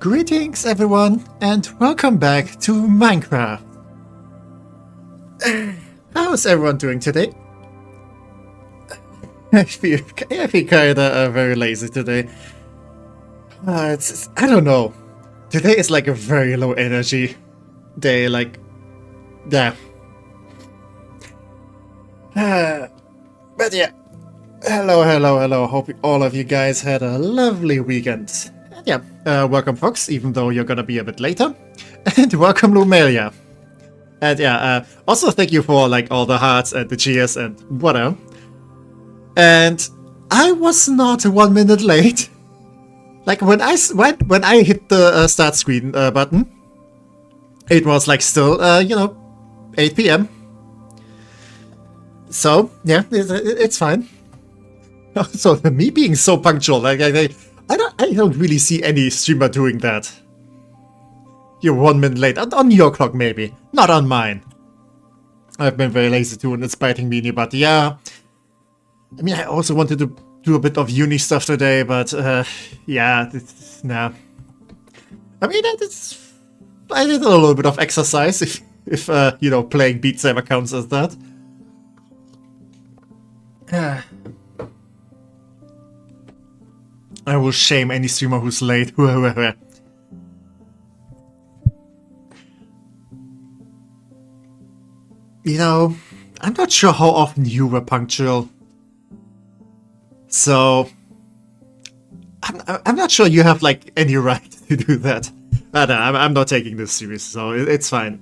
Greetings everyone, and welcome back to Minecraft. How's everyone doing today? I feel kinda very lazy today. I don't know. Today is like a very low energy day, like, yeah. But yeah, hello. Hope all of you guys had a lovely weekend. Yeah, welcome Fox, even though you're gonna be a bit later. And welcome Lumelia. And yeah, also thank you for like all the hearts and the cheers and whatever. And I was not 1 minute late. Like when I hit the start screen button, it was like still 8 p.m. So yeah, it's fine. So me being so punctual, like I don't really see any streamer doing that. You're 1 minute late on your clock, maybe, not on mine. I've been very lazy too, and it's biting me in the butt. Yeah, I mean, I also wanted to do a bit of uni stuff today, but yeah, nah. I mean, I did a little bit of exercise, if playing Beat Saber counts as that. I will shame any streamer who's late. You know, I'm not sure how often you were punctual. So, I'm not sure you have like any right to do that. But I'm not taking this serious, so it's fine.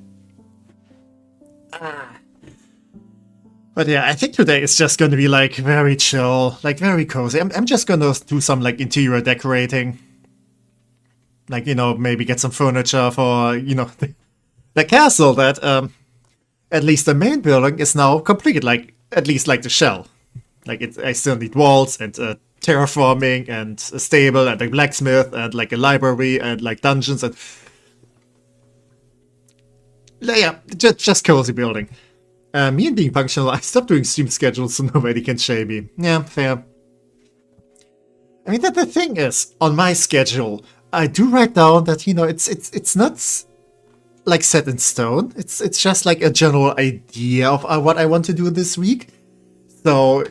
But yeah, I think today is just gonna be like very chill, like very cozy. I'm just gonna do some like interior decorating. Like, maybe get some furniture for, the castle that, at least the main building is now completed, like, at least like the shell. Like, I still need walls and terraforming and a stable and a blacksmith and like a library and like dungeons and... Yeah, just cozy building. Me and being punctual, I stopped doing stream schedules so nobody can shame me. Yeah, fair. I mean, the thing is, on my schedule, I do write down that, it's not like set in stone. It's just like a general idea of what I want to do this week. So,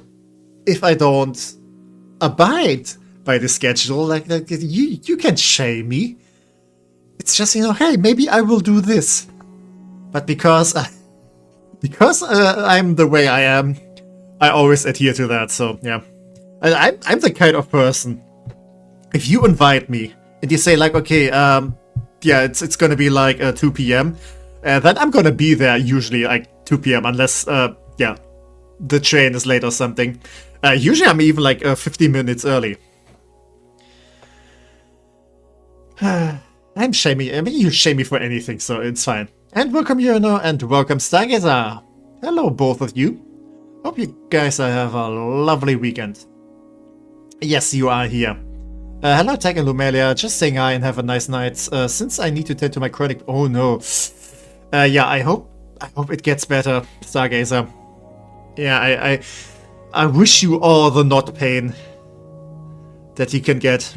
if I don't abide by the schedule, like you can shame me. It's just, hey, maybe I will do this. But because I'm the way I am, I always adhere to that, so yeah. I'm the kind of person, if you invite me, and you say like, okay, yeah, it's gonna be like 2 p.m., then I'm gonna be there usually like 2 p.m., unless, yeah, the train is late or something. Usually I'm even like 15 minutes early. I'm shaming, I mean, you shame me for anything, so it's fine. And welcome Yurno, and welcome Stargazer. Hello both of you. Hope you guys have a lovely weekend. Yes, you are here. Hello Tech and Lumelia, just saying hi and have a nice night. Since I need to tend to my chronic... Oh no. Yeah, I hope it gets better, Stargazer. Yeah, I wish you all the not pain that you can get.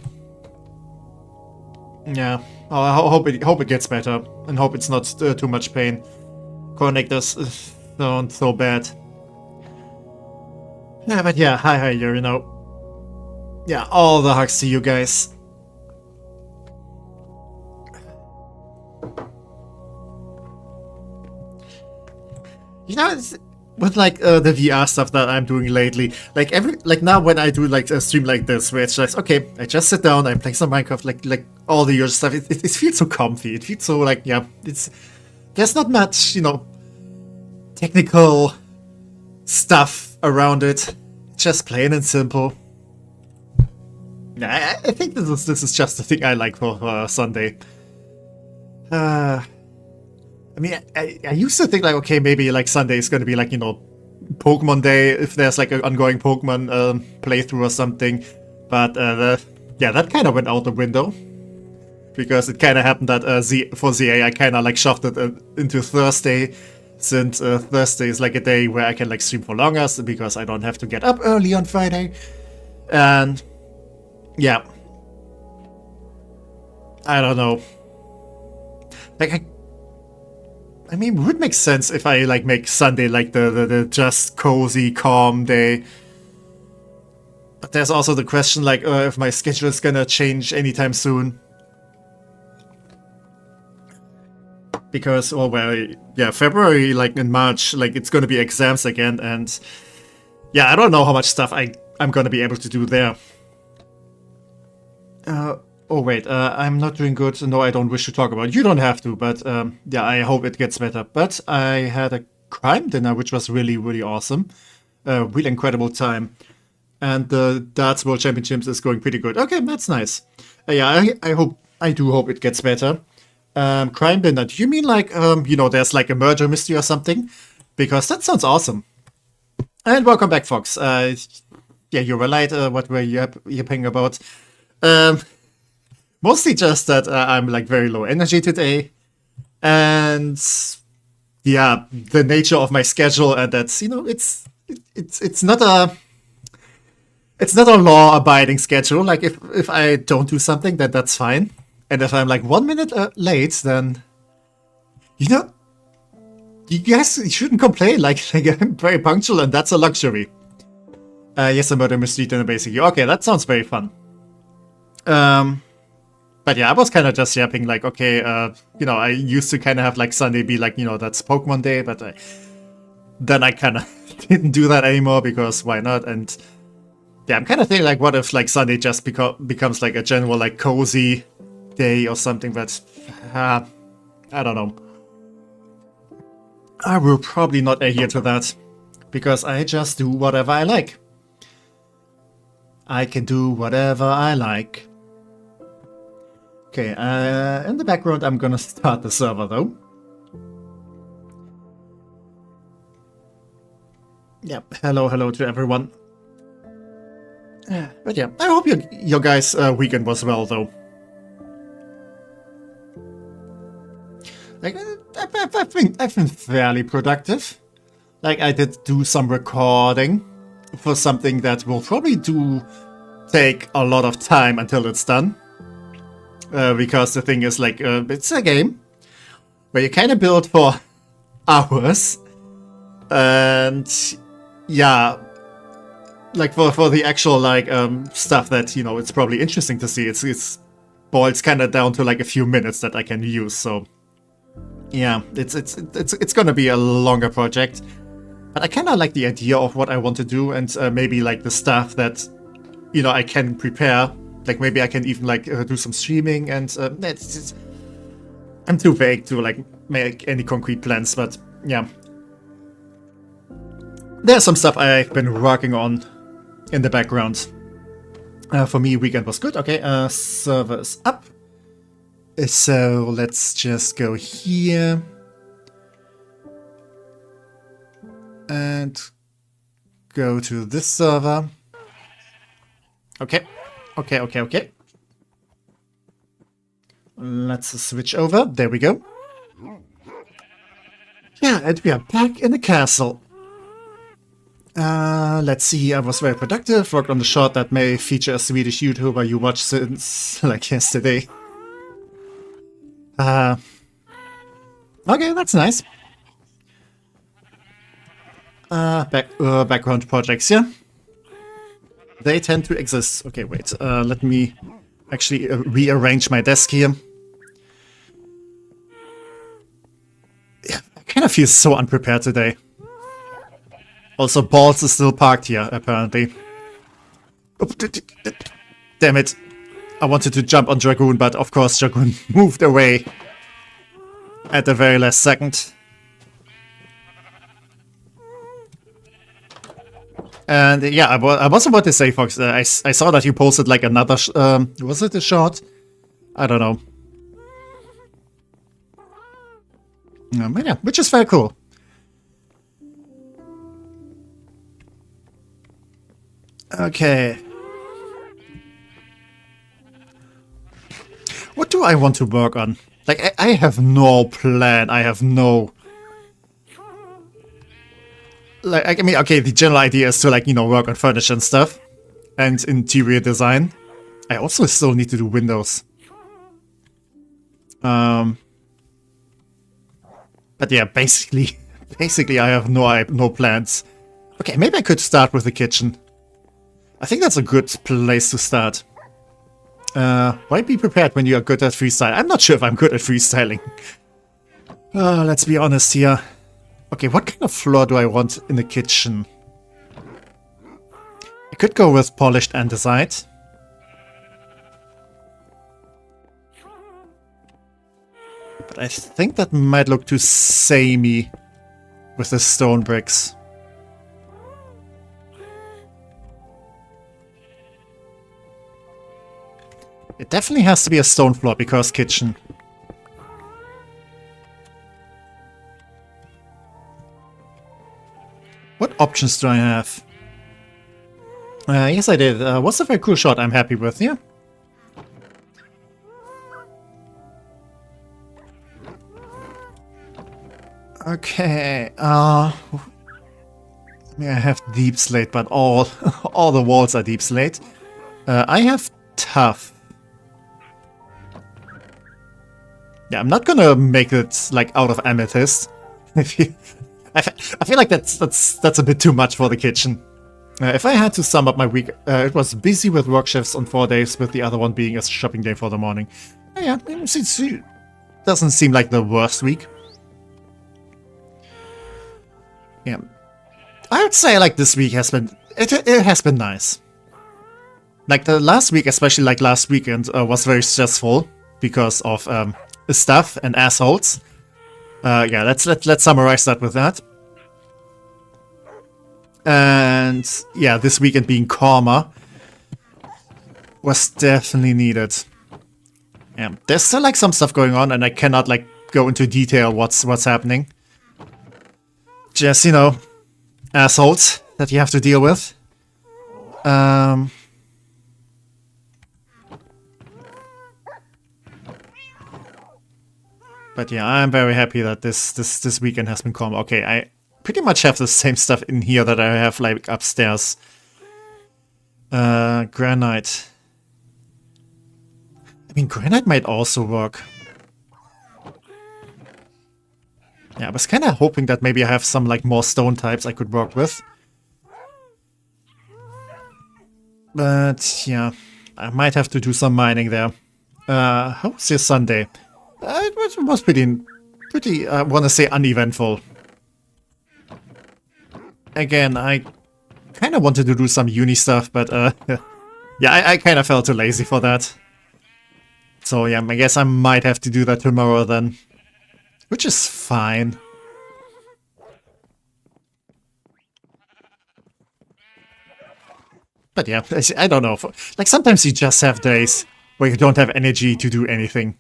Yeah. Oh, I hope it gets better, and hope it's not too much pain. Connectors sound so bad. Yeah, but yeah, hi, yeah, all the hugs to you guys. With like the VR stuff that I'm doing lately, like now when I do like a stream like this, where it's just okay, I just sit down, I play some Minecraft, like all the usual stuff. It feels so comfy. It feels so like, yeah, there's not much technical stuff around it. It's just plain and simple. Yeah, I think this is just the thing I like for Sunday. I mean, I used to think like, okay, maybe like Sunday is going to be like, Pokemon Day, if there's like an ongoing Pokemon playthrough or something. But yeah, that kind of went out the window. Because it kind of happened that for ZA, I kind of like shoved it into Thursday. Since Thursday is like a day where I can like stream for longer, because I don't have to get up early on Friday. And yeah. I don't know. Like, I mean, it would make sense if I like make Sunday like the just cozy, calm day. But there's also the question like if my schedule is gonna change anytime soon. Because, oh well, yeah, February, like in March, like it's gonna be exams again, and yeah, I don't know how much stuff I'm gonna be able to do there. Oh wait, I'm not doing good. No, I don't wish to talk about it. You don't have to, but yeah, I hope it gets better. But I had a crime dinner, which was really, really awesome. Really incredible time. And the Darts World Championships is going pretty good. Okay, that's nice. Yeah, I do hope it gets better. Crime dinner, do you mean like, you know, there's like a murder mystery or something? Because that sounds awesome. And welcome back, Fox. Yeah, you were right. What were you yapping about? Mostly just that I'm like very low energy today, and yeah, the nature of my schedule, and that's, you know, it's not a law-abiding schedule. Like if I don't do something, then that's fine, and if I'm like 1 minute late, then you know, you guys shouldn't complain. Like I'm very punctual, and that's a luxury. Yes, a murder mystery dinner, basically. Okay, that sounds very fun. But yeah, I was kind of just yapping, like, okay, you know, I used to kind of have, like, Sunday be, like, you know, that's Pokemon Day, but then I kind of didn't do that anymore, because why not? And yeah, I'm kind of thinking, like, what if, like, Sunday just becomes, like, a general, like, cozy day or something, but I don't know. I will probably not adhere to that, because I just do whatever I like. I can do whatever I like. Okay, in the background I'm gonna start the server though. Yep, hello to everyone. But yeah, I hope your guys' weekend was well though. Like, I've been fairly productive. Like, I did do some recording for something that will probably take a lot of time until it's done. Because the thing is, like, it's a game where you kind of build for hours, and yeah, like for the actual like stuff that, you know, it's probably interesting to see. It's boils kind of down to like a few minutes that I can use. So yeah, it's gonna be a longer project, but I kind of like the idea of what I want to do, and maybe like the stuff that, you know, I can prepare. Like, maybe I can even, like, do some streaming, and I'm too vague to, like, make any concrete plans, but, yeah. There's some stuff I've been working on in the background. For me, weekend was good. Okay, server is up. So, let's just go here. And go to this server. Okay. Okay. Let's switch over. There we go. Yeah, and we are back in the castle. Let's see. I was very productive. Worked on the short that may feature a Swedish YouTuber you watched since, like, yesterday. Okay, that's nice. Background projects, yeah? They tend to exist. Okay, wait. Let me actually rearrange my desk here. Yeah, I kind of feel so unprepared today. Also, Balls is still parked here, apparently. Oh, damn it. I wanted to jump on Dragoon, but of course Dragoon moved away at the very last second. And yeah, I was about to say, Fox, I saw that you posted like another, was it a short? I don't know. Yeah, which is very cool. Okay. What do I want to work on? Like, I have no plan. I have no... Like, I mean, okay, the general idea is to, like, you know, work on furniture and stuff. And interior design. I also still need to do windows. But yeah, basically I have no plans. Okay, maybe I could start with the kitchen. I think that's a good place to start. Why be prepared when you are good at freestyle? I'm not sure if I'm good at freestyling. Let's be honest here. Okay, what kind of floor do I want in the kitchen? I could go with polished andesite. But I think that might look too samey with the stone bricks. It definitely has to be a stone floor because kitchen. What options do I have? Yes, I did. What's a very cool shot I'm happy with, yeah? Okay, I have deep slate, but all the walls are deep slate. I have tough. Yeah, I'm not gonna make it like out of amethyst. I feel like that's a bit too much for the kitchen. If I had to sum up my week, it was busy with work shifts on 4 days, with the other one being a shopping day for the morning. Yeah, it doesn't seem like the worst week. Yeah, I would say like this week has been it has been nice. Like the last week, especially like last weekend, was very stressful because of stuff and assholes. Yeah, let's summarize that with that. And yeah, this weekend being calmer was definitely needed. Yeah, there's still like some stuff going on, and I cannot like go into detail what's happening. Just, you know, assholes that you have to deal with. But yeah, I'm very happy that this weekend has been calm. Okay, I pretty much have the same stuff in here that I have like upstairs. Granite. I mean, granite might also work. Yeah, I was kind of hoping that maybe I have some like more stone types I could work with. But yeah, I might have to do some mining there. How was your Sunday? It was pretty, I want to say uneventful. Again, I kind of wanted to do some uni stuff, but yeah, I kind of felt too lazy for that. So yeah, I guess I might have to do that tomorrow then. Which is fine. But yeah, I don't know. Like sometimes you just have days where you don't have energy to do anything.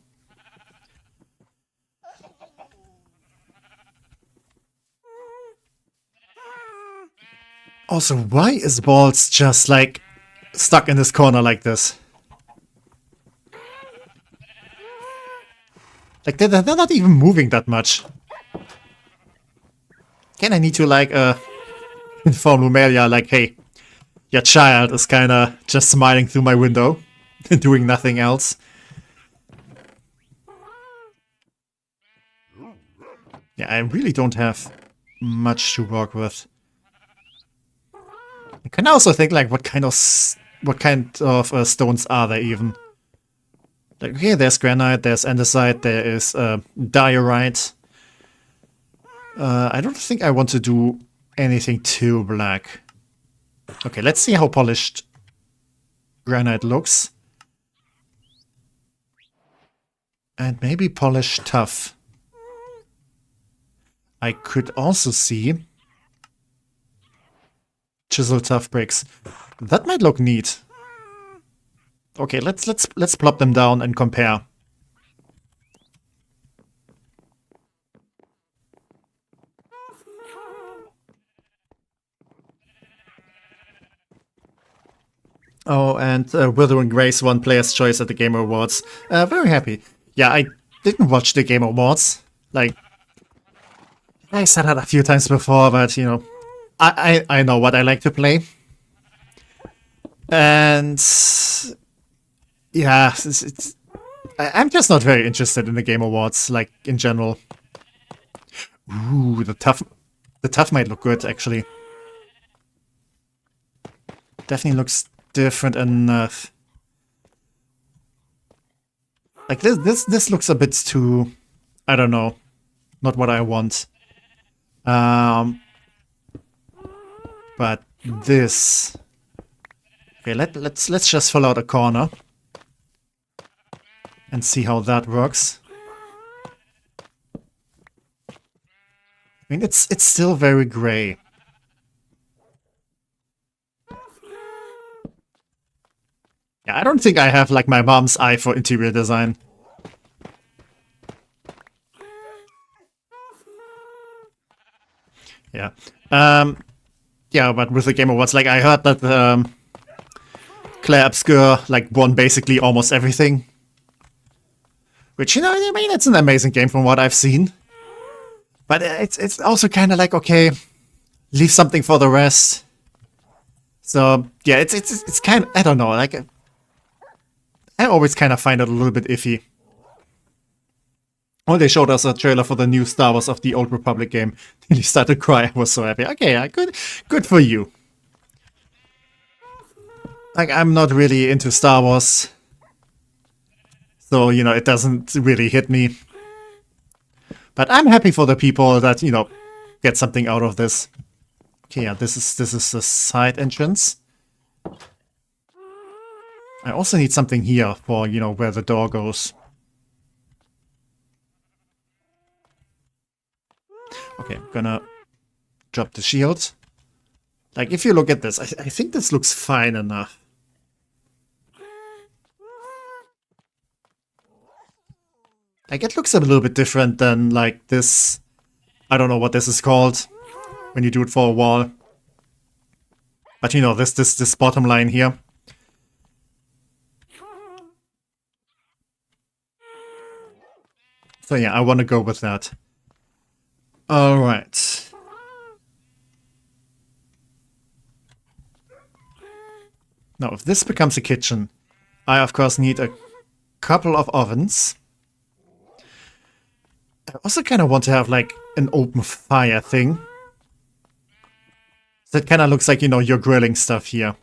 Also, why is Balls just like stuck in this corner like this? Like they're not even moving that much. Can I need to like inform Lumelia like, hey, your child is kinda just smiling through my window and doing nothing else. Yeah, I really don't have much to work with. I can also think like what kind of stones are there even? Like, okay, there's granite, there's andesite, there is diorite. I don't think I want to do anything too black. Okay, let's see how polished granite looks. And maybe polished tough. I could also see chisel tough bricks. That might look neat. Okay, let's plop them down and compare. Oh, and Withering Grace won Player's Choice at the Game Awards. Very happy. Yeah, I didn't watch the Game Awards. Like, I said that a few times before, but, you know, I know what I like to play. And yeah, I'm just not very interested in the Game Awards, like, in general. Ooh, the tough might look good, actually. Definitely looks different enough. Like, this looks a bit too... I don't know. Not what I want. But this... Okay, let's just fill out a corner. And see how that works. I mean, it's still very gray. Yeah, I don't think I have, like, my mom's eye for interior design. Yeah. Yeah, but with the Game Awards, like, I heard that Claire Obscure, like, won basically almost everything. Which, you know, I mean, it's an amazing game from what I've seen. But it's also kind of like, okay, leave something for the rest. So, yeah, it's kind of, I don't know, like, I always kind of find it a little bit iffy. Oh, they showed us a trailer for the new Star Wars of the Old Republic game. Nearly started to cry. I was so happy. Okay, yeah, good for you. Like, I'm not really into Star Wars. So, you know, it doesn't really hit me. But I'm happy for the people that, you know, get something out of this. Okay, yeah, this is the side entrance. I also need something here for, you know, where the door goes. Okay, I'm gonna drop the shield. Like, if you look at this, I think this looks fine enough. Like, it looks a little bit different than, like, this... I don't know what this is called when you do it for a wall. But, you know, this bottom line here. So, yeah, I want to go with that. Alright. Now, if this becomes a kitchen, I, of course, need a couple of ovens. I also kind of want to have, like, an open fire thing. So it kind of looks like, you know, you're grilling stuff here.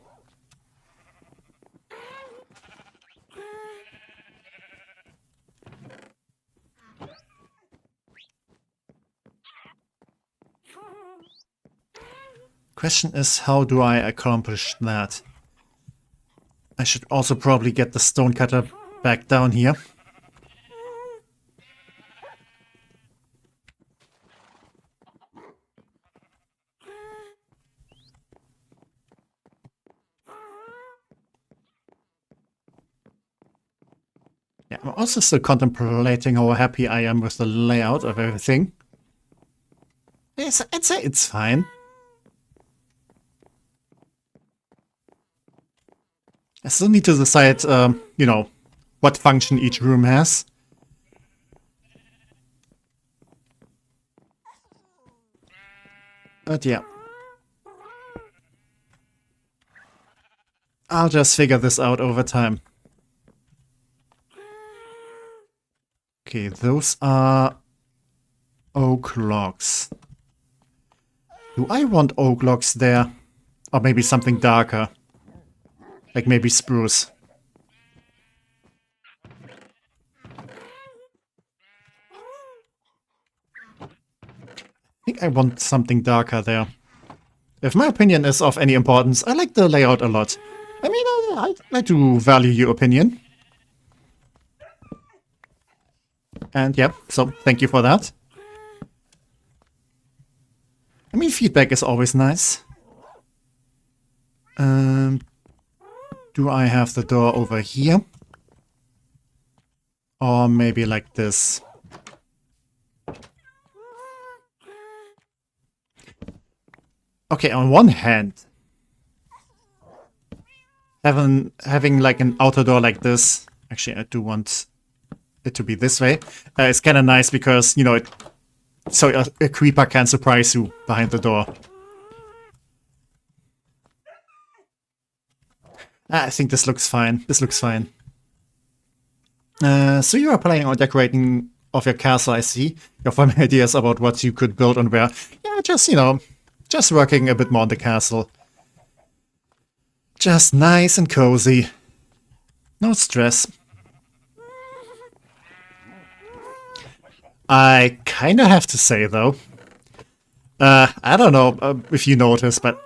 Question is, how do I accomplish that? I should also probably get the stone cutter back down here. Yeah, I'm also still contemplating how happy I am with the layout of everything. I'd say it's fine. I still need to decide, you know, what function each room has. But yeah. I'll just figure this out over time. Okay, those are oak logs. Do I want oak logs there? Or maybe something darker? Like maybe spruce. I think I want something darker there. If my opinion is of any importance, I like the layout a lot. I mean, I do value your opinion. And yeah, so thank you for that. I mean, feedback is always nice. Do I have the door over here? Or maybe like this? Okay, on one hand, having like an outer door like this, actually I do want it to be this way, it's kind of nice because, you know, so a creeper can surprise you behind the door. I think this looks fine. This looks fine. So you are planning on decorating of your castle, I see. You're forming ideas about what you could build and where. Yeah, just, you know, just working a bit more on the castle. Just nice and cozy. No stress. I kinda have to say, though, I don't know if you noticed, but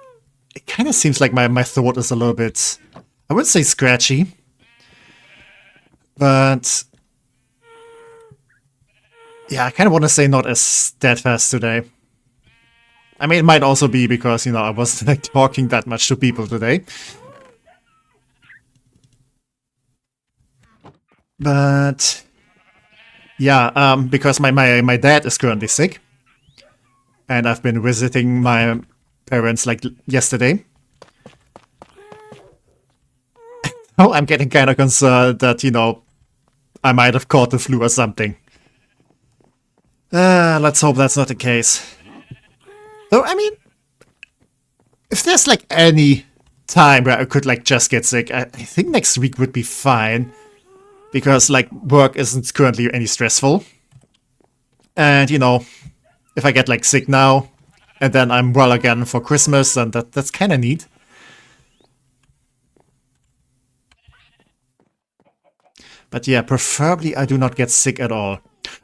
it kinda seems like my throat is a little bit, I would say scratchy, but yeah, I kinda want to say not as steadfast today. I mean, it might also be because, you know, I wasn't like talking that much to people today. But yeah, because my dad is currently sick, and I've been visiting my parents like yesterday. Oh, I'm getting kind of concerned that, you know, I might have caught the flu or something. Let's hope that's not the case. Though, I mean, if there's like any time where I could like just get sick, I think next week would be fine. Because like work isn't currently any stressful. And you know, if I get like sick now, and then I'm well again for Christmas, then that's kind of neat. But yeah, preferably I do not get sick at all.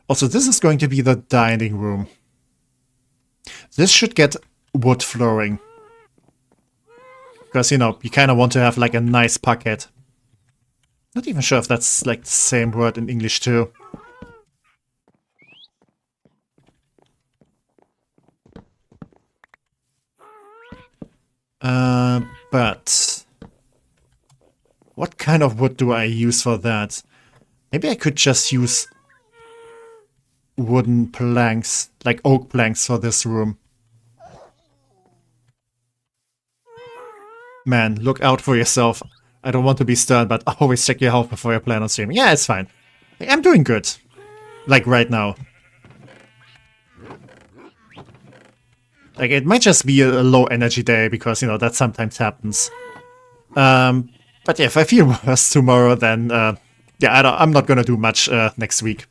Also, this is going to be the dining room. This should get wood flooring. Because, you know, you kind of want to have like a nice parquet. Not even sure if that's like the same word in English too. But what kind of wood do I use for that? Maybe I could just use wooden planks, like oak planks for this room. Man, look out for yourself. I don't want to be stern, but always check your health before you plan on streaming. Yeah, it's fine. I'm doing good. Like right now. Like, it might just be a low energy day because, you know, that sometimes happens. But yeah, if I feel worse tomorrow, then, yeah, I'm not gonna do much next week.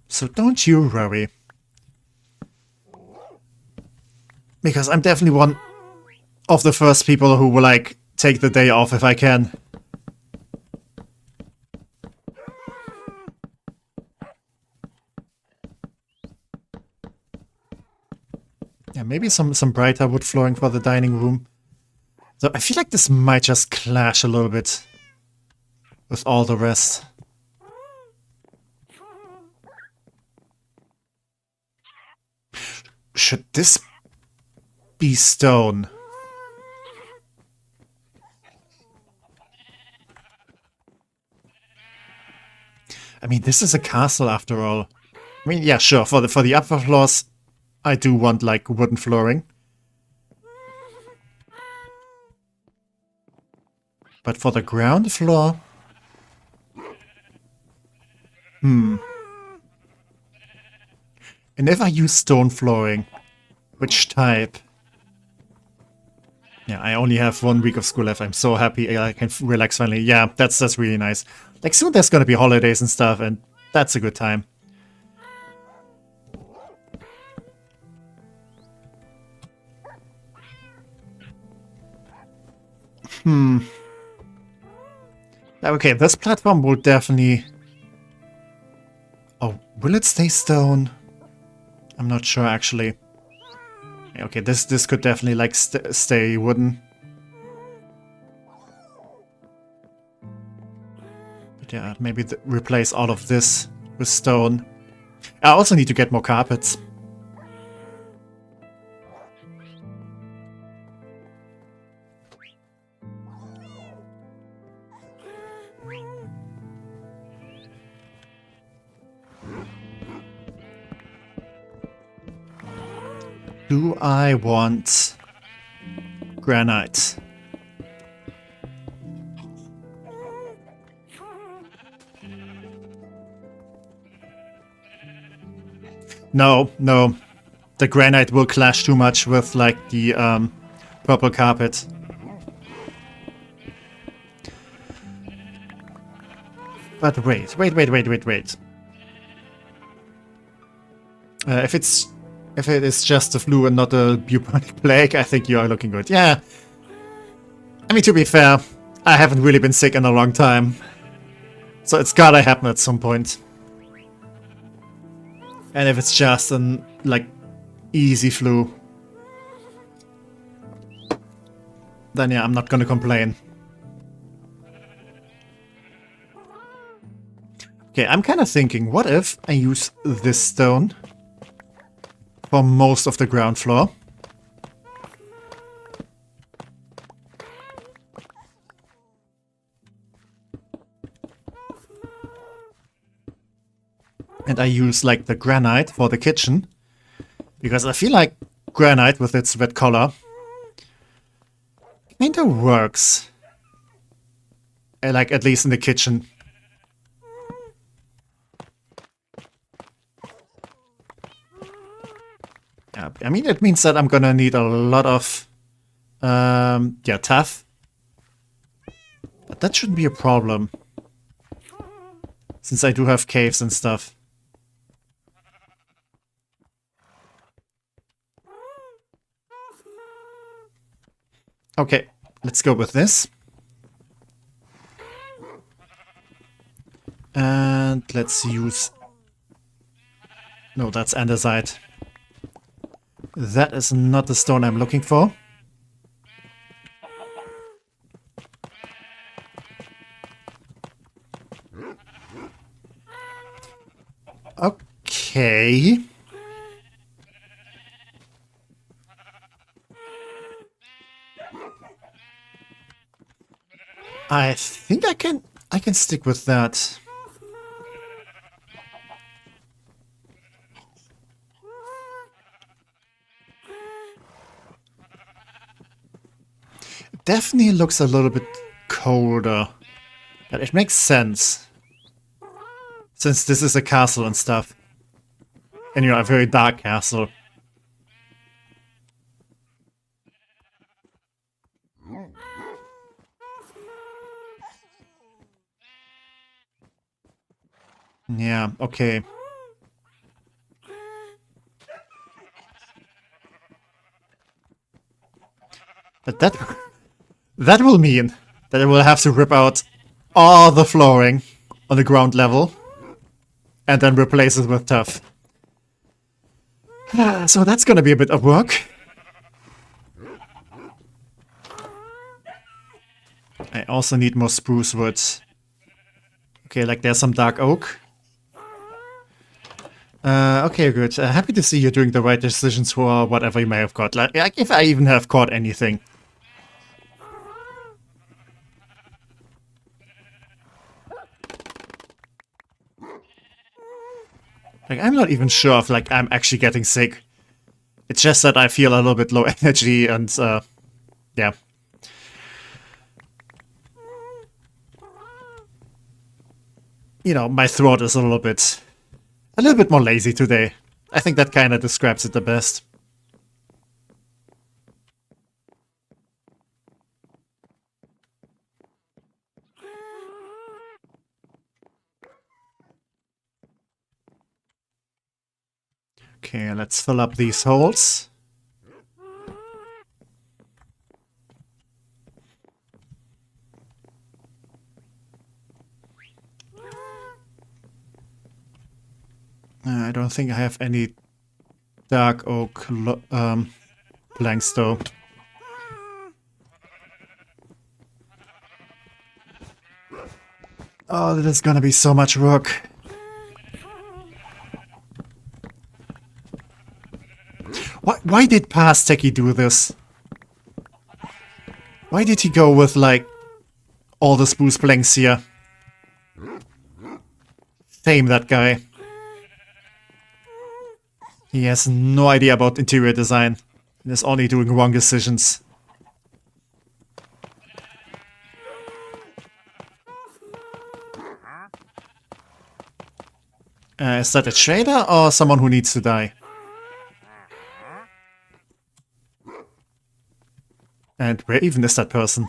So don't you worry. Because I'm definitely one of the first people who will, like, take the day off if I can. Yeah, maybe some brighter wood flooring for the dining room. So I feel like this might just clash a little bit with all the rest. Should this be stone? I mean, this is a castle after all. I mean, yeah, sure, for the upper floors, I do want, like, wooden flooring. But for the ground floor... And if I use stone flooring, which type? Yeah, I only have 1 week of school left. I'm so happy I can relax finally. Yeah, that's really nice. Like, soon there's gonna be holidays and stuff, and that's a good time. Okay, this platform will definitely... Oh, will it stay stone? I'm not sure, actually. Okay, this could definitely, like, stay wooden. But yeah, maybe replace all of this with stone. I also need to get more carpets. Do I want granite? No, no. The granite will clash too much with, like, the purple carpet. But wait. If it is just the flu and not a bubonic plague, I think you are looking good. Yeah. I mean, to be fair, I haven't really been sick in a long time. So it's gotta happen at some point. And if it's just an, like, easy flu, then yeah, I'm not gonna complain. Okay, I'm kind of thinking, what if I use this stone for most of the ground floor? And I use, like, the granite for the kitchen. Because I feel like granite with its red color kinda works. Like, at least in the kitchen. Yeah, I mean, it means that I'm gonna need a lot of, yeah, tuff. But that shouldn't be a problem. Since I do have caves and stuff. Okay, let's go with this. And let's use... No, that's andesite. That is not the stone I'm looking for. Okay. I think I can stick with that. It definitely looks a little bit colder. But it makes sense. Since this is a castle and stuff. And you know, a very dark castle. Yeah, okay. But that will mean that I will have to rip out all the flooring on the ground level and then replace it with tuff. So that's gonna be a bit of work. I also need more spruce wood. Okay, like there's some dark oak. Okay, good. Happy to see you're doing the right decisions for whatever you may have got. Like if I even have caught anything. Like, I'm not even sure if, like, I'm actually getting sick. It's just that I feel a little bit low energy and, yeah. You know, my throat is a little bit more lazy today. I think that kind of describes it the best. Okay, let's fill up these holes. I don't think I have any dark oak planks though. Oh, this is gonna be so much work. Why did past Techie do this? Why did he go with, like, all the spruce planks here? Shame, that guy. He has no idea about interior design. And is only doing wrong decisions. Is that a trader or someone who needs to die? And where even is that person?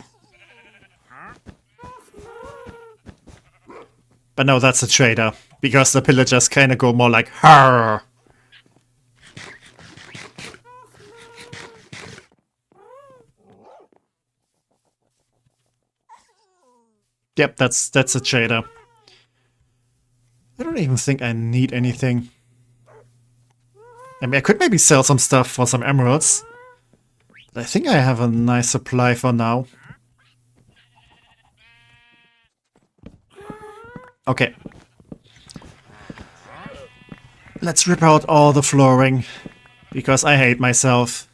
But no, that's a trader, because the pillagers kind of go more like, "Harr!" Yep, that's a trader. I don't even think I need anything. I mean, I could maybe sell some stuff for some emeralds. But I think I have a nice supply for now. Okay. Let's rip out all the flooring, because I hate myself.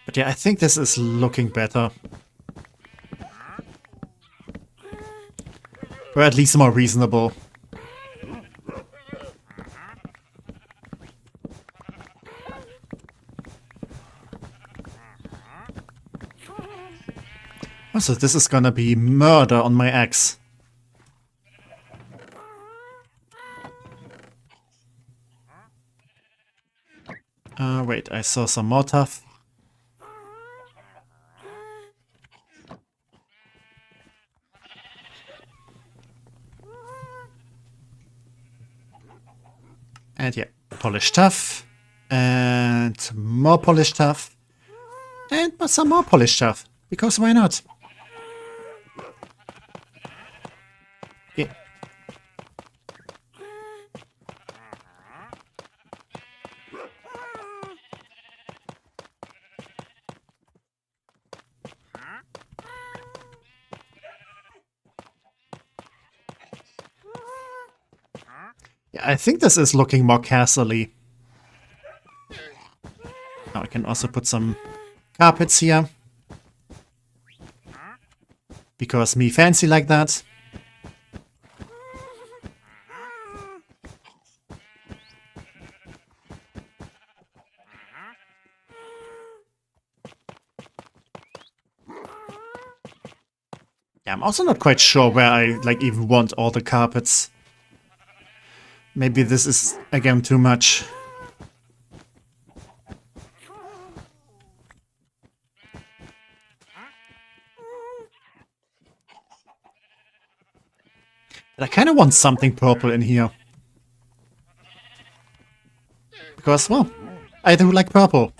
But yeah, I think this is looking better. Or at least more reasonable. Also, this is gonna be murder on my axe. Wait, I saw some more tough. And yeah, polished tough. And more polished tough. And some more polished tough. Because why not? Yeah. Yeah, I think this is looking more castle-y. Now I can also put some carpets here. Because me fancy like that. Yeah, I'm also not quite sure where I like even want all the carpets. Maybe this is again too much. But I kind of want something purple in here. Because, well, I do like purple.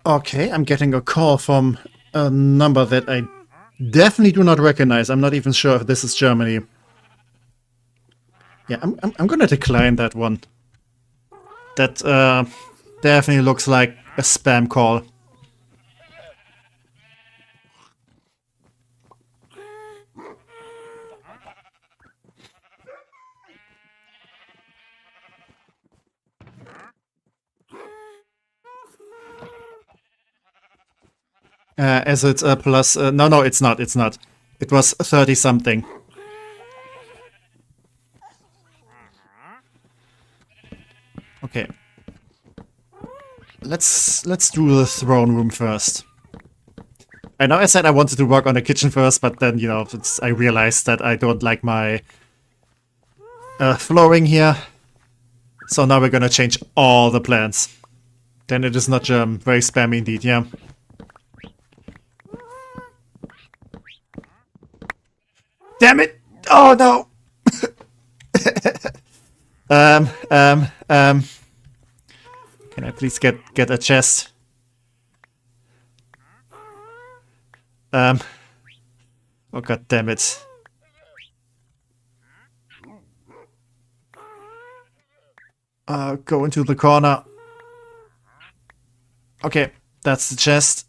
Okay, I'm getting a call from a number that I definitely do not recognize. I'm not even sure if this is Germany. Yeah, I'm gonna decline that one. That definitely looks like a spam call. Is it plus? No, it's not. It's not. It was 30 something. Okay. Let's do the throne room first. I know I said I wanted to work on the kitchen first, but then, you know, I realized that I don't like my flooring here. So now we're gonna change all the plans. Then it is not very spammy indeed, yeah. Damn it! Oh no! Can I please get a chest? Oh god damn it. Go into the corner. Okay, that's the chest.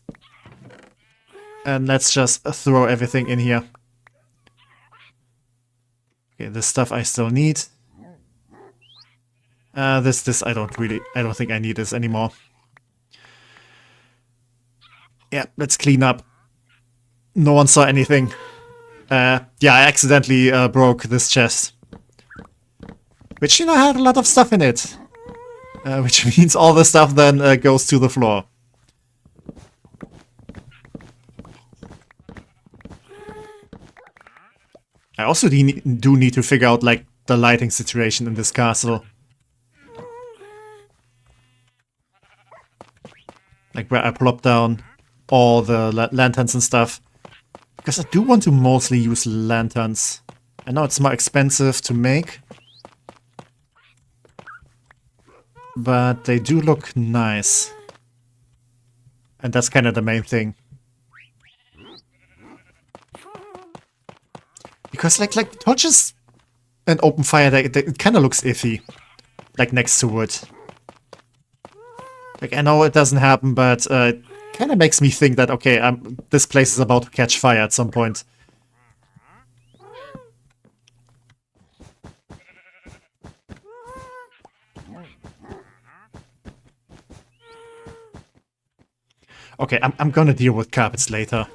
And let's just throw everything in here. Okay, this stuff I still need. This I don't think I need this anymore. Yeah, let's clean up. No one saw anything. Yeah, I accidentally broke this chest. Which, you know, had a lot of stuff in it. Which means all the stuff then goes to the floor. I also do need to figure out, like, the lighting situation in this castle. Like where I plop down all the lanterns and stuff. Because I do want to mostly use lanterns. I know it's more expensive to make. But they do look nice. And that's kind of the main thing. Because like torches and open fire, it kind of looks iffy. Like next to wood. Like I know it doesn't happen, but it kind of makes me think that, okay, this place is about to catch fire at some point. Okay, I'm gonna deal with carpets later.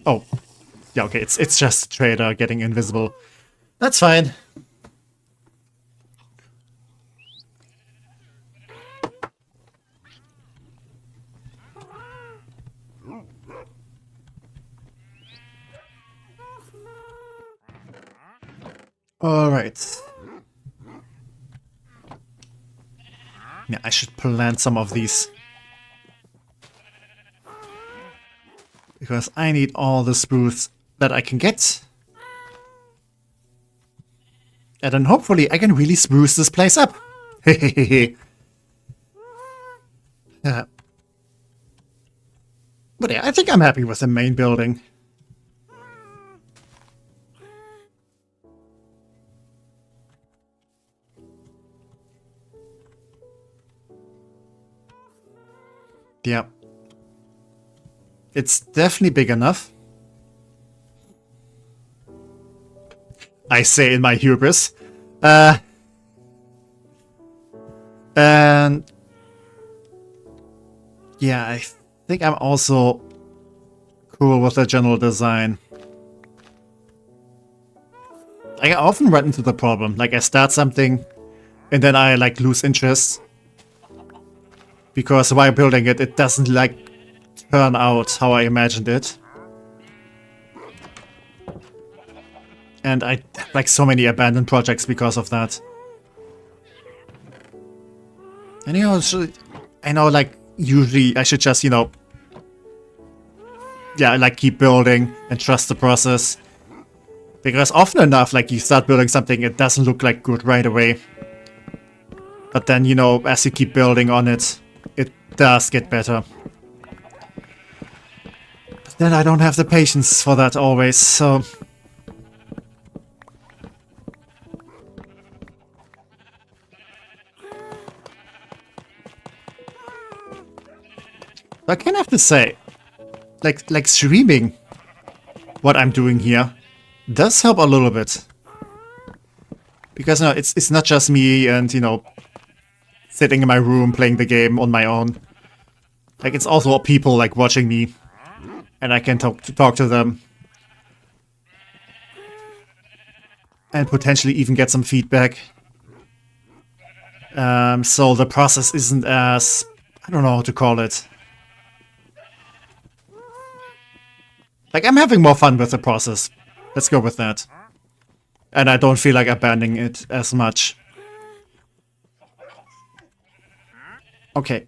Oh. Yeah, okay, it's just a trader getting invisible. That's fine. Alright. Yeah, I should plant some of these. Because I need all the spruce that I can get. And then hopefully I can really spruce this place up. Hehehe. Yeah. But yeah, I think I'm happy with the main building. Yeah. It's definitely big enough. I say in my hubris. And yeah, I think I'm also cool with the general design. I often run into the problem. Like I start something and then I like lose interest. Because while building it, it doesn't like turn out how I imagined it. And I like so many abandoned projects because of that. And you know, I know like usually I should just, you know, yeah, like keep building and trust the process. Because often enough, like you start building something, it doesn't look like good right away. But then, you know, as you keep building on it, it does get better. But then I don't have the patience for that always, so... I kind of have to say, like streaming what I'm doing here does help a little bit. Because no, it's not just me and, you know, sitting in my room playing the game on my own. Like it's also people like watching me, and I can talk to them, and potentially even get some feedback. So the process isn't as, I don't know how to call it. Like I'm having more fun with the process. Let's go with that. And I don't feel like abandoning it as much. Okay.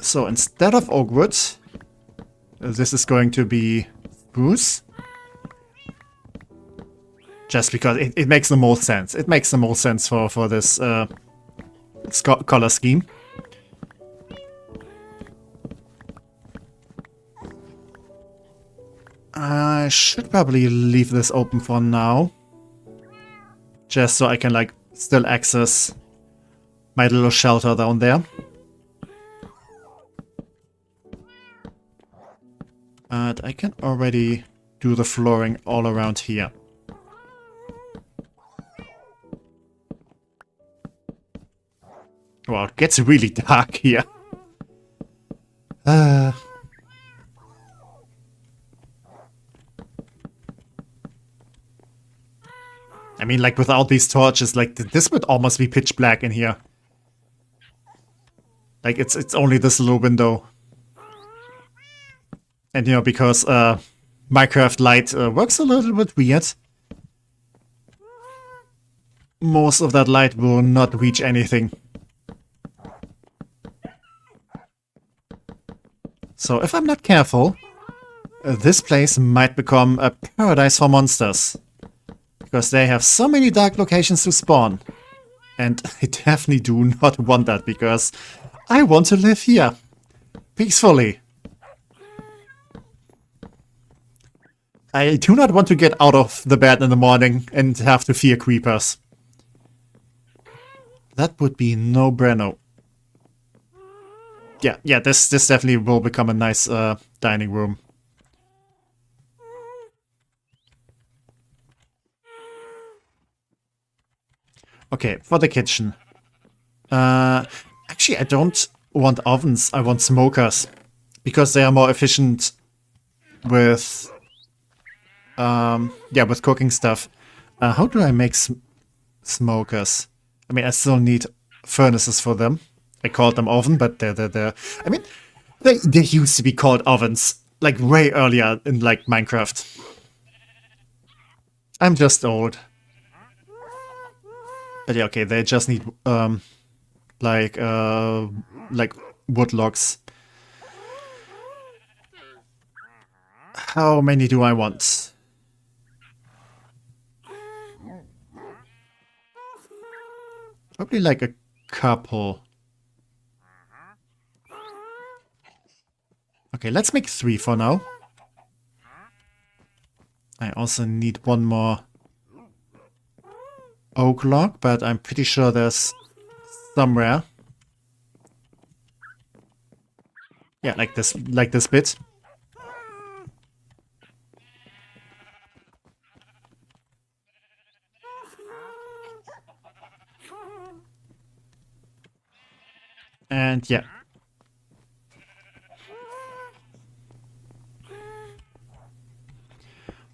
So instead of oak wood, this is going to be spruce. Just because it makes the most sense. It makes the most sense for this color scheme. I should probably leave this open for now. Just so I can, like, still access my little shelter down there. But I can already do the flooring all around here. Wow, it gets really dark here. I mean, like, without these torches, like, this would almost be pitch black in here. Like, it's only this little window. And, you know, because Minecraft light works a little bit weird. most of that light will not reach anything. So if I'm not careful, this place might become a paradise for monsters. Because they have so many dark locations to spawn. And I definitely do not want that, because I want to live here. Peacefully. I do not want to get out of the bed in the morning and have to fear creepers. That would be no bueno. Yeah, this definitely will become a nice dining room. Okay, for the kitchen. Actually, I don't want ovens, I want smokers. Because they are more efficient with... yeah, with cooking stuff. How do I make smokers? I mean, I still need furnaces for them. I called them oven, but they're... I mean, they used to be called ovens. Like, way earlier in, like, Minecraft. I'm just old. But yeah, okay, they just need, like wood logs. How many do I want? Probably like a couple. Okay, let's make 3 for now. I also need one more oak log, but I'm pretty sure there's somewhere. Yeah, like this bit. And yeah.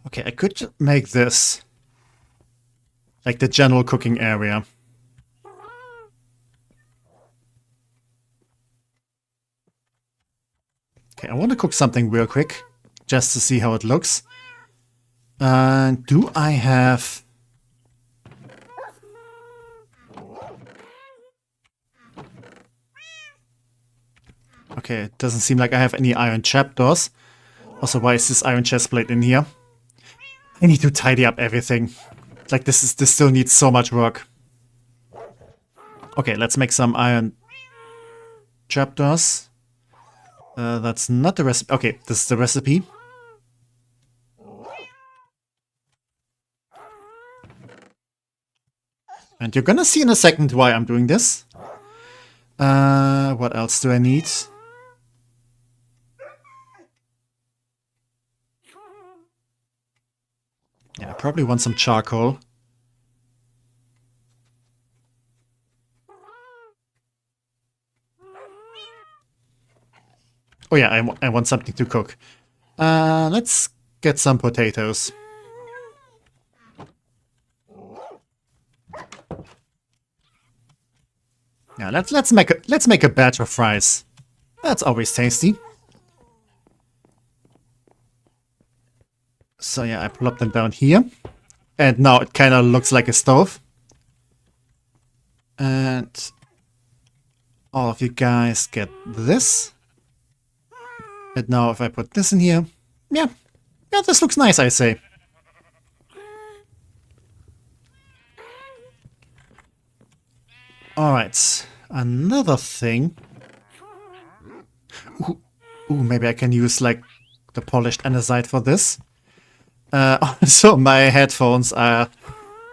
Okay, I could make this like the general cooking area. Okay, I want to cook something real quick, just to see how it looks. Do I have... Okay, it doesn't seem like I have any iron trapdoors. Also, why is this iron chest plate in here? I need to tidy up everything. Like, this still needs so much work. Okay, let's make some iron trapdoors. That's not the recipe. Okay, this is the recipe. And you're gonna see in a second why I'm doing this. What else do I need? Yeah, I probably want some charcoal. Oh yeah, I want something to cook. Let's get some potatoes. Yeah, let's make a batch of fries. That's always tasty. So yeah, I plop them down here. And now it kind of looks like a stove. And all of you guys get this. And now if I put this in here, yeah, this looks nice, I say. Alright, another thing. Ooh, maybe I can use like the polished andesite for this. So my headphones are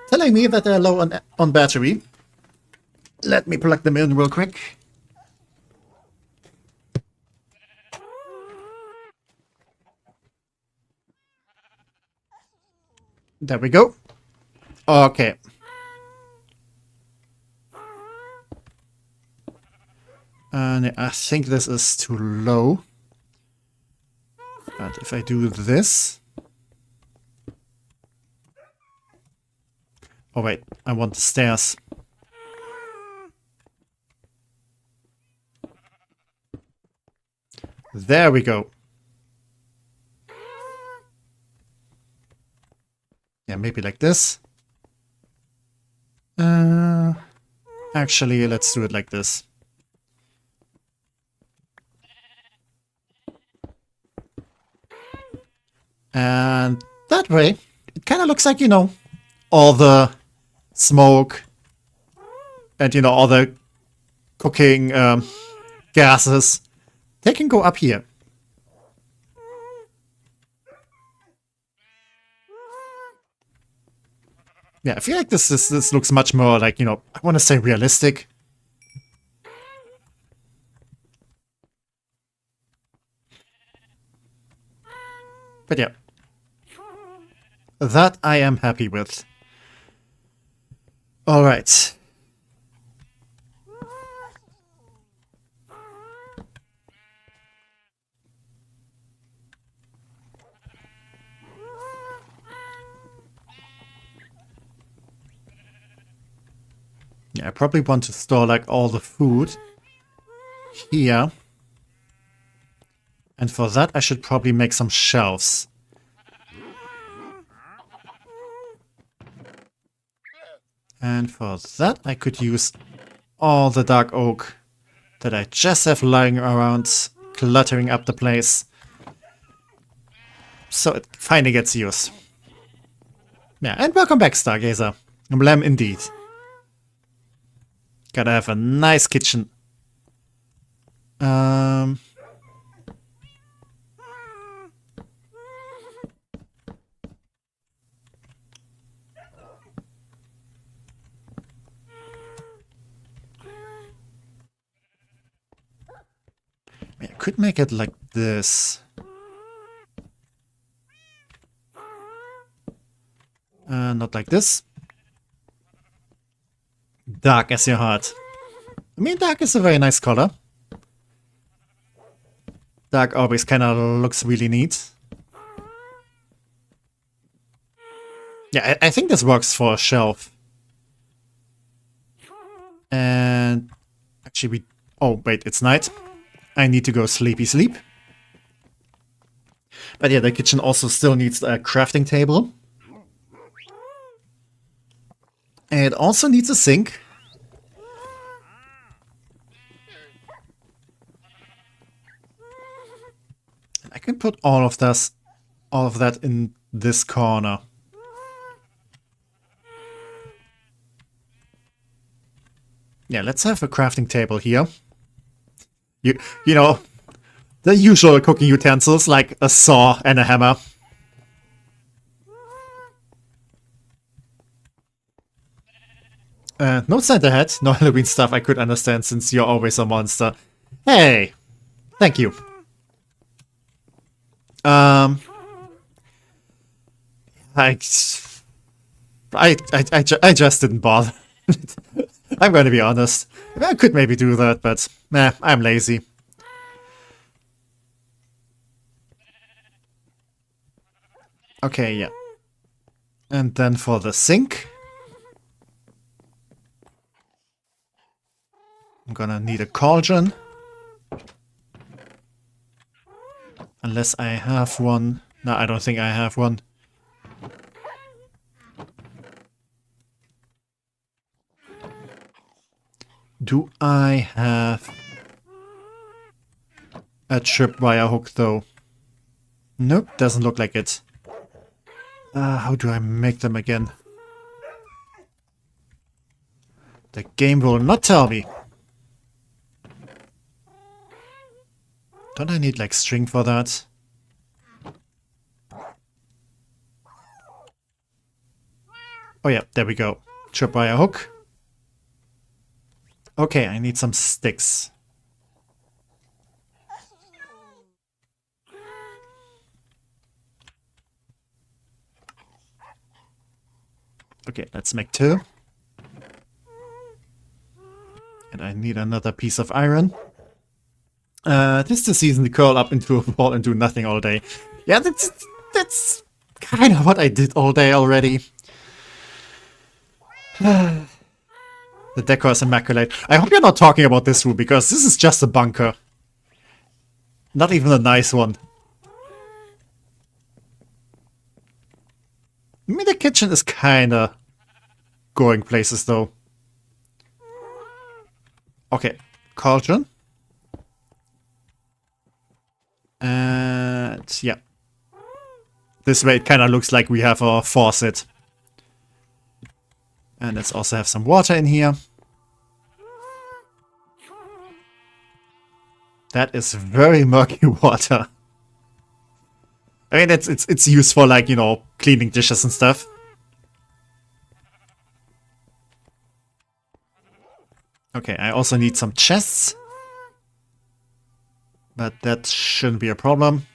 telling me that they're low on battery. Let me plug them in real quick. There we go. Okay. And I think this is too low. But if I do this... Oh wait, I want the stairs. There we go. Yeah, maybe like this. Actually, let's do it like this. And that way, it kind of looks like, you know, all the smoke and, you know, all the cooking gases, they can go up here. Yeah, I feel like this looks much more like, you know, I want to say realistic. But yeah. That I am happy with. Alright. Yeah, I probably want to store like all the food here. And for that I should probably make some shelves. And for that I could use all the dark oak that I just have lying around, cluttering up the place. So it finally gets used. Yeah, and welcome back, Stargazer. Blam indeed. Gotta have a nice kitchen. I could make it like this. Not like this. Dark as your heart. I mean, dark is a very nice color. Dark always kind of looks really neat. Yeah, I think this works for a shelf. And actually we... Oh, wait, it's night. I need to go sleepy sleep. But yeah, the kitchen also still needs a crafting table. And it also needs a sink. And I can put all of that in this corner. Yeah, let's have a crafting table here. You know, the usual cooking utensils like a saw and a hammer. No Santa hat, no Halloween stuff, I could understand since you're always a monster. Hey! Thank you. I just didn't bother. I'm going to be honest. I could maybe do that, but nah, I'm lazy. Okay, yeah. And then for the sink, I'm gonna need a cauldron. Unless I have one. No, I don't think I have one. Do I have a tripwire hook though? Nope, doesn't look like it. How do I make them again? The game will not tell me. Don't I need like string for that? Oh yeah, there we go. Tripwire hook. Okay, I need some sticks. Okay, let's make 2. And I need another piece of iron. This is the season to curl up into a ball and do nothing all day. Yeah, that's kind of what I did all day already. The decor is immaculate. I hope you're not talking about this room, because this is just a bunker. Not even a nice one. I mean, the kitchen is kinda going places, though. Okay, cauldron. And yeah. This way it kind of looks like we have a faucet. And let's also have some water in here. That is very murky water. I mean, it's used for, like, you know, cleaning dishes and stuff. Okay, I also need some chests. But that shouldn't be a problem.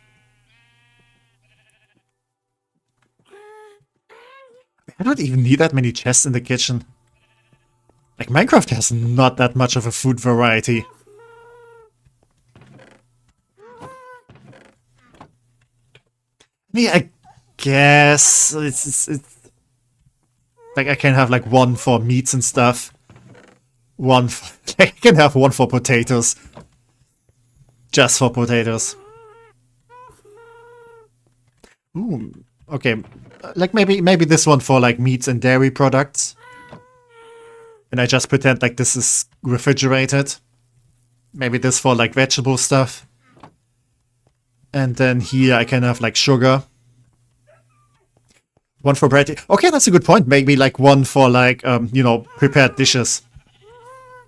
I don't even need that many chests in the kitchen. Like, Minecraft has not that much of a food variety. Yeah, I guess it's like I can have like one for meats and stuff. One for, I can have one for potatoes. Just for potatoes. Ooh, okay. Like maybe this one for like meats and dairy products. And I just pretend like this is refrigerated. Maybe this for like vegetable stuff. And then here I can have like sugar. One for bread. Okay, that's a good point. Maybe like one for like, you know, prepared dishes.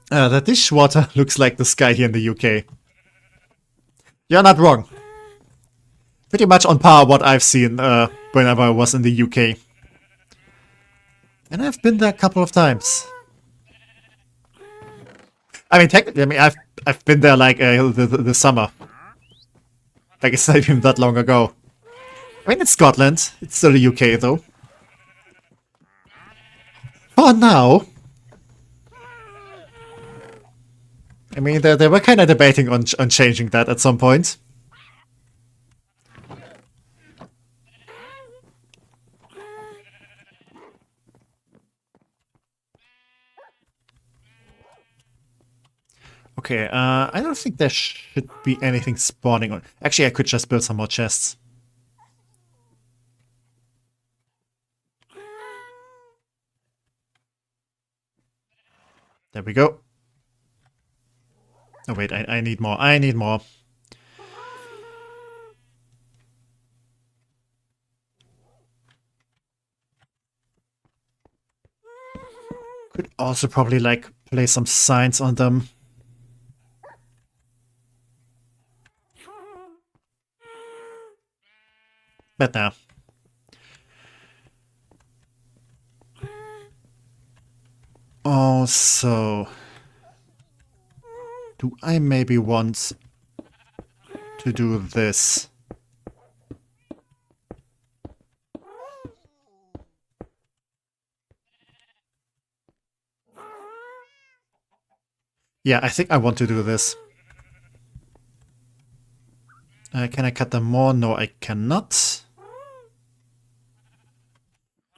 The dishwater looks like the sky here in the UK. You're not wrong. Pretty much on par what I've seen whenever I was in the UK. And I've been there a couple of times. I mean, technically, I mean, I've been there like the summer. Like, it's not even that long ago. I mean, it's Scotland. It's still the UK, though. For now. I mean, they were kind of debating on changing that at some point. Okay, I don't think there should be anything spawning on. Actually, I could just build some more chests. There we go. Oh wait, I need more. I need more. Could also probably like place some signs on them. But now. Also, do I maybe want to do this? Yeah, I think I want to do this. Can I cut them more? No, I cannot.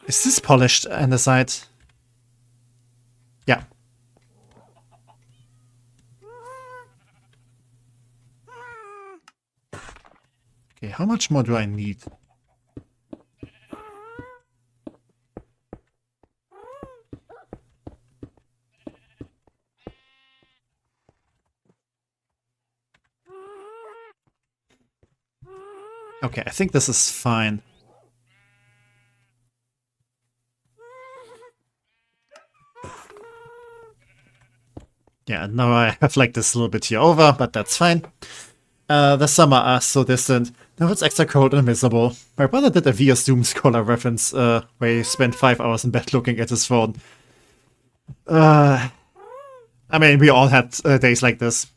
Is this polished on the side? Yeah. Okay, how much more do I need? Okay, I think this is fine. Yeah, now I have like this little bit here over, but that's fine. The summer are so distant. Now it's extra cold and miserable. My brother did a VS Doom Scholar reference where he spent 5 hours in bed looking at his phone. I mean, we all had days like this.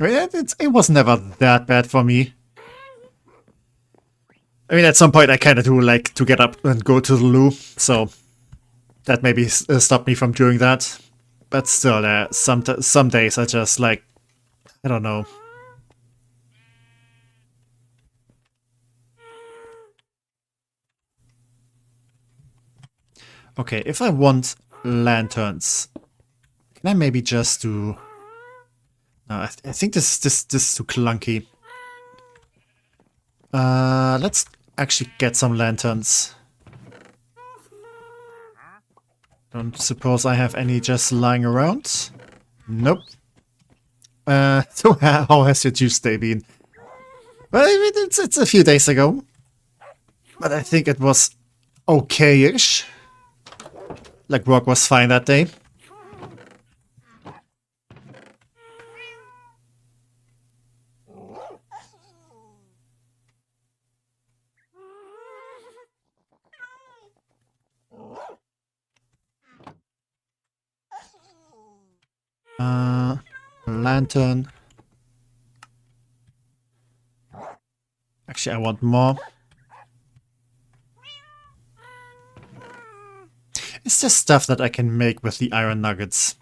I mean, it was never that bad for me. I mean, at some point I kind of do like to get up and go to the loo, so that maybe stopped me from doing that. But still, some days are just like, I don't know. Okay, if I want lanterns, can I maybe just do... No, I think this is too clunky. Let's actually get some lanterns. Don't suppose I have any just lying around. Nope. So how has your Tuesday been? Well, I mean, it's a few days ago. But I think it was okay-ish. Like, work was fine that day. Lantern. Actually, I want more. Is there stuff that I can make with the iron nuggets?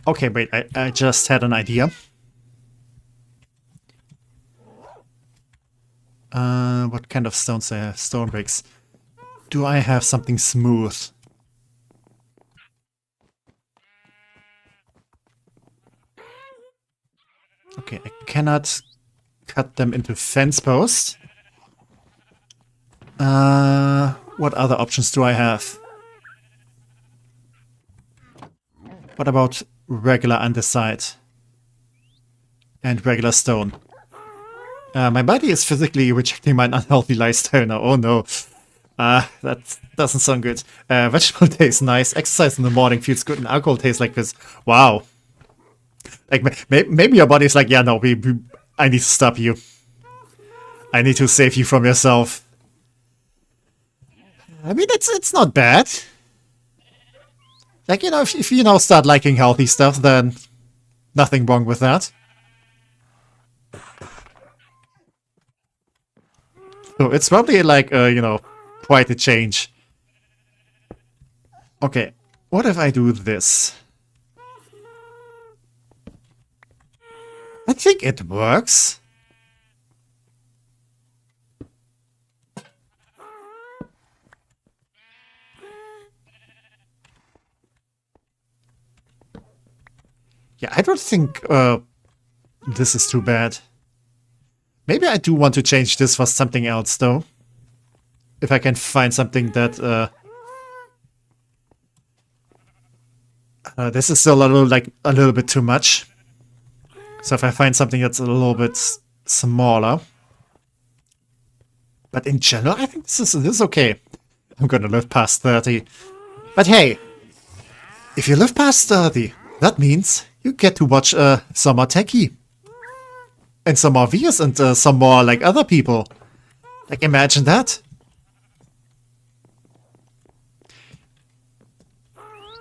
Okay, wait, I just had an idea. What kind of stones do I have? Stone bricks. Do I have something smooth? Okay, I cannot cut them into fence posts. What other options do I have? What about regular andesite? And regular stone? My body is physically rejecting my unhealthy lifestyle now. Oh no. That doesn't sound good. Vegetable tastes nice. Exercise in the morning feels good. And alcohol tastes like this. Wow. Like, maybe your body's like, yeah, no, I need to stop you. I need to save you from yourself. I mean, it's not bad. Like, you know, if you now start liking healthy stuff, then nothing wrong with that. So it's probably like, you know, quite a change. Okay, what if I do this? I think it works. Yeah, I don't think this is too bad. Maybe I do want to change this for something else, though. If I can find something that... this is still a little bit too much. So if I find something that's a little bit smaller. But in general, I think this is okay. I'm gonna live past 30. But hey, if you live past 30, that means you get to watch some more techie. And some more viewers and some more, like, other people. Like, imagine that.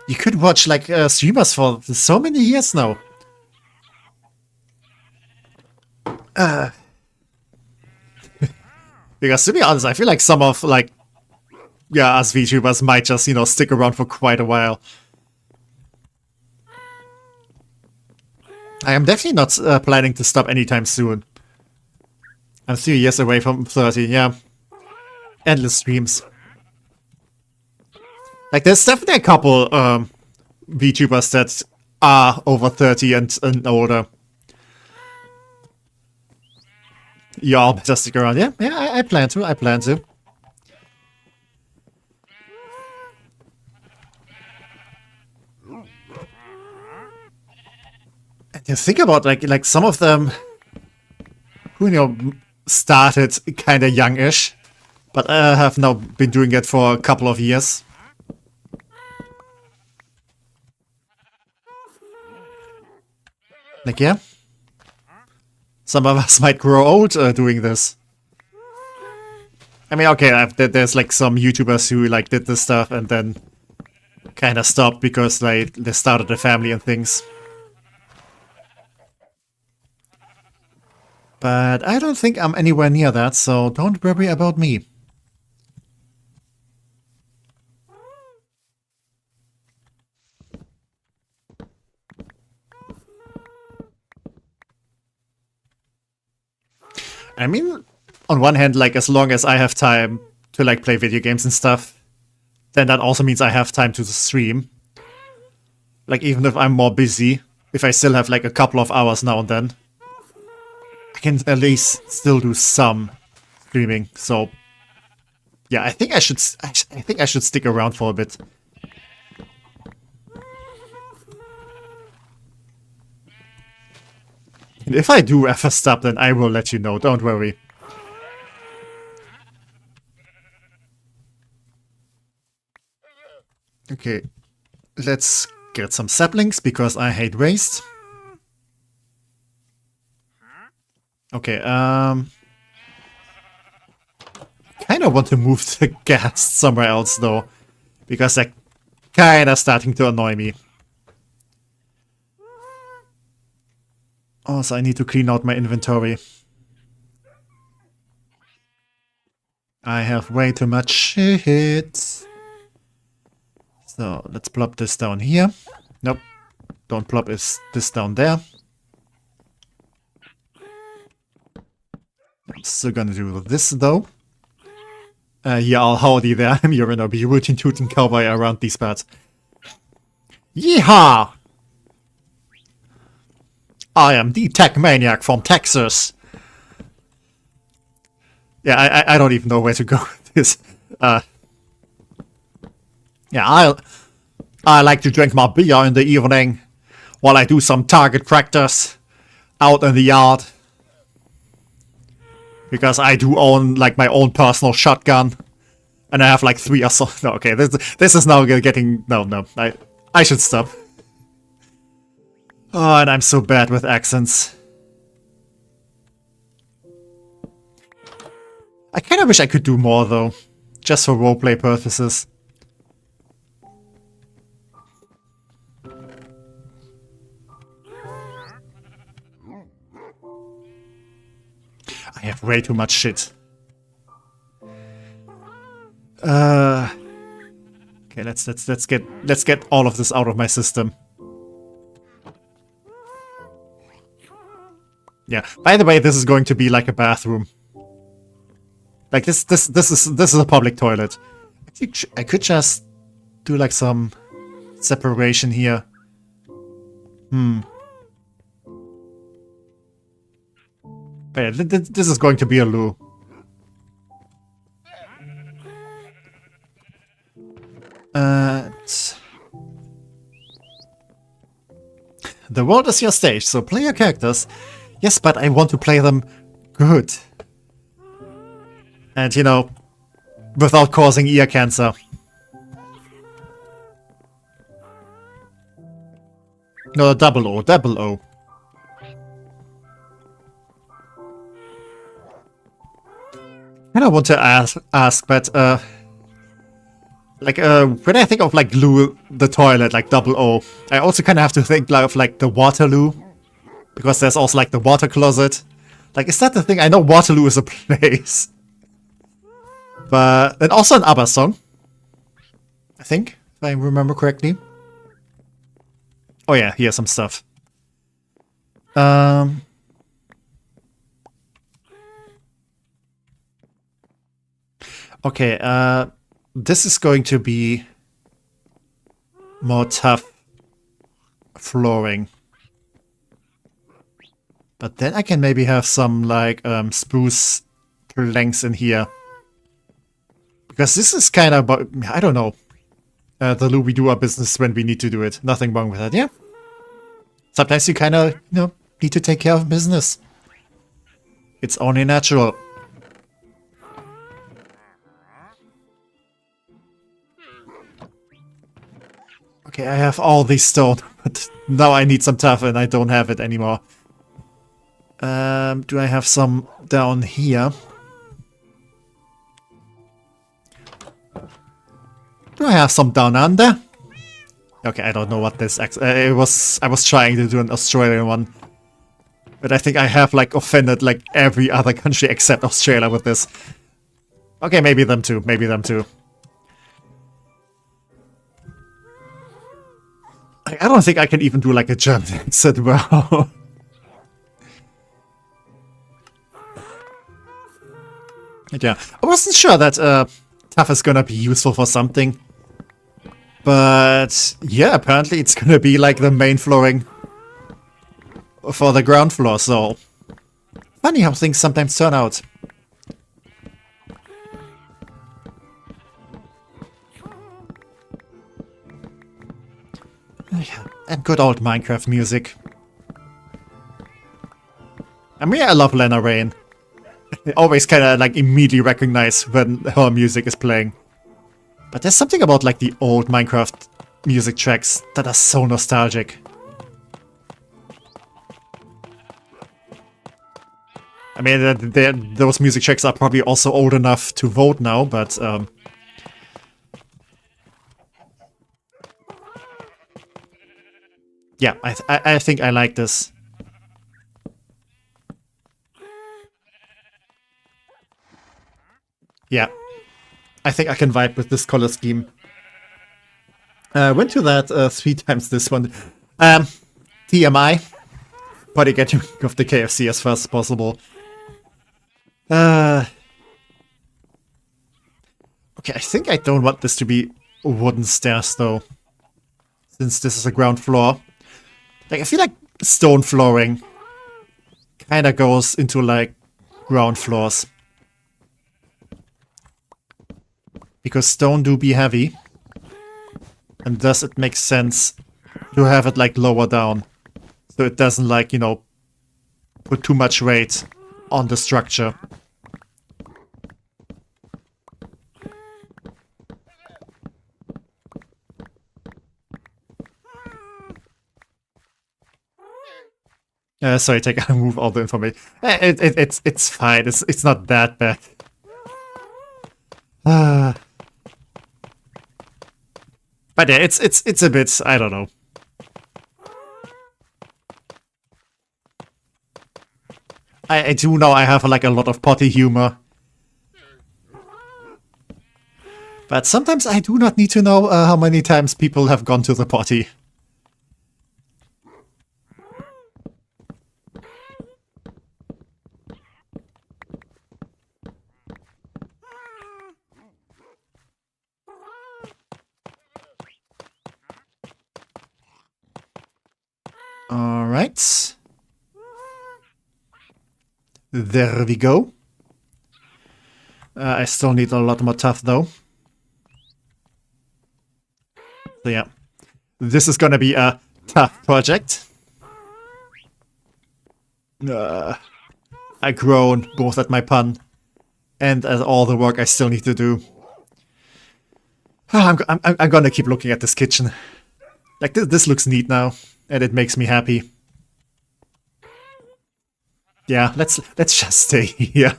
You could watch, like, streamers for so many years now. Because, to be honest, I feel like some of, like, yeah, us VTubers might just, you know, stick around for quite a while. I am definitely not planning to stop anytime soon. I'm 3 years away from 30, yeah. Endless streams. Like, there's definitely a couple VTubers that are over 30 and older. Y'all better stick around. Yeah, I plan to. And you think about like some of them who, you know, started kind of youngish, but have now been doing it for a couple of years. Like, yeah. Some of us might grow old doing this. I mean, okay, there's like some YouTubers who like did this stuff and then kind of stopped because they started a family and things. But I don't think I'm anywhere near that, so don't worry about me. I mean, on one hand, like, as long as I have time to, like, play video games and stuff, then that also means I have time to stream. Like, even if I'm more busy, if I still have like a couple of hours now and then, I can at least still do some streaming. So yeah, I think I should stick around for a bit. And if I do ever stop, then I will let you know, don't worry. Okay, let's get some saplings, because I hate waste. Okay, kind of want to move the gas somewhere else, though, because they're kind of starting to annoy me. Also, I need to clean out my inventory. I have way too much shit. So, let's plop this down here. Nope. Don't plop this down there. I'm still gonna do this, though. Yeah, howdy there. I'm your be rootin' tootin' cowboy around these parts. Yeehaw! I am the TecManiac from Texas. Yeah, I don't even know where to go with this. Yeah, I like to drink my beer in the evening while I do some target practice out in the yard. Because I do own like my own personal shotgun. And I have like 3 assault. No, okay, this is now getting... No, I should stop. Oh, and I'm so bad with accents. I kind of wish I could do more, though. Just for roleplay purposes. I have way too much shit. Okay, let's get all of this out of my system. Yeah. By the way, this is going to be like a bathroom. Like this is a public toilet. I could just do like some separation here. But yeah, this is going to be a loo. The world is your stage, so play your characters. Yes, but I want to play them good. And, you know, without causing ear cancer. No, double O. And I want to ask, but, like, when I think of, like, loo, the toilet, like, double O, I also kind of have to think of, like, the Waterloo. Because there's also, like, the water closet. Like, is that the thing? I know Waterloo is a place. But, and also an ABBA song. I think, if I remember correctly. Oh yeah, here's some stuff. Okay, this is going to be more tough flooring. But then I can maybe have some, like, spruce planks in here. Because this is kind of, I don't know. The loo, we do our business when we need to do it. Nothing wrong with that, yeah? Sometimes you kind of, you know, need to take care of business. It's only natural. Okay, I have all these stone, but now I need some tuff and I don't have it anymore. Do I have some down here? Do I have some down under? Okay, I don't know what this I was trying to do an Australian one. But I think I have, like, offended, like, every other country except Australia with this. Okay, maybe them too. Maybe them too. I don't think I can even do, like, a German accent well. Yeah, I wasn't sure that Tough is gonna be useful for something. But yeah, apparently it's gonna be like the main flooring for the ground floor, so funny how things sometimes turn out. Yeah, and good old Minecraft music. I mean, I love Lena Rain. I always kind of like immediately recognize when her music is playing. But there's something about like the old Minecraft music tracks that are so nostalgic. I mean, those music tracks are probably also old enough to vote now, but yeah, I think I like this. Yeah, I think I can vibe with this color scheme. Went to that 3 times this one. TMI. Probably get you off the KFC as fast as possible. Okay, I think I don't want this to be wooden stairs though. Since this is a ground floor. Like, I feel like stone flooring kinda goes into like ground floors. Because stone do be heavy. And thus it makes sense to have it like lower down. So it doesn't like, you know, put too much weight on the structure. Sorry, I move all the information. It's fine. It's not that bad. But yeah, it's a bit, I don't know. I do know I have like a lot of potty humor. But sometimes I do not need to know how many times people have gone to the potty. Alright. There we go. I still need a lot more tuff though. So yeah. This is gonna be a tough project. I groan both at my pun and at all the work I still need to do. I'm gonna keep looking at this kitchen. Like, this looks neat now. And it makes me happy. Yeah, let's just stay here.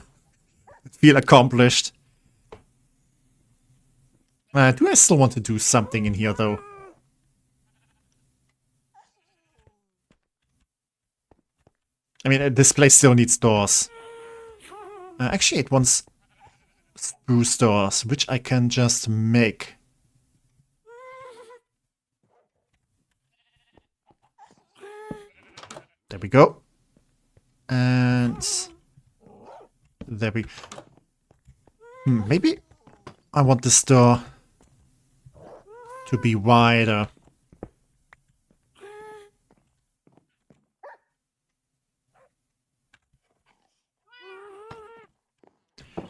Feel accomplished. Do I still want to do something in here, though? I mean, this place still needs doors. Actually, it wants spruce doors, which I can just make. There we go. And there we... maybe I want this door to be wider.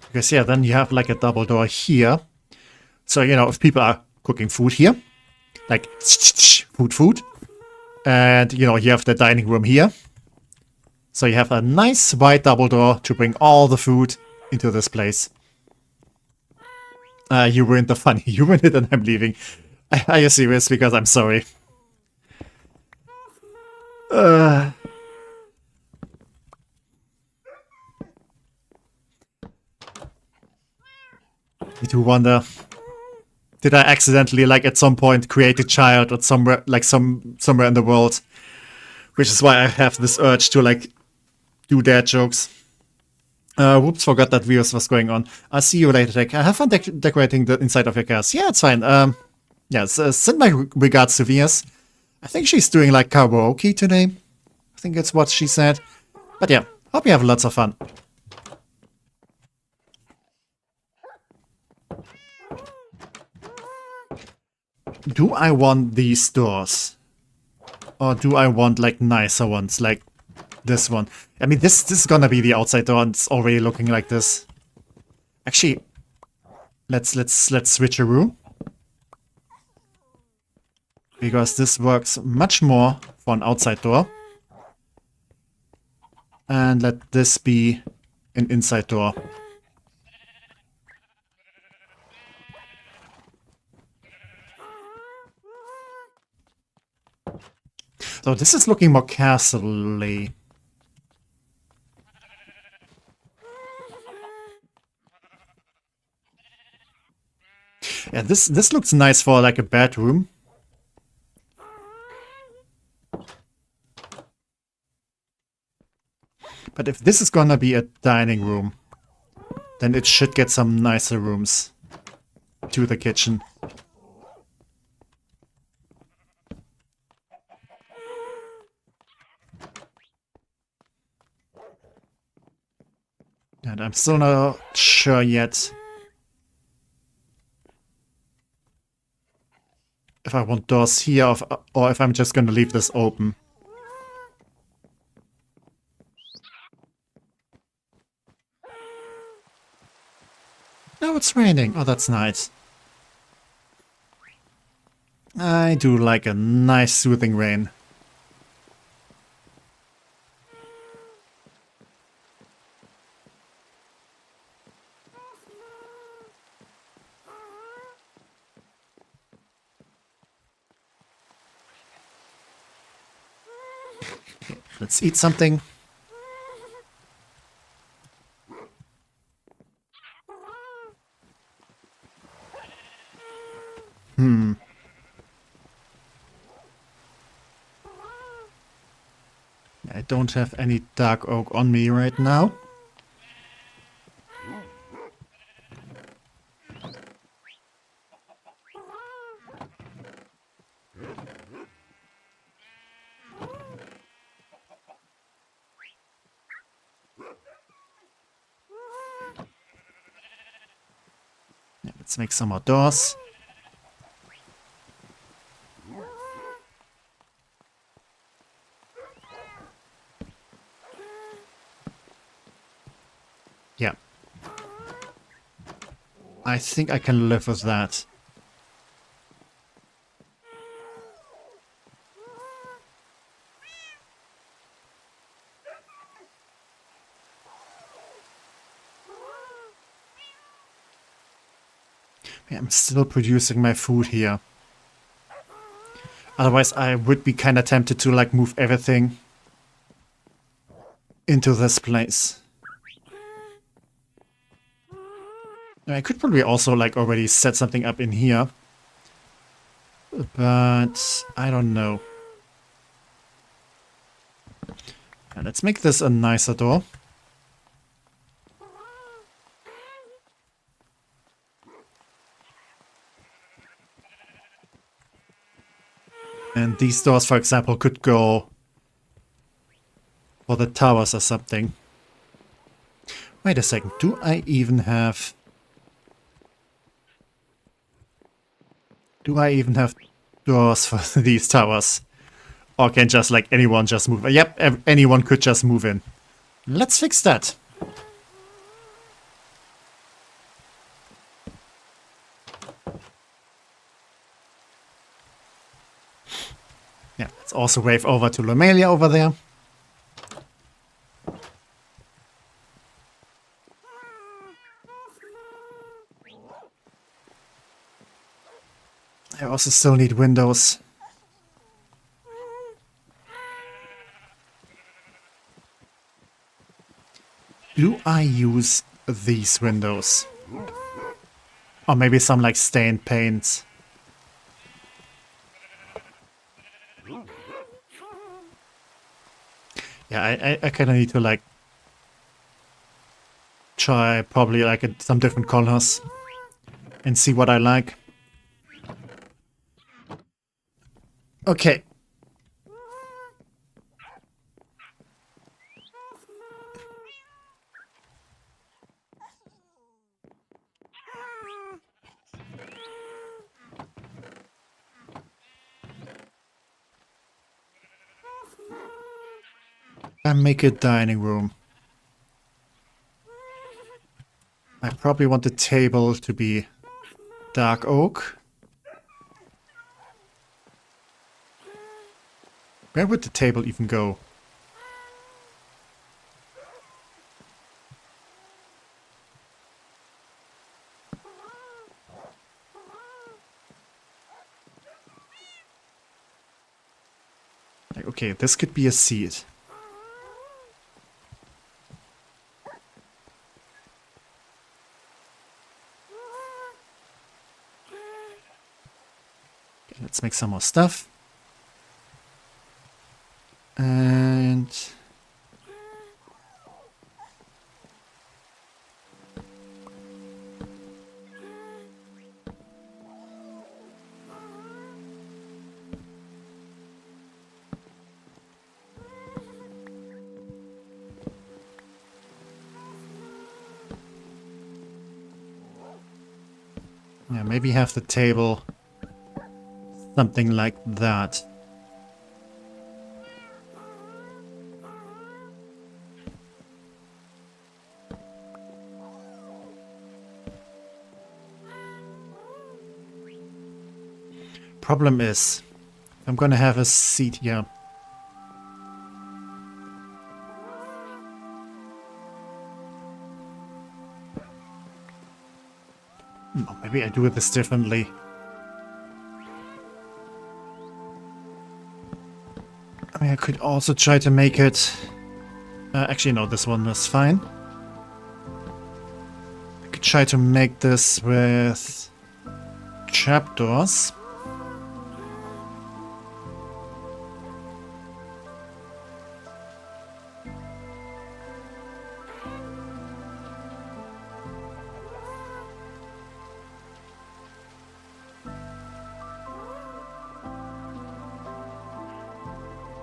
Because yeah, then you have like a double door here. So, you know, if people are cooking food here, like food. And, you know, you have the dining room here. So you have a nice wide double door to bring all the food into this place. You ruined the fun. You ruined it and I'm leaving. Are you serious? Because I'm sorry. I do wonder... Did I accidentally, like, at some point create a child or somewhere, like, somewhere in the world? Which is why I have this urge to, like, do dad jokes. Whoops, forgot that Virus was going on. I'll see you later, Tech. Have fun decorating the inside of your cars. Yeah, it's fine. Yeah, send my regards to Virus. I think she's doing, like, karaoke today. I think that's what she said. But yeah, hope you have lots of fun. Do I want these doors? Or do I want, like, nicer ones? Like, this one. I mean, this is gonna be the outside door, and it's already looking like this. Actually, let's switcheroo. Because this works much more for an outside door. And let this be an inside door. So this is looking more castle-y. Yeah, this looks nice for like a bedroom. But if this is gonna be a dining room, then it should get some nicer rooms to the kitchen. And I'm still not sure yet if I want doors here or if I'm just gonna leave this open. Oh, it's raining. Oh, that's nice. I do like a nice soothing rain. Let's eat something. I don't have any dark oak on me right now. Yeah, let's make some more doors. Yeah. I think I can live with that. Yeah, I'm still producing my food here. Otherwise, I would be kind of tempted to like move everything into this place. I could probably also like already set something up in here. But I don't know. Yeah, let's make this a nicer door. And these doors, for example, could go for the towers or something. Wait a second, do I even have... Do I even have doors for these towers? Or can just like anyone just move? Yep, anyone could just move in. Let's fix that. Yeah, let's also wave over to Lomelia over there. I also still need windows. Do I use these windows? Or maybe some like stained paint. Yeah, I kind of need to like try probably like some different colors and see what I like. Okay. And make a dining room. I probably want the table to be dark oak. Where would the table even go? Like, okay, this could be a seat. Okay, let's make some more stuff. And yeah, maybe have the table something like that. Problem is, I'm gonna have a seat here. Oh, maybe I do this differently. I mean, I could also try to make it... actually, no, this one is fine. I could try to make this with trapdoors.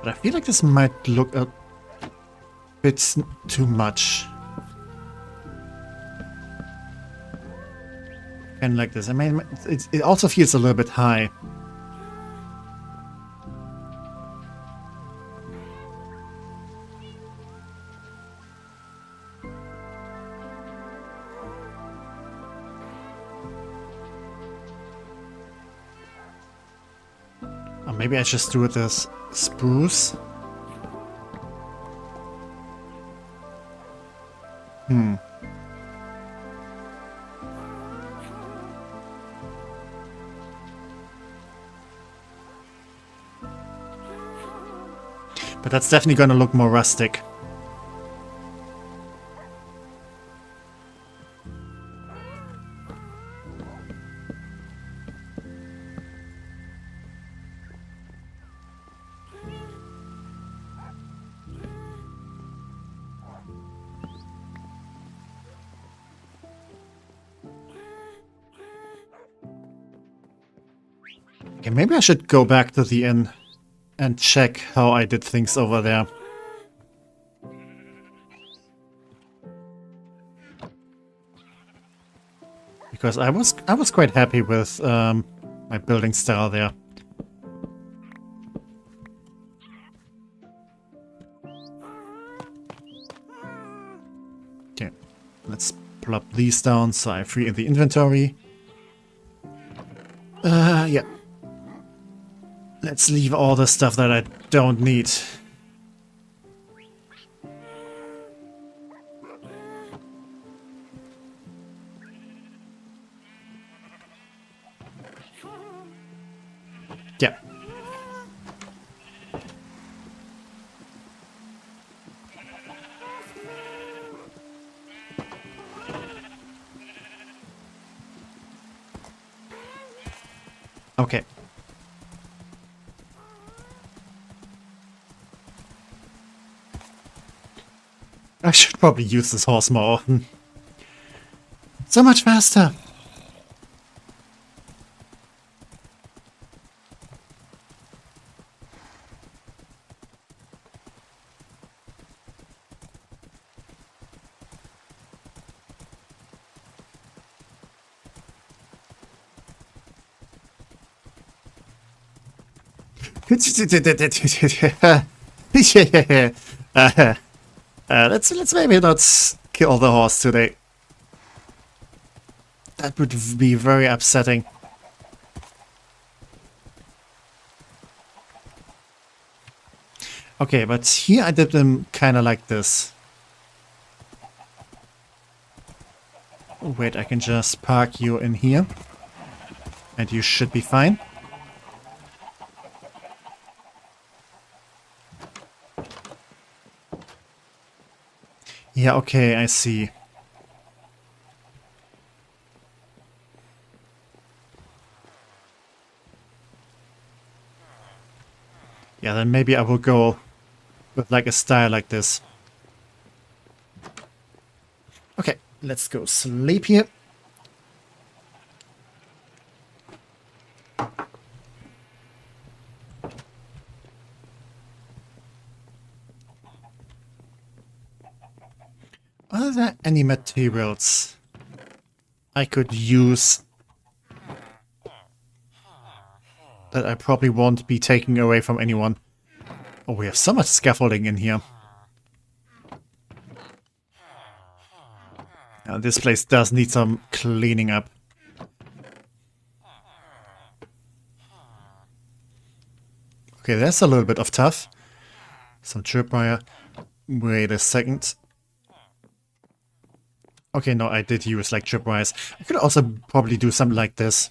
But I feel like this might look a bit too much. Kind of like this. I mean, it also feels a little bit high. Or maybe I just do it as spruce. But that's definitely going to look more rustic. Okay, maybe I should go back to the inn and check how I did things over there. Because I was quite happy with my building style there. Okay, let's plop these down so I free in the inventory. Yeah. Let's leave all the stuff that I don't need. Yeah. Okay. I should probably use this horse more often. So much faster! Let's maybe not kill the horse today. That would be very upsetting. Okay, but here I did them kind of like this. Oh, wait, I can just park you in here. And you should be fine. Yeah, okay, I see. Yeah, then maybe I will go with like a style like this. Okay, let's go sleep here. Are there any materials I could use that I probably won't be taking away from anyone? Oh, we have so much scaffolding in here. This place does need some cleaning up. Okay, there's a little bit of tough. Some tripwire. Wait a second. Okay, no, I did use like tripwires. I could also probably do something like this.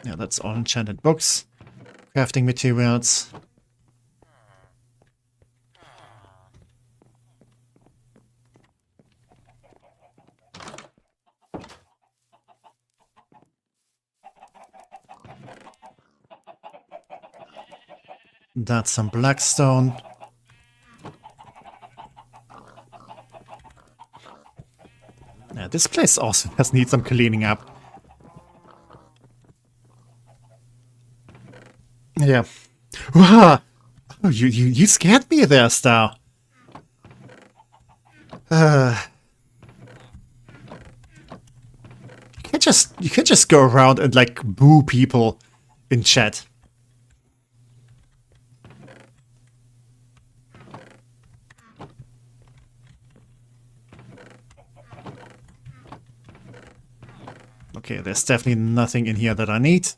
Yeah, that's all enchanted books. Crafting materials. That's some blackstone. Yeah, this place also does need some cleaning up. Yeah. Wow. Oh, you scared me there, Star. You can't just go around and like boo people in chat. Okay, there's definitely nothing in here that I need.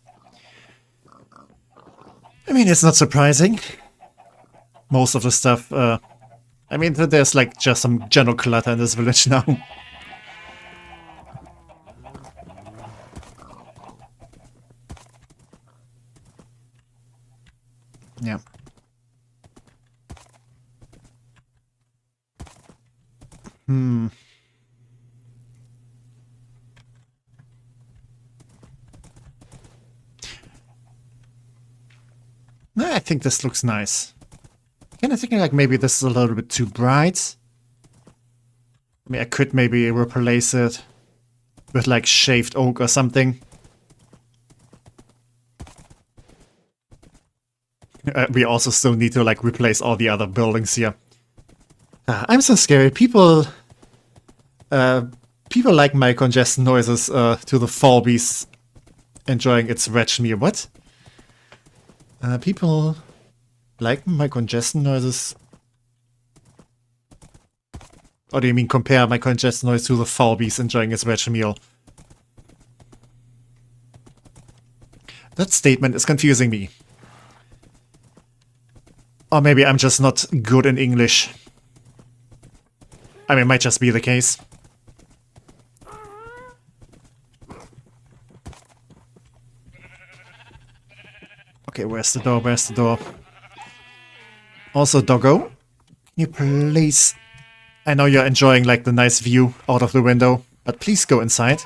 I mean, it's not surprising. Most of the stuff, I mean, there's like just some general clutter in this village now. Yeah. I think this looks nice. Kind of thinking like maybe this is a little bit too bright. I mean, I could maybe replace it with like shaved oak or something. We also still need to like replace all the other buildings here. I'm so scared. People like my congestion noises to the fall beast enjoying its wretched meal. What? People like my congestion noises? Or do you mean compare my congestion noise to the foul beast enjoying its wretched meal? That statement is confusing me. Or maybe I'm just not good in English. I mean, it might just be the case. Okay, where's the door? Where's the door? Also, doggo, can you please... I know you're enjoying like the nice view out of the window, but please go inside.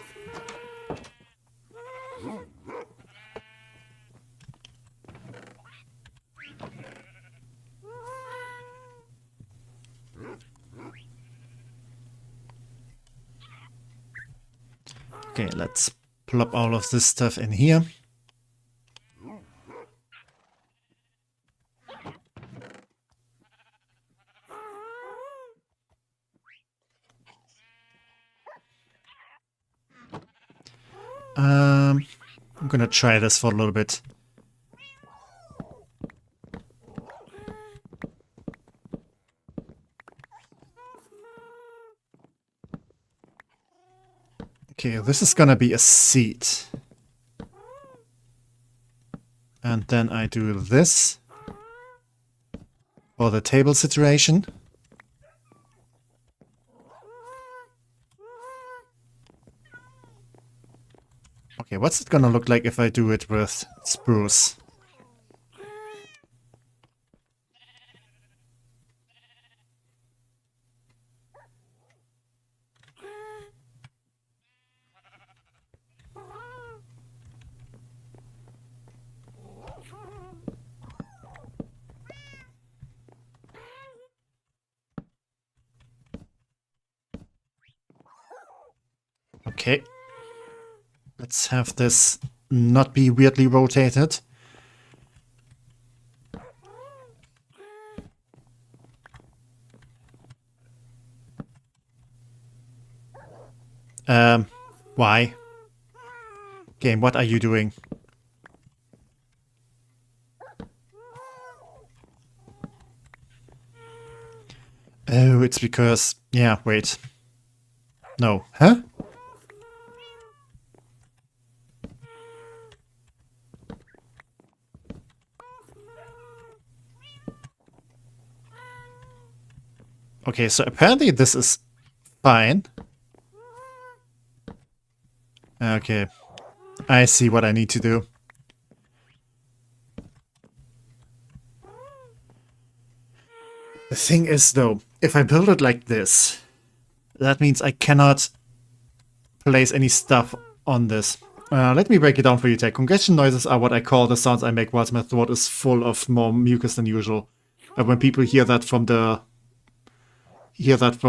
Okay, let's plop all of this stuff in here. I'm gonna try this for a little bit. Okay, this is gonna be a seat. And then I do this for the table situation. Okay, what's it gonna look like if I do it with spruce? Okay. Let's have this not be weirdly rotated. Why? Game, what are you doing? Oh, it's because... Yeah, wait. No. Huh? Okay, so apparently this is fine. Okay. I see what I need to do. The thing is, though, if I build it like this, that means I cannot place any stuff on this. Let me break it down for you, Tech. Congestion noises are what I call the sounds I make whilst my throat is full of more mucus than usual. When people hear that from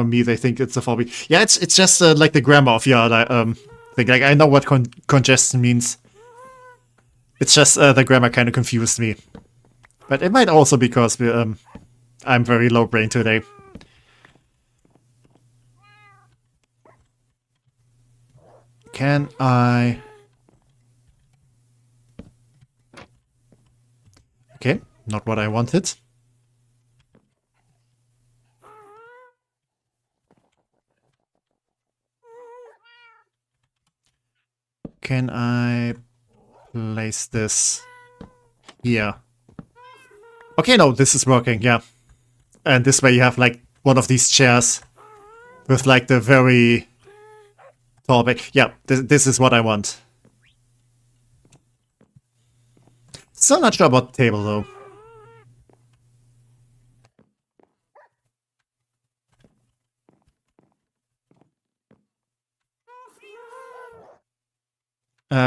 me, they think it's a phobia. Yeah, it's just like the grammar of your thing. Like, I know what congestion means. It's just the grammar kind of confused me. But it might also be because I'm very low brain today. Can I... Okay, not what I wanted. Can I place this here? Okay, no, this is working, yeah. And this way you have like one of these chairs with like the very tall back. Yeah, this is what I want. Still not sure about the table though.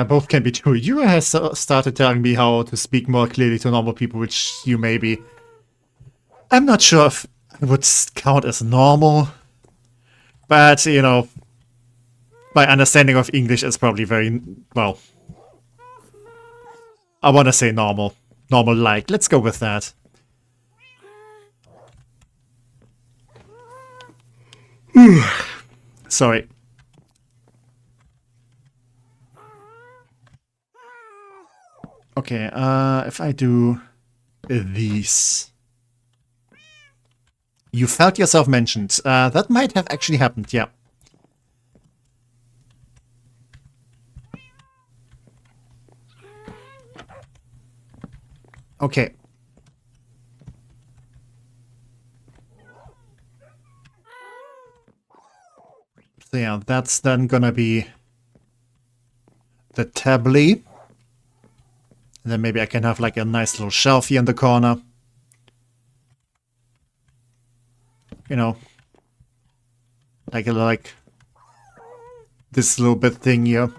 Both can be true. You has started telling me how to speak more clearly to normal people, which you may be. I'm not sure if it would count as normal. But, you know, my understanding of English is probably very, well, I want to say normal. Normal-like. Let's go with that. Sorry. Okay, if I do these... You felt yourself mentioned. That might have actually happened, yeah. Okay. So yeah, that's then gonna be the tablet. And then maybe I can have like a nice little shelf here in the corner. You know, like this little bit thing here,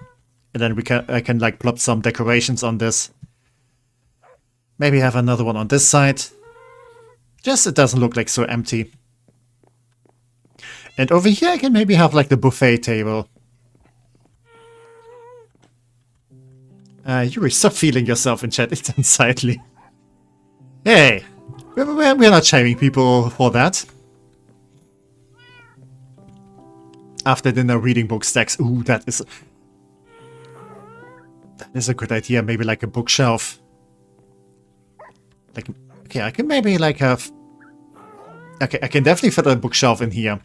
and then I can like plop some decorations on this. Maybe have another one on this side. Just it doesn't look like so empty. And over here I can maybe have like the buffet table. Yuri, stop feeling yourself in chat. It's unsightly. Hey, we're not shaming people for that. After dinner reading book stacks. Ooh, that is... That's a good idea. Maybe like a bookshelf. Like, okay, I can maybe like have... Okay, I can definitely fit a bookshelf in here.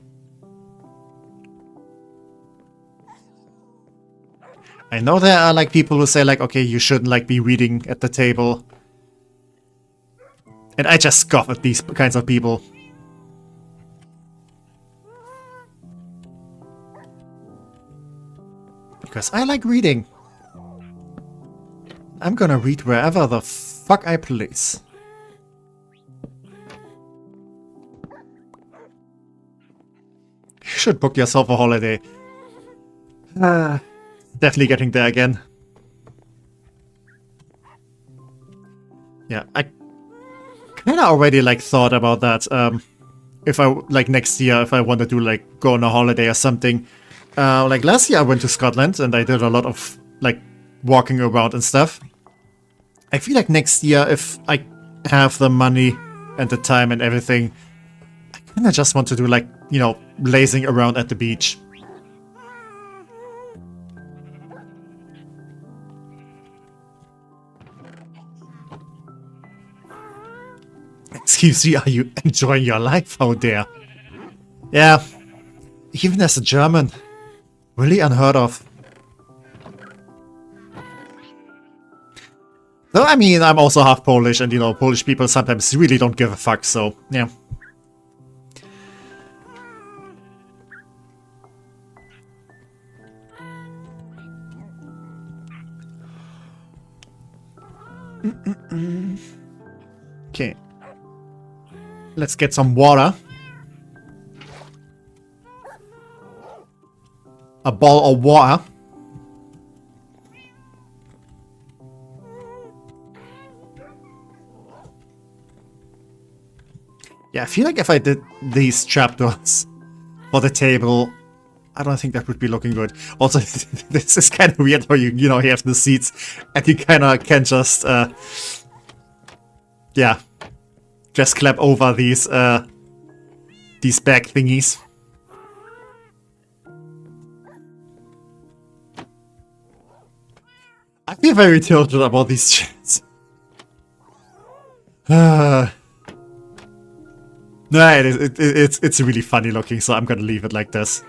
I know there are like people who say like, okay, you shouldn't like be reading at the table. And I just scoff at these kinds of people. Because I like reading. I'm gonna read wherever the fuck I please. You should book yourself a holiday. Definitely getting there again. Yeah, I kinda already like thought about that. If I, like next year, if I want to do like go on a holiday or something. Like last year I went to Scotland and I did a lot of like walking around and stuff. I feel like next year, if I have the money and the time and everything, I kinda just want to do like, you know, lazing around at the beach. Excuse me, are you enjoying your life out there? Yeah, even as a German. Really unheard of. Though, I mean, I'm also half Polish, and you know, Polish people sometimes really don't give a fuck, so, yeah. Okay. Let's get some water. A ball of water. Yeah, I feel like if I did these trapdoors for the table, I don't think that would be looking good. Also, this is kind of weird how you know, you have the seats and you kind of can just, yeah, just clap over these back thingies. I feel very tilted about these chairs. No, it's really funny looking, so I'm gonna leave it like this.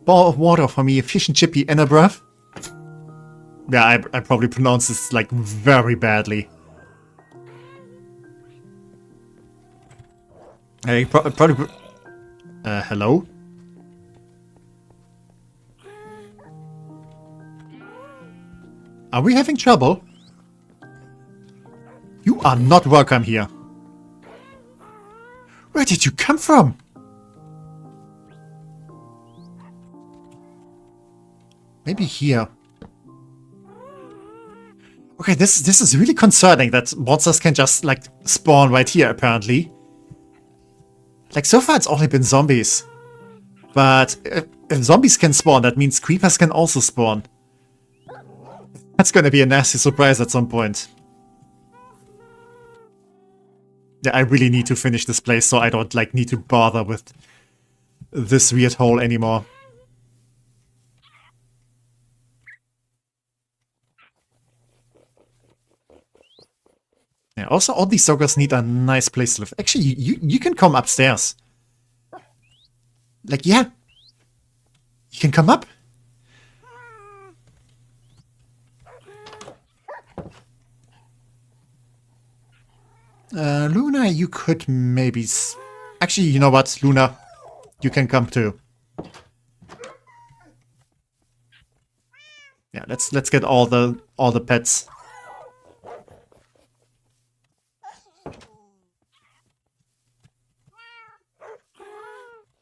Ball of water for me, efficient chippy in a breath. Yeah, I probably pronounced this like very badly. Hey, probably. Hello? Are we having trouble? You are not welcome here. Where did you come from? Maybe here. Okay, this is really concerning that monsters can just like spawn right here apparently. Like so far it's only been zombies. But if zombies can spawn, that means creepers can also spawn. That's gonna be a nasty surprise at some point. Yeah, I really need to finish this place so I don't like need to bother with this weird hole anymore. Yeah, also all these doggers need a nice place to live. Actually, you can come upstairs. Like, yeah. You can come up. Luna, you could maybe... Actually, you know what, Luna? You can come too. Yeah, let's get all the pets.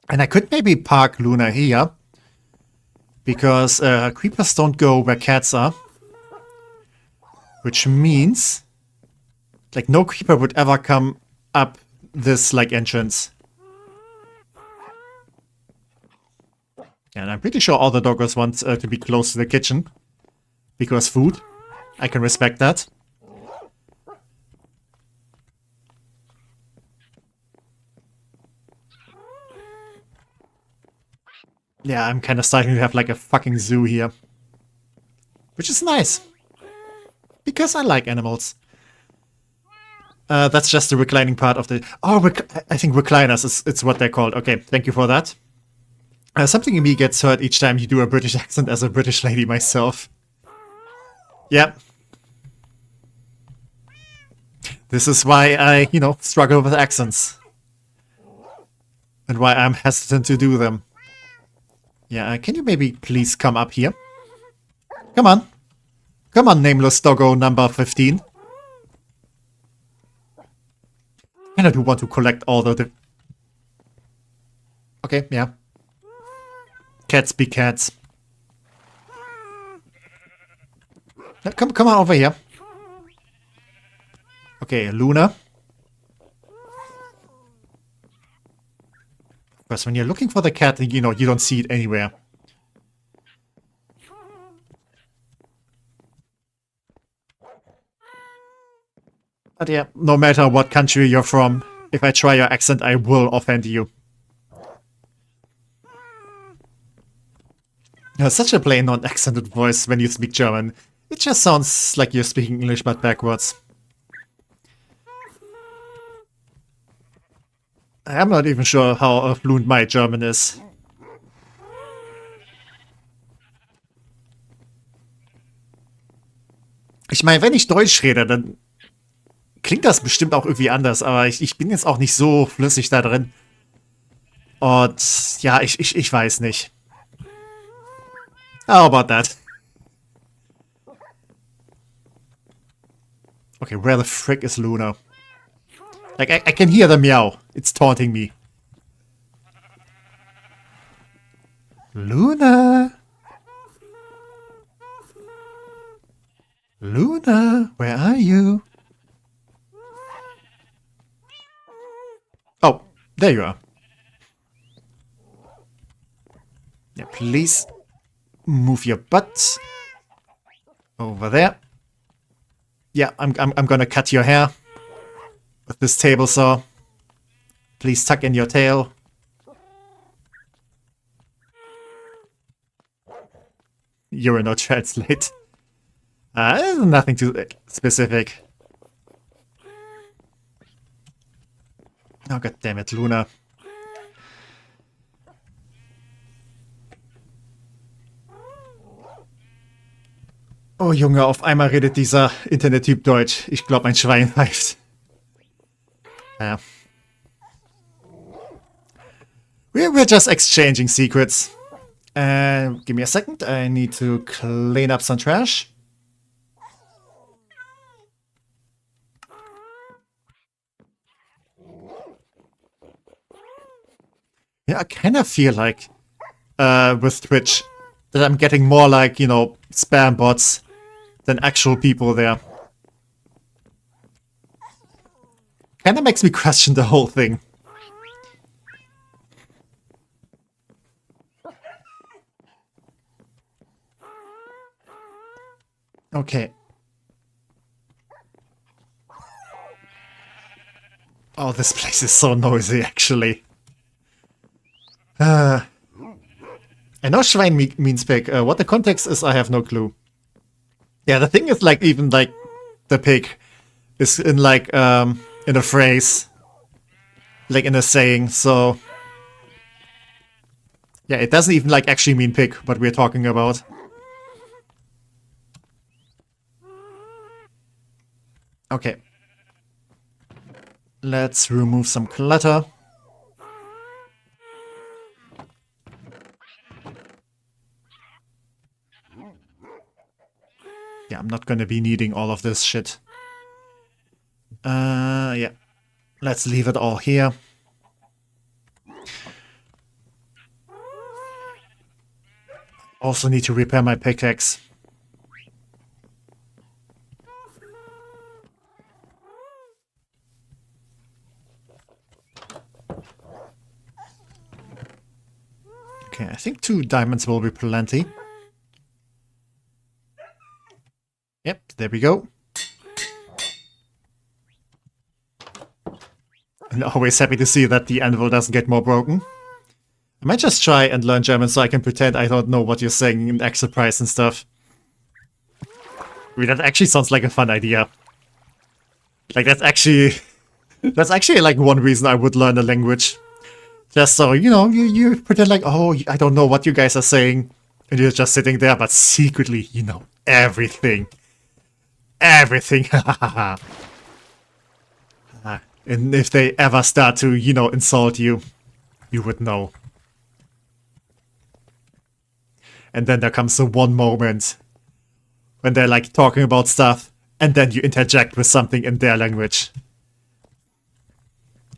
And I could maybe park Luna here. Because creepers don't go where cats are. Which means... like, no creeper would ever come up this, like, entrance. And I'm pretty sure all the doggers want to be close to the kitchen. Because food. I can respect that. Yeah, I'm kind of starting to have, like, a fucking zoo here. Which is nice. Because I like animals. That's just the reclining part of the... Oh, I think recliners it's what they're called. Okay, thank you for that. Something in me gets hurt each time you do a British accent as a British lady myself. Yeah. This is why I, you know, struggle with accents. And why I'm hesitant to do them. Yeah, can you maybe please come up here? Come on. Come on, nameless doggo number 15. And I do want to collect all the... Okay, yeah. Cats be cats. Come on over here. Okay, Luna. Because when you're looking for the cat, you know, you don't see it anywhere. But yeah, no matter what country you're from, if I try your accent, I will offend you. You know, such a plain non-accented voice when you speak German. It just sounds like you're speaking English but backwards. I'm not even sure how fluent my German is. Ich meine, wenn ich Deutsch rede, dann klingt das bestimmt auch irgendwie anders, aber ich bin jetzt auch nicht so flüssig da drin. Und ja, ich weiß nicht. How about that? Okay, where the frick is Luna? Like, I can hear the meow. It's taunting me. Luna? Luna, where are you? Oh, there you are. Yeah, please move your butt over there. Yeah, I'm gonna cut your hair with this table saw. Please tuck in your tail. You're no translate. Nothing too specific. Oh, god damn it, Luna. Oh Junge, auf einmal redet dieser Internettyp Deutsch. Ich glaube, ein Schwein pfeift. Ja. We're just exchanging secrets. Give me a second. I need to clean up some trash. Yeah, I kind of feel like with Twitch that I'm getting more like, you know, spam bots than actual people there. Kind of makes me question the whole thing. Okay. Oh, this place is so noisy, actually. I know Schwein means pig. What the context is, I have no clue. Yeah, the thing is, like, even, like, the pig is in, like, in a phrase. Like, in a saying, so... Yeah, it doesn't even, like, actually mean pig, what we're talking about. Okay. Let's remove some clutter. Yeah, I'm not gonna be needing all of this shit. Yeah. Let's leave it all here. Also need to repair my pickaxe. Okay, I think 2 diamonds will be plenty. Yep, there we go. And always happy to see that the anvil doesn't get more broken. I might just try and learn German so I can pretend I don't know what you're saying in extra price and stuff. I mean, that actually sounds like a fun idea. Like, that's actually like one reason I would learn a language. Just so, you know, you pretend like, oh, I don't know what you guys are saying. And you're just sitting there, but secretly, you know everything. Everything. And if they ever start to, you know, insult you, you would know. And then there comes the one moment when they're like talking about stuff, and then you interject with something in their language.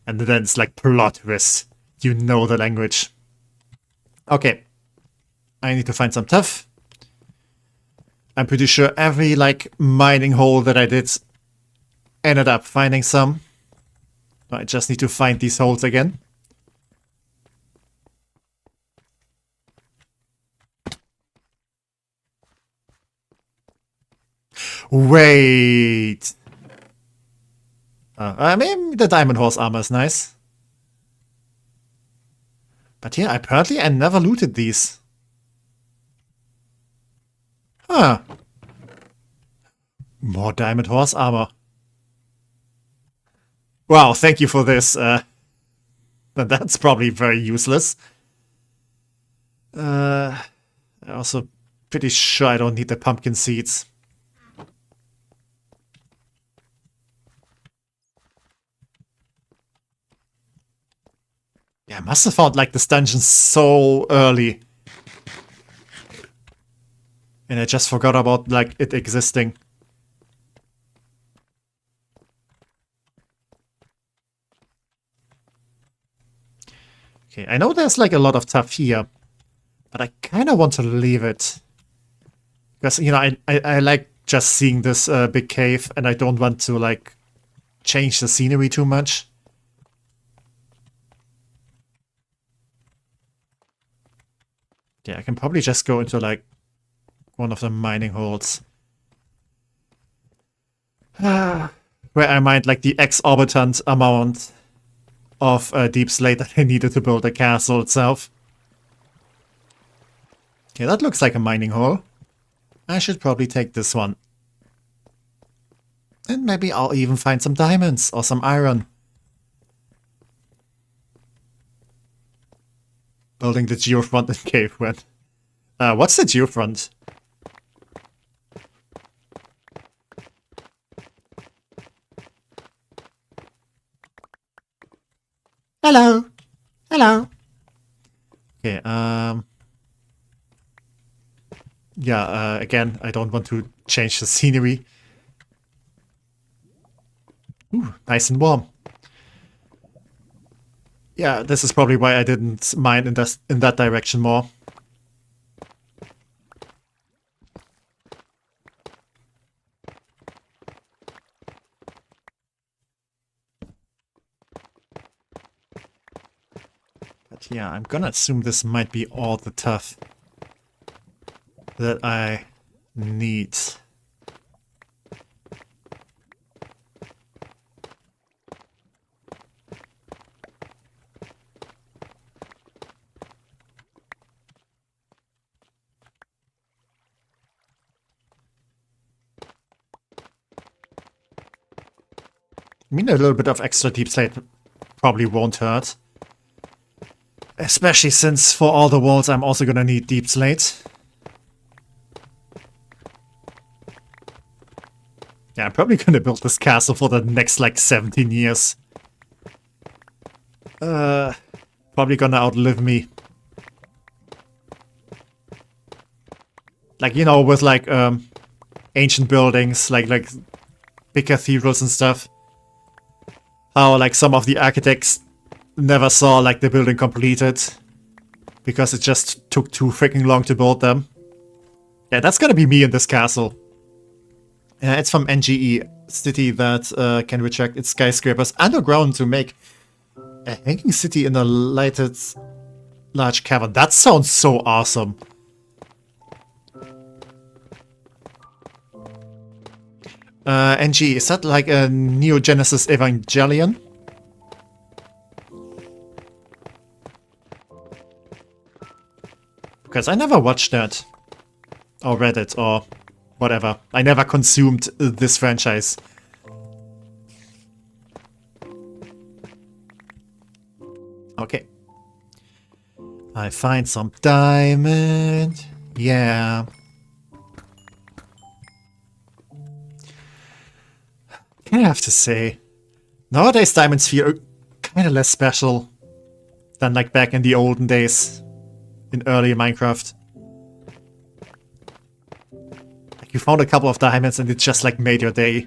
And then it's like plot twist. You know the language. Okay. I need to find some tuff. I'm pretty sure every like mining hole that I did ended up finding some. I just need to find these holes again. Wait. I mean, the diamond horse armor is nice. But yeah, apparently I never looted these. Huh. More diamond horse armor. Wow, thank you for this. But that's probably very useless. I'm also pretty sure I don't need the pumpkin seeds. Yeah, I must have found like this dungeon so early. And I just forgot about like it existing. Okay, I know there's like a lot of stuff here, but I kind of want to leave it. Because, you know, I like just seeing this big cave, and I don't want to like change the scenery too much. Yeah, I can probably just go into like one of the mining holes. Where I mined like the exorbitant amount of deep slate that I needed to build the castle itself. Okay, that looks like a mining hole. I should probably take this one. And maybe I'll even find some diamonds or some iron. Building the geofront in cave when. What's the geofront? Hello. Hello. Okay, yeah, again, I don't want to change the scenery. Ooh, nice and warm. Yeah, this is probably why I didn't mine in that direction more. But yeah, I'm gonna assume this might be all the tuff that I need. I mean, a little bit of extra deep slate probably won't hurt. Especially since for all the walls I'm also gonna need deep slate. Yeah, I'm probably gonna build this castle for the next like 17 years. Probably gonna outlive me. Like, you know, with like ancient buildings, like big cathedrals and stuff. How like some of the architects never saw like the building completed because it just took too freaking long to build them. Yeah, that's gonna be me in this castle. It's from NGE, city that can retract its skyscrapers underground to make a hanging city in a lighted large cavern. That sounds so awesome. NGE, is that like a Neo Genesis Evangelion? Because I never watched that. Or read it, or whatever. I never consumed this franchise. Okay. I find some diamond. Yeah. I have to say, nowadays diamonds feel kind of less special than like back in the olden days in early Minecraft. Like you found a couple of diamonds and it just like made your day.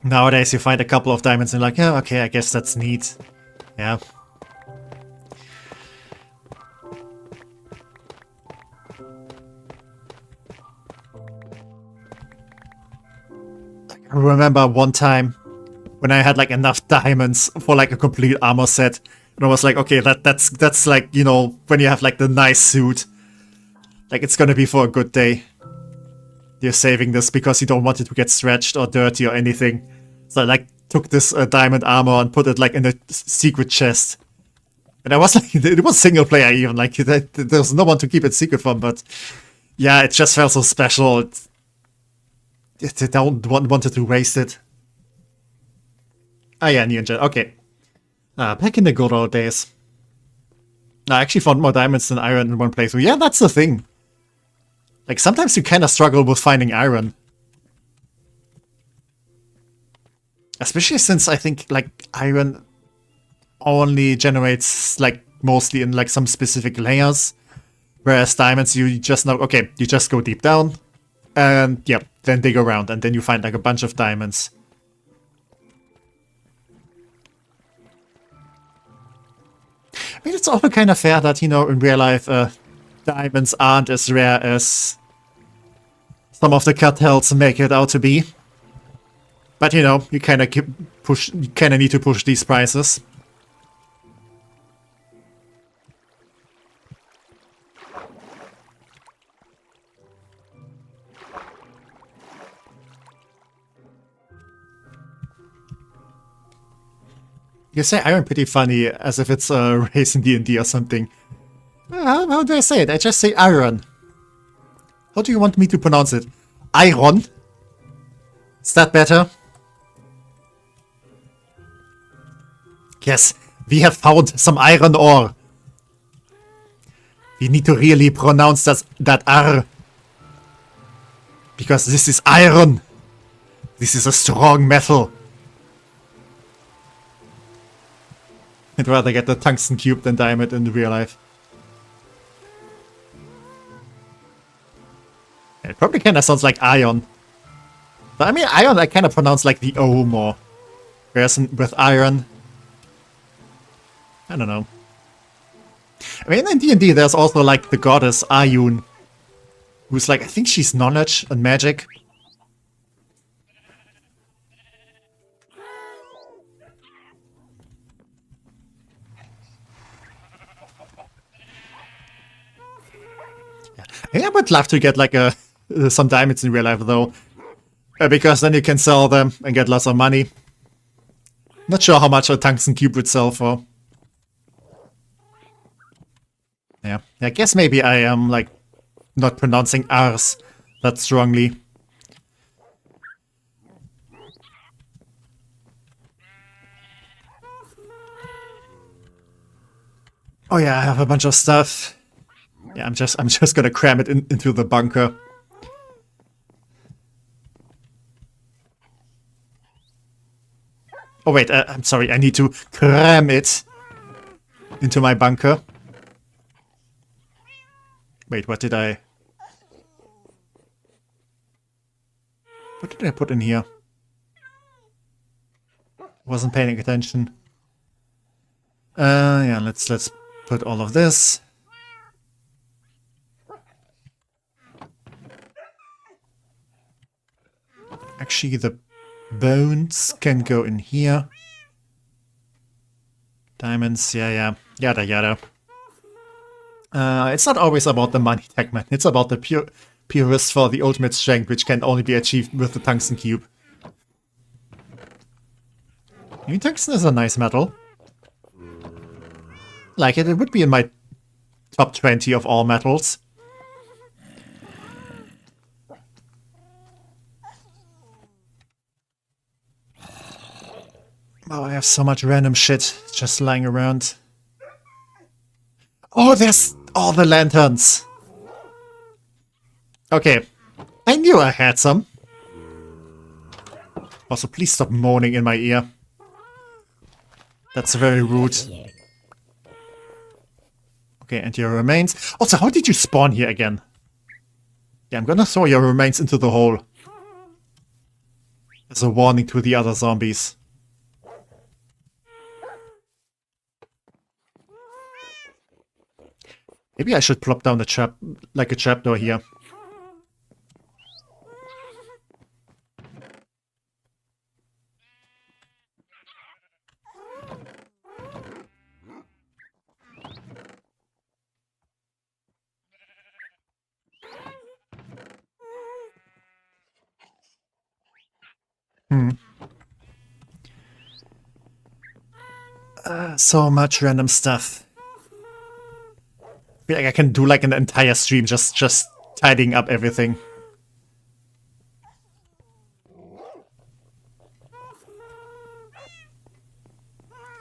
Nowadays you find a couple of diamonds and you're like, yeah, okay, I guess that's neat. Yeah. I remember one time when I had like enough diamonds for like a complete armor set, and I was like, okay, that's like, you know, when you have like the nice suit, like it's gonna be for a good day. You're saving this because you don't want it to get stretched or dirty or anything. So I like took this diamond armor and put it like in a secret chest. And I was like, it was single player even, like there's no one to keep it secret from, but yeah, it just felt so special. I don't wanted to waste it. Ah yeah, Ninja, okay. Back in the good old days. I actually found more diamonds than iron in one playthrough. Yeah, that's the thing. Like, sometimes you kinda struggle with finding iron. Especially since I think, like, iron only generates, like, mostly in, like, some specific layers. Whereas diamonds, you just know, okay, you just go deep down. And, yeah, then dig around, and then you find, like, a bunch of diamonds. I mean, it's also kind of fair that, you know, in real life, diamonds aren't as rare as some of the cartels make it out to be. But, you know, you kind of need to push these prices. You say iron pretty funny, as if it's a race in D&D or something. How do I say it? I just say iron. How do you want me to pronounce it? Iron? Is that better? Yes, we have found some iron ore. We need to really pronounce that R. Because this is iron. This is a strong metal. I'd rather get the tungsten cube than diamond in real life. It probably kind of sounds like iron. But I mean, iron I kind of pronounce like the O more. Whereas with iron, I don't know. I mean, in D&D there's also like the goddess Ayun. Who's like, I think she's knowledge and magic. I would love to get like some diamonds in real life though, because then you can sell them and get lots of money. Not sure how much a tungsten cube would sell for. Yeah, I guess maybe I am like not pronouncing R's that strongly. Oh yeah, I have a bunch of stuff. Yeah, I'm just gonna cram it into the bunker. Oh wait, I'm sorry, I need to cram it into my bunker. Wait, what did I put in here? Wasn't paying attention. Yeah, let's put all of this. Actually, the bones can go in here. Diamonds, yeah, yada yada. It's not always about the money, TecMan. It's about the purest for the ultimate strength, which can only be achieved with the tungsten cube. I mean, tungsten is a nice metal. Like it would be in my top 20 of all metals. Oh, I have so much random shit just lying around. Oh, there's all the lanterns. Okay, I knew I had some. Also, please stop moaning in my ear. That's very rude. Okay, and your remains. Also, how did you spawn here again? Yeah, I'm gonna throw your remains into the hole. As a warning to the other zombies. Maybe I should plop down a trapdoor here. So much random stuff. I feel like I can do like an entire stream just tidying up everything.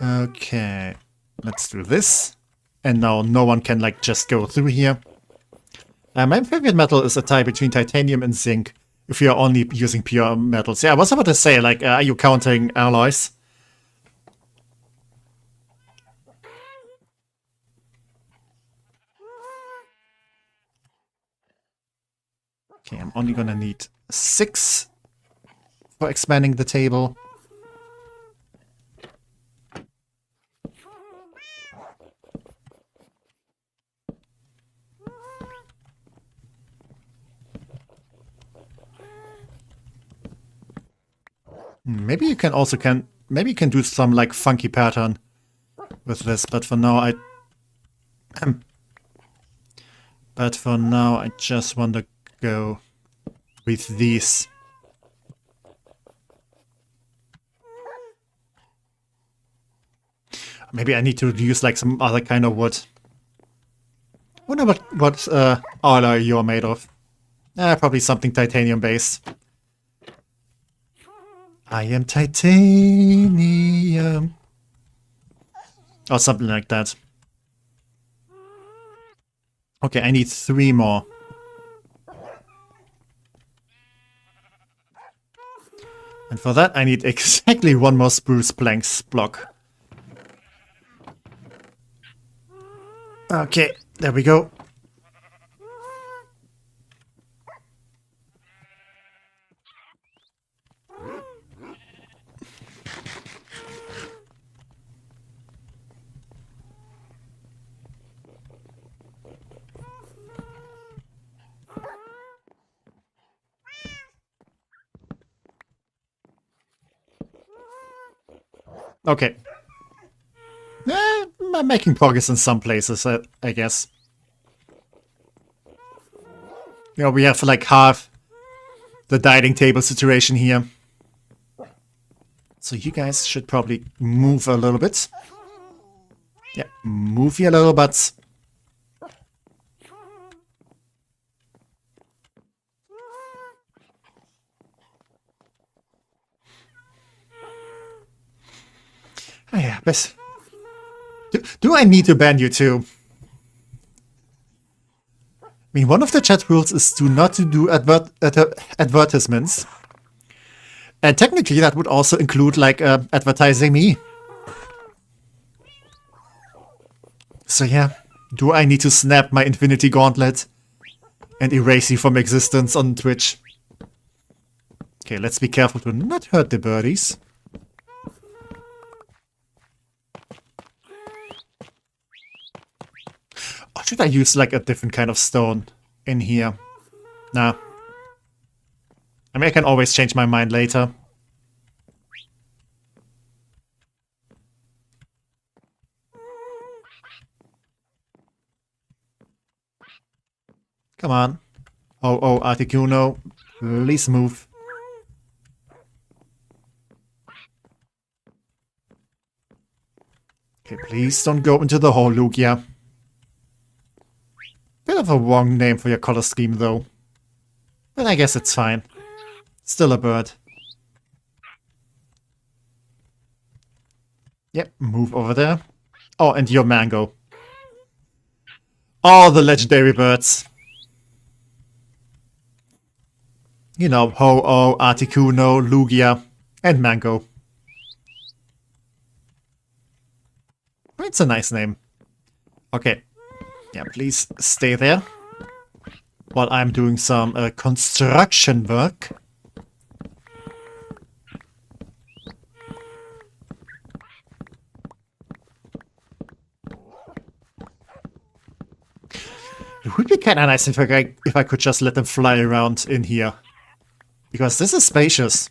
Okay, let's do this. And now no one can like just go through here. My favorite metal is a tie between titanium and zinc. If you're only using pure metals. Yeah, I was about to say, like, are you counting alloys? Okay, I'm only gonna need 6 for expanding the table. Maybe you can also maybe you can do some like funky pattern with this, but for now I just want to go with these. Maybe I need to use like some other kind of wood. Wonder what alloy you're made of. Probably something titanium based. I am titanium. Or something like that. Okay, I need 3 more. And for that I need exactly 1 more spruce planks block. Okay, there we go. Okay. I'm making progress in some places, I guess. You know, we have like half the dining table situation here. So you guys should probably move a little bit. Yeah, move your little butts. Oh yeah, but do I need to ban you too? I mean, one of the chat rules is to not to do advertisements. And technically that would also include like advertising me. So yeah, do I need to snap my infinity gauntlet and erase you from existence on Twitch? Okay, let's be careful to not hurt the birdies. Or should I use like a different kind of stone in here? Nah. I mean, I can always change my mind later. Come on. Oh, Articuno. Please move. Okay, please don't go into the hole, Lugia. Bit of a wrong name for your color scheme, though. But I guess it's fine. Still a bird. Yep, move over there. Oh, and your mango. All the legendary birds. You know, Ho-Oh, Articuno, Lugia, and Mango. It's a nice name. Okay. Yeah, please stay there. While I'm doing some construction work. It would be kind of nice if I could just let them fly around in here. Because this is spacious.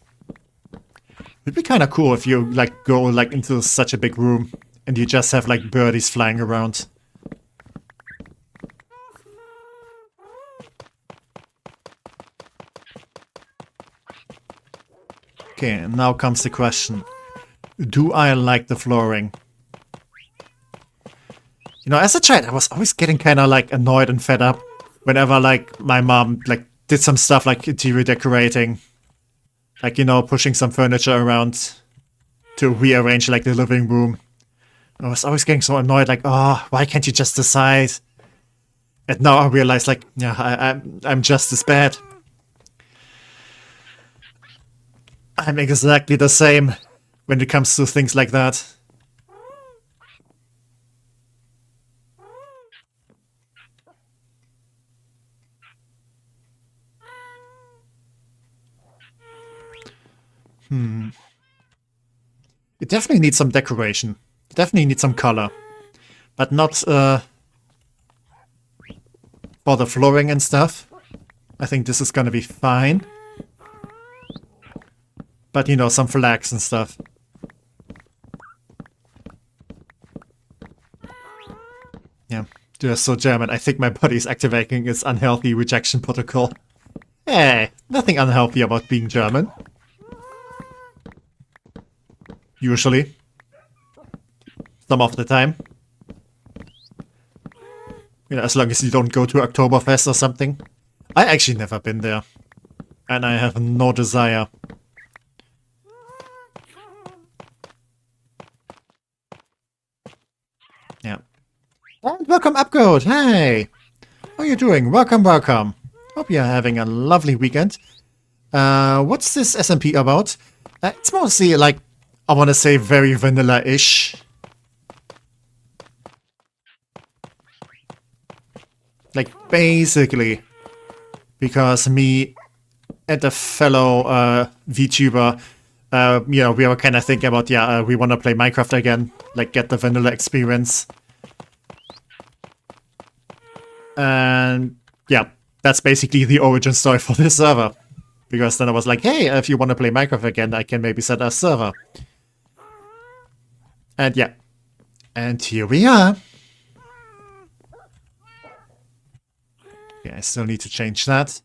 It'd be kind of cool if you like go like into such a big room and you just have like birdies flying around. Okay, now comes the question. Do I like the flooring? You know, as a child, I was always getting kind of like annoyed and fed up whenever like my mom like did some stuff like interior decorating. Like, you know, pushing some furniture around to rearrange like the living room. I was always getting so annoyed, like, oh, why can't you just decide? And now I realize, like, yeah, I'm just as bad. I'm exactly the same when it comes to things like that. It definitely needs some decoration. It definitely needs some color. But not for the flooring and stuff. I think this is gonna be fine. But, you know, some flags and stuff. Yeah, they're so German. I think my body is activating its unhealthy rejection protocol. Hey, nothing unhealthy about being German. Usually. Some of the time. You know, as long as you don't go to Oktoberfest or something. I actually never been there. And I have no desire. Yeah. And welcome, Upcode! Hey! How are you doing? Welcome, welcome. Hope you're having a lovely weekend. What's this SMP about? It's mostly like, I want to say very vanilla-ish. Like, basically, because me and a fellow VTuber, you know, we were kind of thinking about, yeah, we want to play Minecraft again, like, get the vanilla experience. And, yeah, that's basically the origin story for this server. Because then I was like, hey, if you want to play Minecraft again, I can maybe set a server. And, yeah. And here we are. I still need to change that.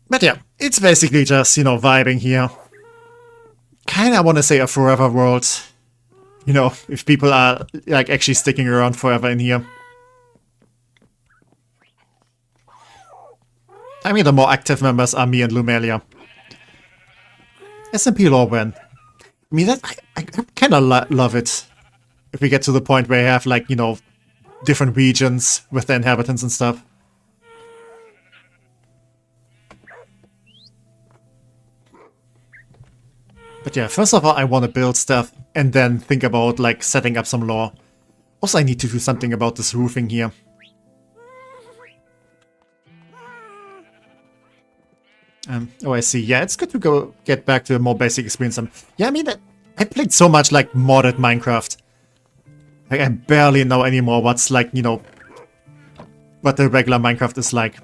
But yeah, it's basically just, you know, vibing here. Kinda want to say a forever world. You know, if people are, like, actually sticking around forever in here. I mean, the more active members are me and Lumelia. SMP Lorwen. I mean, I kinda love it. If we get to the point where you have, like, you know, different regions with the inhabitants and stuff. But yeah, first of all, I want to build stuff and then think about like setting up some lore. Also, I need to do something about this roofing here. Oh, I see. Yeah, it's good to go get back to a more basic experience. Yeah, I mean, I played so much like modded Minecraft. Like, I barely know anymore what's like, you know, what the regular Minecraft is like.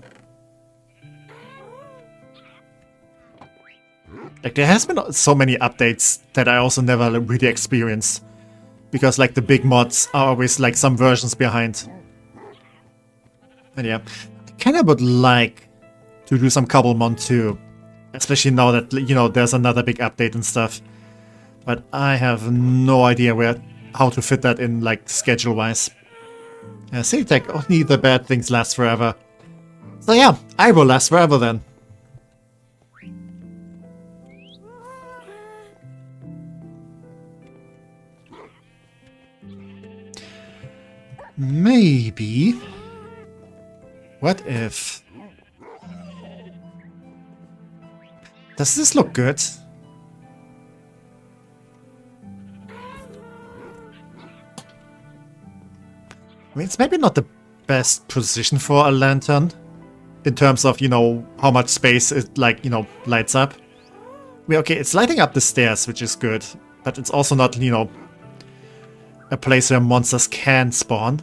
Like, there has been so many updates that I also never really experienced. Because, like, the big mods are always, like, some versions behind. And yeah, I kinda would like to do some Cobblemon too. Especially now that, you know, there's another big update and stuff. But I have no idea how to fit that in, like, schedule-wise. Tech, only the bad things last forever. So yeah, I will last forever then. maybe... What if... Does this look good? I mean, it's maybe not the best position for a lantern in terms of, you know, how much space it, like, you know, lights up. I mean, okay, it's lighting up the stairs, which is good, but it's also not, you know, a place where monsters can spawn.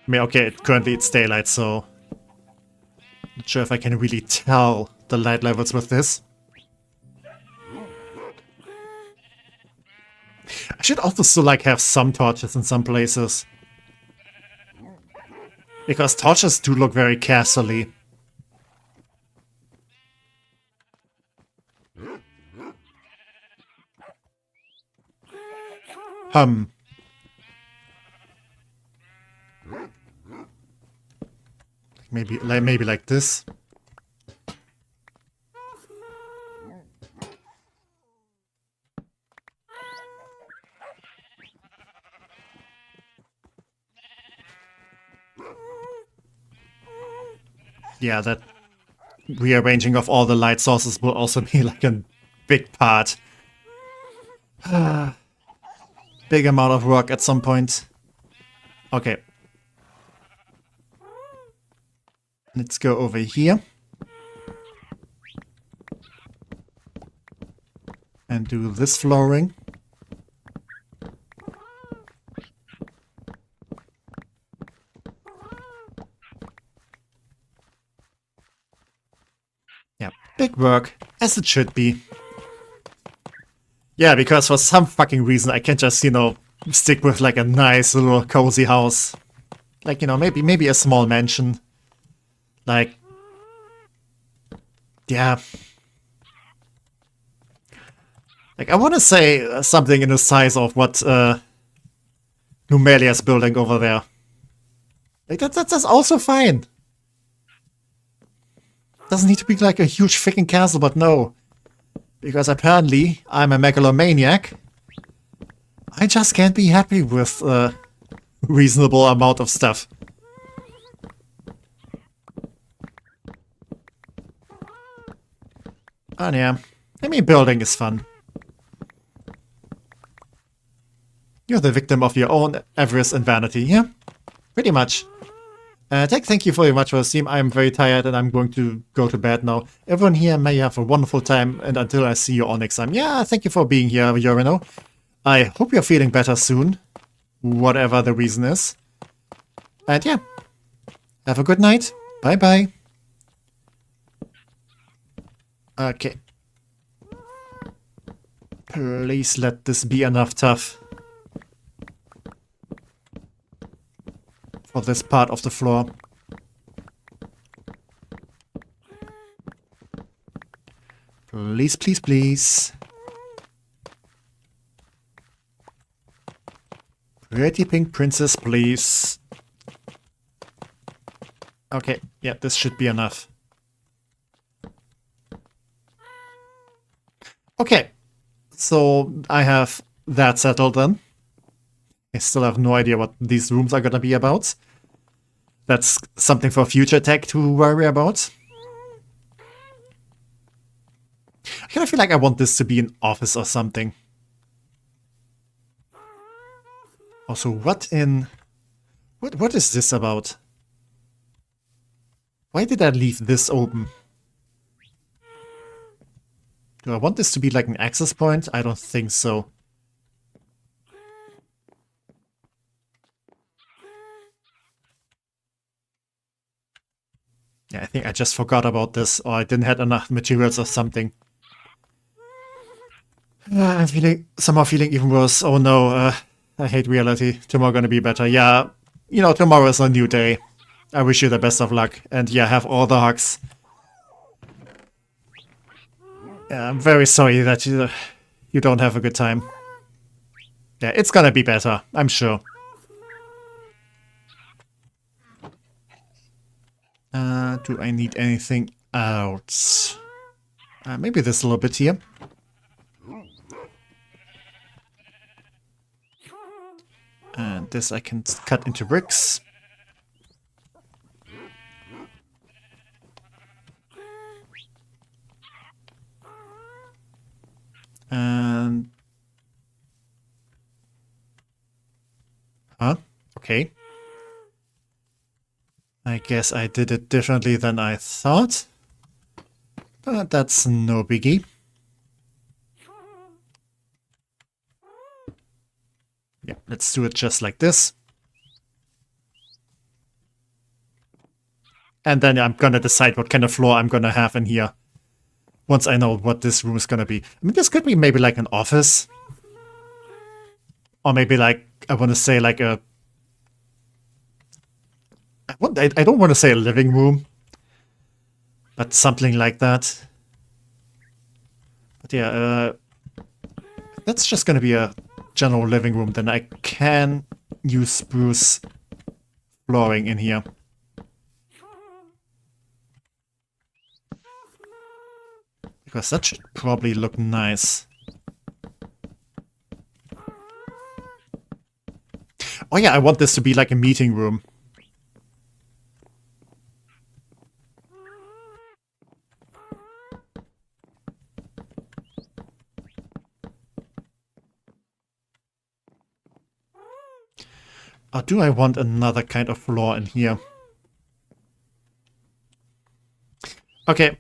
I mean, okay, currently it's daylight, so... Not sure if I can really tell the light levels with this. I should also still, like, have some torches in some places. Because torches do look very castly. Maybe like this. Yeah, that rearranging of all the light sources will also be like a big part. Big amount of work at some point. Okay. Let's go over here. And do this flooring. Yeah, big work, as it should be. Yeah, because for some fucking reason I can't just, you know, stick with like a nice little cozy house. Like, you know, maybe a small mansion. Like, yeah. Like, I want to say something in the size of what Numelia's building over there. Like, that's also fine. Doesn't need to be like a huge freaking castle, but no. Because apparently, I'm a megalomaniac. I just can't be happy with a reasonable amount of stuff. Oh yeah, I mean, building is fun. You're the victim of your own avarice and vanity, yeah? Pretty much. Thank you very much for the stream. I'm very tired and I'm going to go to bed now. Everyone here may have a wonderful time, and until I see you all next time. Yeah, thank you for being here, Yorino. I hope you're feeling better soon, whatever the reason is. And yeah, have a good night. Bye-bye. Okay. Please let this be enough tough for this part of the floor. Please, please, please. Pretty pink princess, please. Okay, yeah, this should be enough. Okay, so I have that settled then. I still have no idea what these rooms are gonna be about. That's something for future tech to worry about. I kind of feel like I want this to be an office or something. Also, what is this about? Why did I leave this open? Do I want this to be like an access point? I don't think so. Yeah, I think I just forgot about this, or I didn't have enough materials or something. I'm somehow feeling even worse. Oh no, I hate reality. Tomorrow gonna be better. Yeah, you know, tomorrow is a new day. I wish you the best of luck. And yeah, have all the hugs. Yeah, I'm very sorry that you don't have a good time. Yeah, it's gonna be better, I'm sure. Do I need anything else? Maybe this little bit here. And this I can cut into bricks. And... Huh? Okay. I guess I did it differently than I thought. But that's no biggie. Yeah, let's do it just like this. And then I'm gonna decide what kind of floor I'm gonna have in here. Once I know what this room is gonna be. I mean, this could be maybe like an office. Or maybe like, I want to say like a... I don't want to say a living room. But something like that. But yeah, that's just gonna be a general living room. Then I can use spruce flooring in here. Because that should probably look nice. Oh yeah, I want this to be like a meeting room. Or do I want another kind of floor in here? Okay.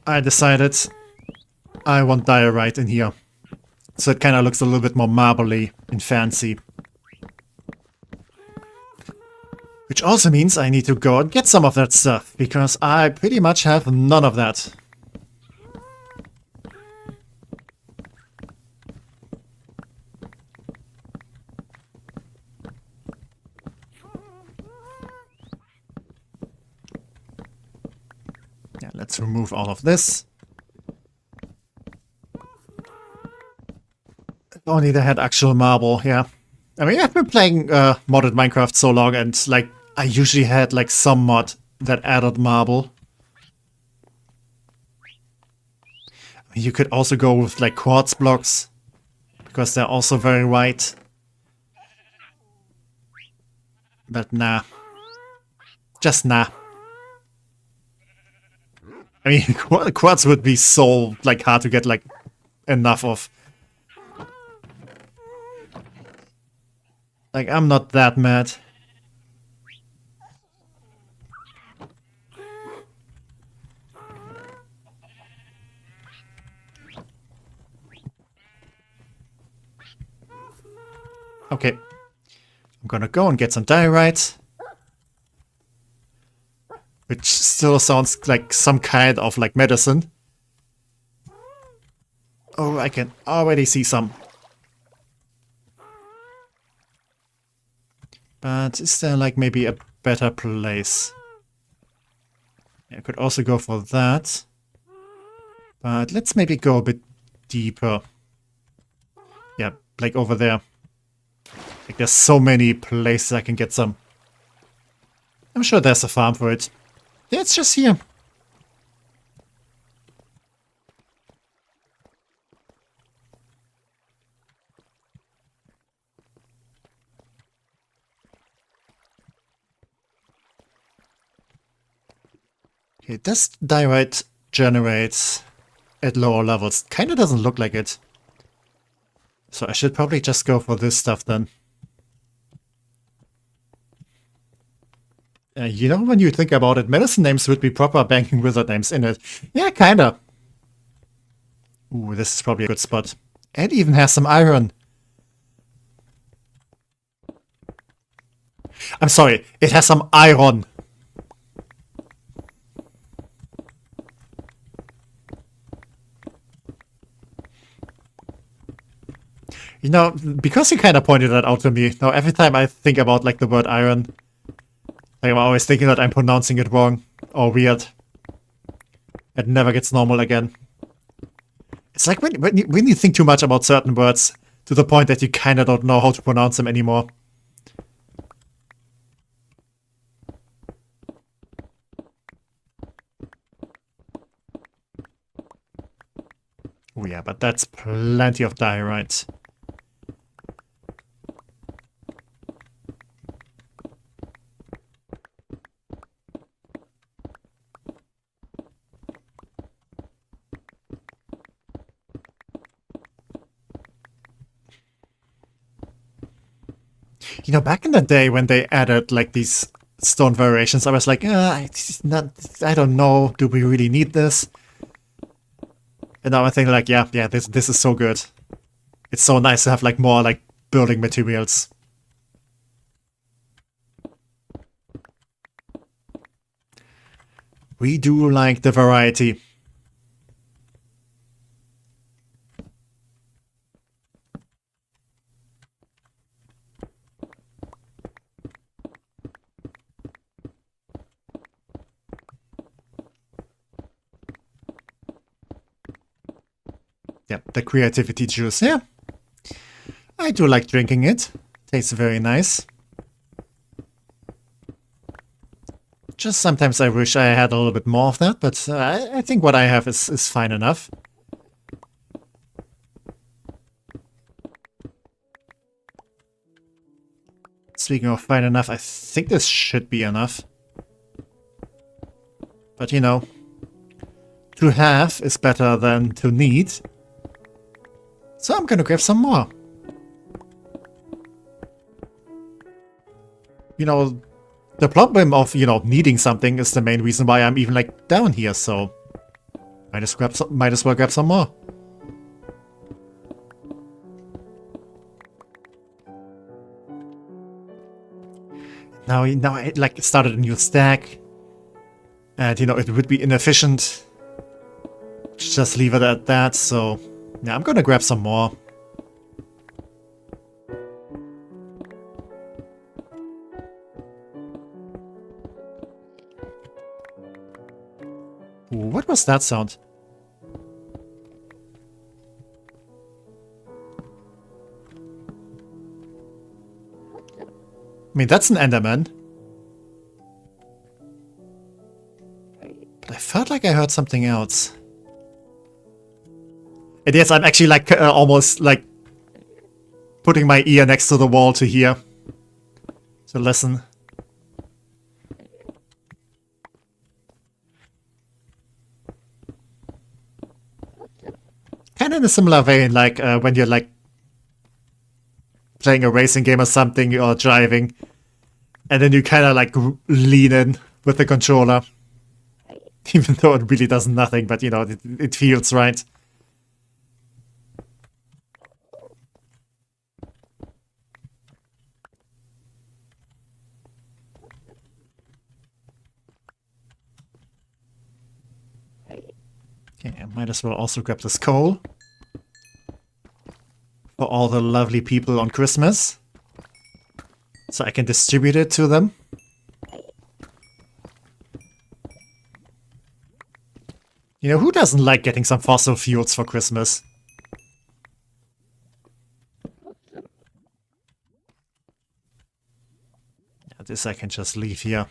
I decided I want diorite in here. So it kind of looks a little bit more marbly and fancy. Which also means I need to go and get some of that stuff, because I pretty much have none of that. Yeah, let's remove all of this. If only they had actual marble, yeah. I mean, I've been playing modded Minecraft so long, and like I usually had like some mod that added marble. I mean, you could also go with like quartz blocks, because they're also very white. But nah. Just nah. I mean, quartz would be so like hard to get like enough of. Like, I'm not that mad. Okay. I'm gonna go and get some diorite. Which still sounds like some kind of like medicine. Oh, I can already see some. But is there like maybe a better place? I could also go for that. But let's maybe go a bit deeper. Yeah, like over there. Like there's so many places I can get some. I'm sure there's a farm for it. Yeah, it's just here. Okay, this diorite generates at lower levels. Kinda doesn't look like it. So I should probably just go for this stuff then. You know, when you think about it, medicine names would be proper banking wizard names in it. Yeah, kinda. Ooh, this is probably a good spot. It even has some iron. I'm sorry, it has some iron. You know, because you kind of pointed that out to me, now every time I think about like the word iron, like, I'm always thinking that I'm pronouncing it wrong or weird. It never gets normal again. It's like when you think too much about certain words to the point that you kind of don't know how to pronounce them anymore. Oh yeah, but that's plenty of diorite. You know, back in the day when they added like these stone variations, I was like, it's not, I don't know, do we really need this? And now I think like, yeah, this is so good. It's so nice to have like more like building materials. We do like the variety. Yep, the creativity juice, yeah. I do like drinking it. Tastes very nice. Just sometimes I wish I had a little bit more of that, but I think what I have is fine enough. Speaking of fine enough, I think this should be enough. But you know, to have is better than to need. So I'm gonna grab some more. You know, the problem of, you know, needing something is the main reason why I'm even like down here, so might as well grab some more. Now I like started a new stack, and you know it would be inefficient. Just leave it at that. So yeah, I'm gonna grab some more. What was that sound? I mean, that's an Enderman. But I felt like I heard something else. And yes, I'm actually like almost like putting my ear next to the wall to hear. To listen. Kind of in a similar vein, like when you're like playing a racing game or something, or driving, and then you kind of like lean in with the controller. Even though it really does nothing, but you know, it feels right. Okay, I might as well also grab this coal. For all the lovely people on Christmas. So I can distribute it to them. You know, who doesn't like getting some fossil fuels for Christmas? Yeah, this I can just leave here.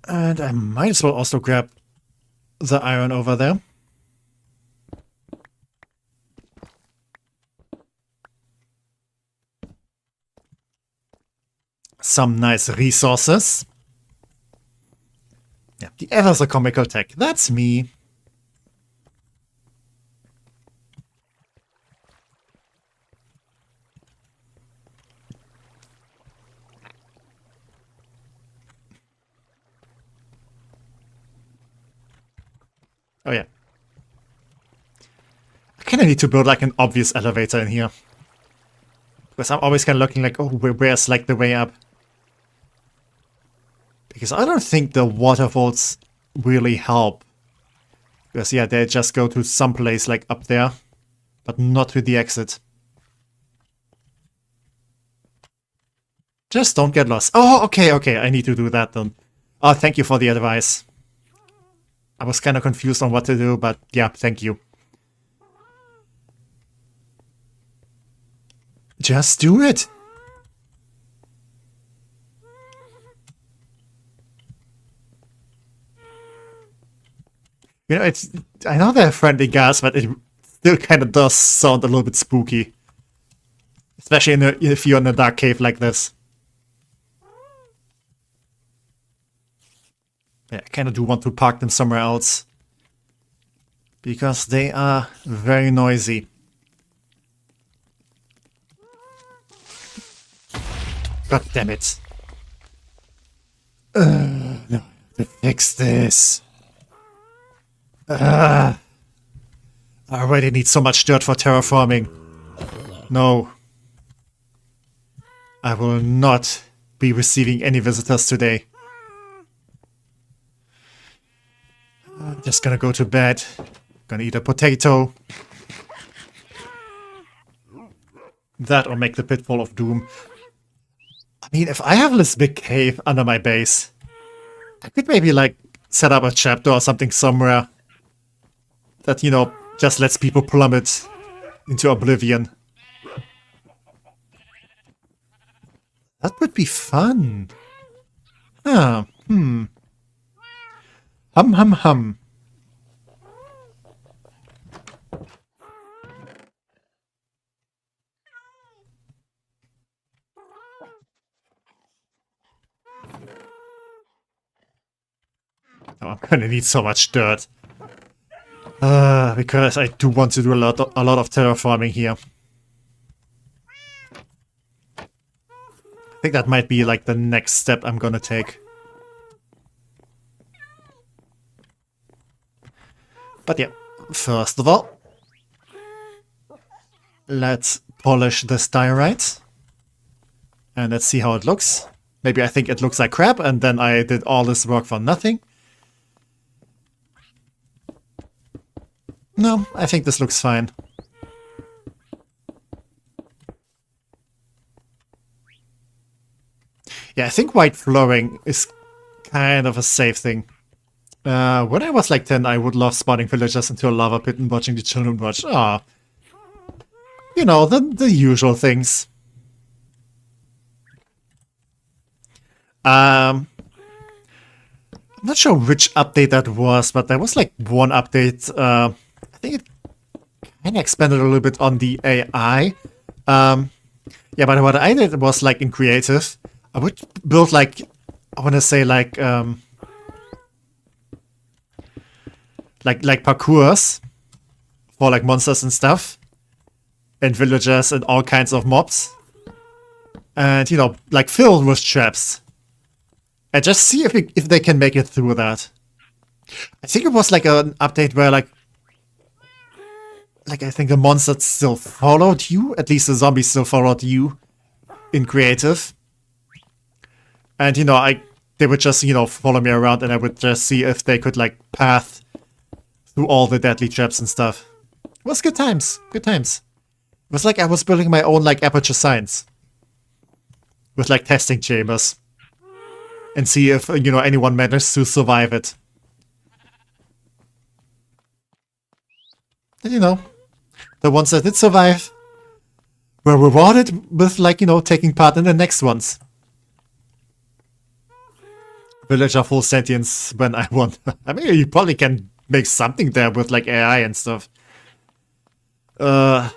And I might as well also grab the iron over there. Some nice resources. Yeah, the ever so comical tech. That's me. Oh yeah. I kind of need to build like an obvious elevator in here. Because I'm always kind of looking like, oh, where's like the way up? Because I don't think the waterfalls really help. Because yeah, they just go to some place like up there. But not to the exit. Just don't get lost. Oh, okay, I need to do that then. Oh, thank you for the advice. I was kind of confused on what to do, but yeah, thank you. Just do it. You know, it's... I know they're friendly guys, but it still kind of does sound a little bit spooky. Especially if you're in a dark cave like this. Yeah, I kind of do want to park them somewhere else. Because they are very noisy. God damn it. No, to fix this. I already need so much dirt for terraforming. No. I will not be receiving any visitors today. I'm just gonna go to bed. Gonna eat a potato. That or make the pitfall of doom. I mean, if I have this big cave under my base, I could maybe, like, set up a chapter or something somewhere that, you know, just lets people plummet into oblivion. That would be fun. Huh, Hum, hum, hum. Oh, I'm gonna need so much dirt. Because I do want to do a lot of terraforming here. I think that might be like the next step I'm gonna take. But yeah, first of all, let's polish this diorite. And let's see how it looks. Maybe I think it looks like crap and then I did all this work for nothing. No, I think this looks fine. Yeah, I think white flooring is kind of a safe thing. When I was like 10, I would love spawning villagers into a lava pit and watching the children watch. Ah, you know, the usual things. I'm not sure which update that was, but there was like one update. I think it kind of expanded a little bit on the AI. Yeah, but what I did was like in creative, I would build like, I want to say like parkours for like monsters and stuff, and villagers and all kinds of mobs, and you know, like filled with traps, and just see if they can make it through that. I think it was like an update where like I think the monsters still followed you, at least the zombies still followed you in creative. And you know, they would just, you know, follow me around and I would just see if they could like path through all the deadly traps and stuff. It was good times, good times. It was like I was building my own like aperture science. With like testing chambers. And see if, you know, anyone managed to survive it. And you know, the ones that did survive were rewarded with, like, you know, taking part in the next ones. Villager full sentience when I want. I mean, you probably can make something there with, like, AI and stuff. I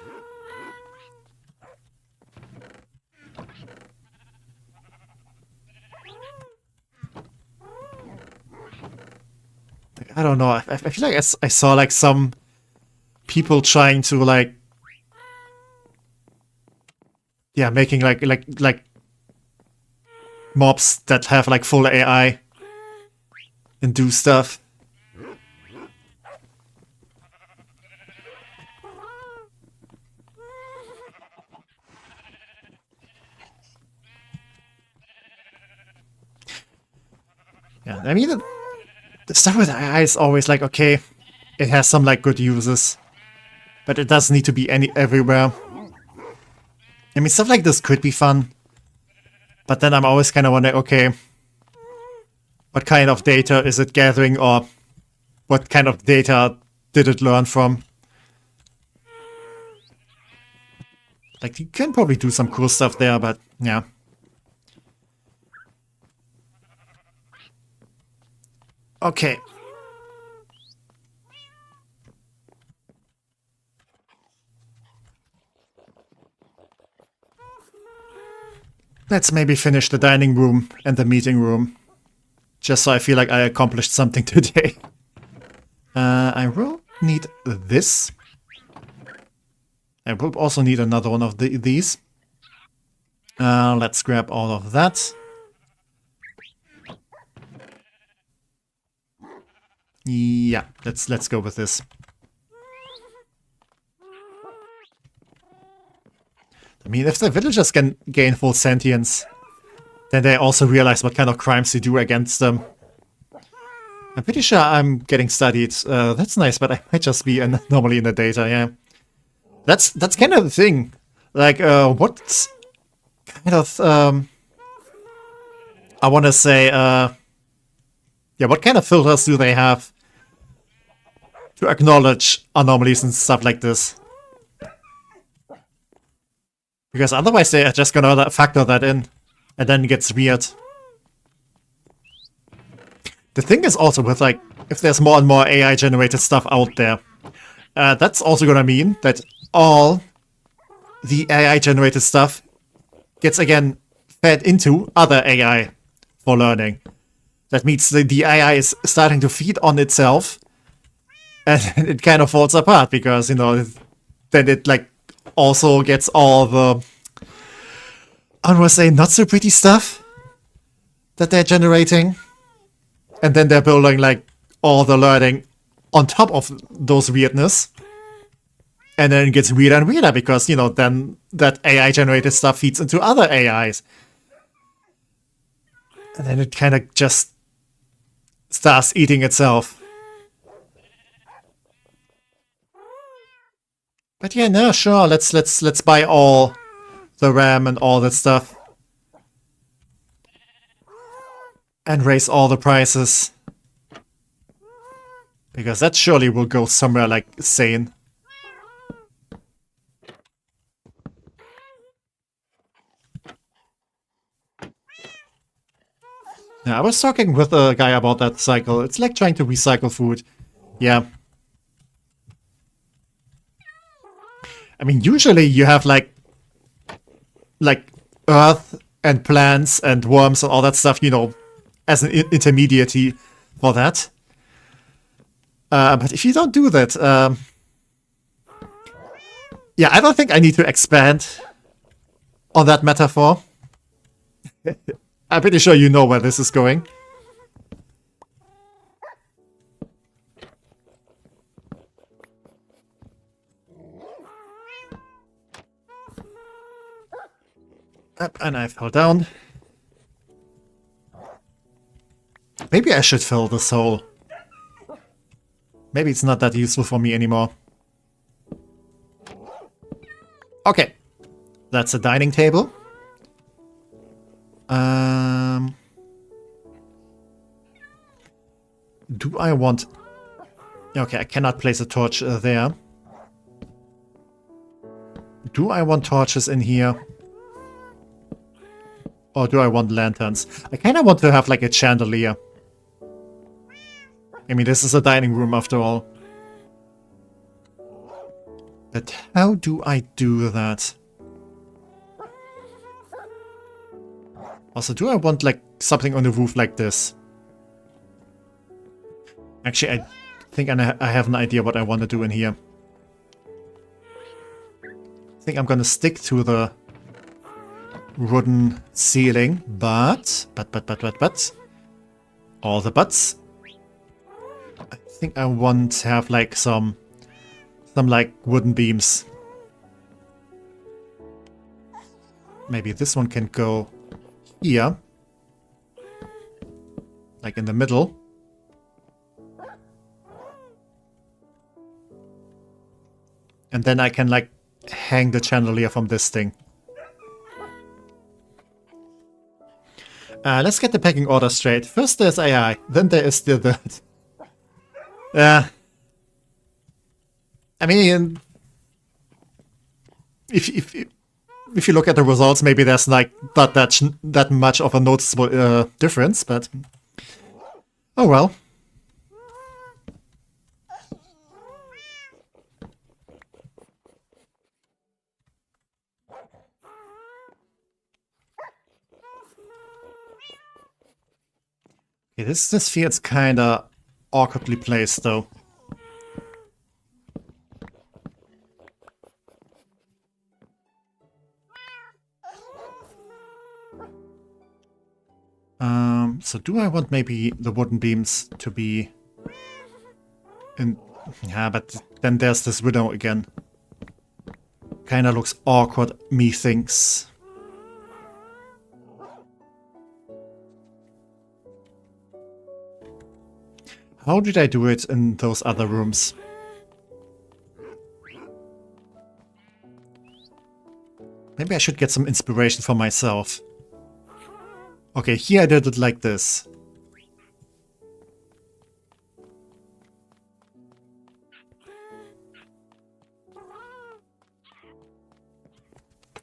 don't know. I feel like I saw, like, some people trying to, like, yeah, making like mobs that have like full AI and do stuff. Yeah, I mean, the stuff with AI is always like, okay, it has some like good uses, but it doesn't need to be everywhere. I mean, stuff like this could be fun, but then I'm always kind of wondering, okay, what kind of data is it gathering, or what kind of data did it learn from? Like, you can probably do some cool stuff there, but yeah. Okay. Let's maybe finish the dining room and the meeting room. Just so I feel like I accomplished something today. I will need this. I will also need another one of these. Let's grab all of that. Yeah, let's go with this. I mean, if the villagers can gain full sentience, then they also realize what kind of crimes to do against them. I'm pretty sure I'm getting studied. That's nice, but I might just be normally in the data, yeah. That's kind of the thing. Like, what kind of, I want to say, yeah, what kind of filters do they have to acknowledge anomalies and stuff like this? Because otherwise they are just gonna factor that in, and then it gets weird. The thing is also with, like, if there's more and more AI-generated stuff out there, that's also gonna mean that all the AI-generated stuff gets, again, fed into other AI for learning. That means the AI is starting to feed on itself, and it kind of falls apart, because, you know, then it, like, also gets all the, I want to say, not so pretty stuff that they're generating. And then they're building, like, all the learning on top of those weirdness. And then it gets weirder and weirder because, you know, then that AI-generated stuff feeds into other AIs. And then it kind of just starts eating itself. But yeah, no, sure, let's buy all the RAM and all that stuff. And raise all the prices. Because that surely will go somewhere like sane. Yeah, I was talking with a guy about that cycle. It's like trying to recycle food. Yeah. I mean, usually you have like earth and plants and worms and all that stuff, you know, as an intermediary for that. But if you don't do that, yeah, I don't think I need to expand on that metaphor. I'm pretty sure you know where this is going. And I fell down. Maybe I should fill this hole. Maybe it's not that useful for me anymore. Okay. That's a dining table. Do I want... Okay, I cannot place a torch there. Do I want torches in here? Or do I want lanterns? I kind of want to have like a chandelier. I mean, this is a dining room after all. But how do I do that? Also, do I want like something on the roof like this? Actually, I think I have an idea what I want to do in here. I think I'm gonna stick to the wooden ceiling, but all the buts. I think I want to have like some like wooden beams. Maybe this one can go here, like in the middle. And then I can like hang the chandelier from this thing. Let's get the pecking order straight. First there's AI, then there is still that. I mean, if you look at the results, maybe there's like not that much of a noticeable difference, but oh well. Okay, this feels kinda awkwardly placed though. So do I want maybe the wooden beams to be in... Yeah, but then there's this window again. Kinda looks awkward, methinks. How did I do it in those other rooms? Maybe I should get some inspiration for myself. Okay, here I did it like this.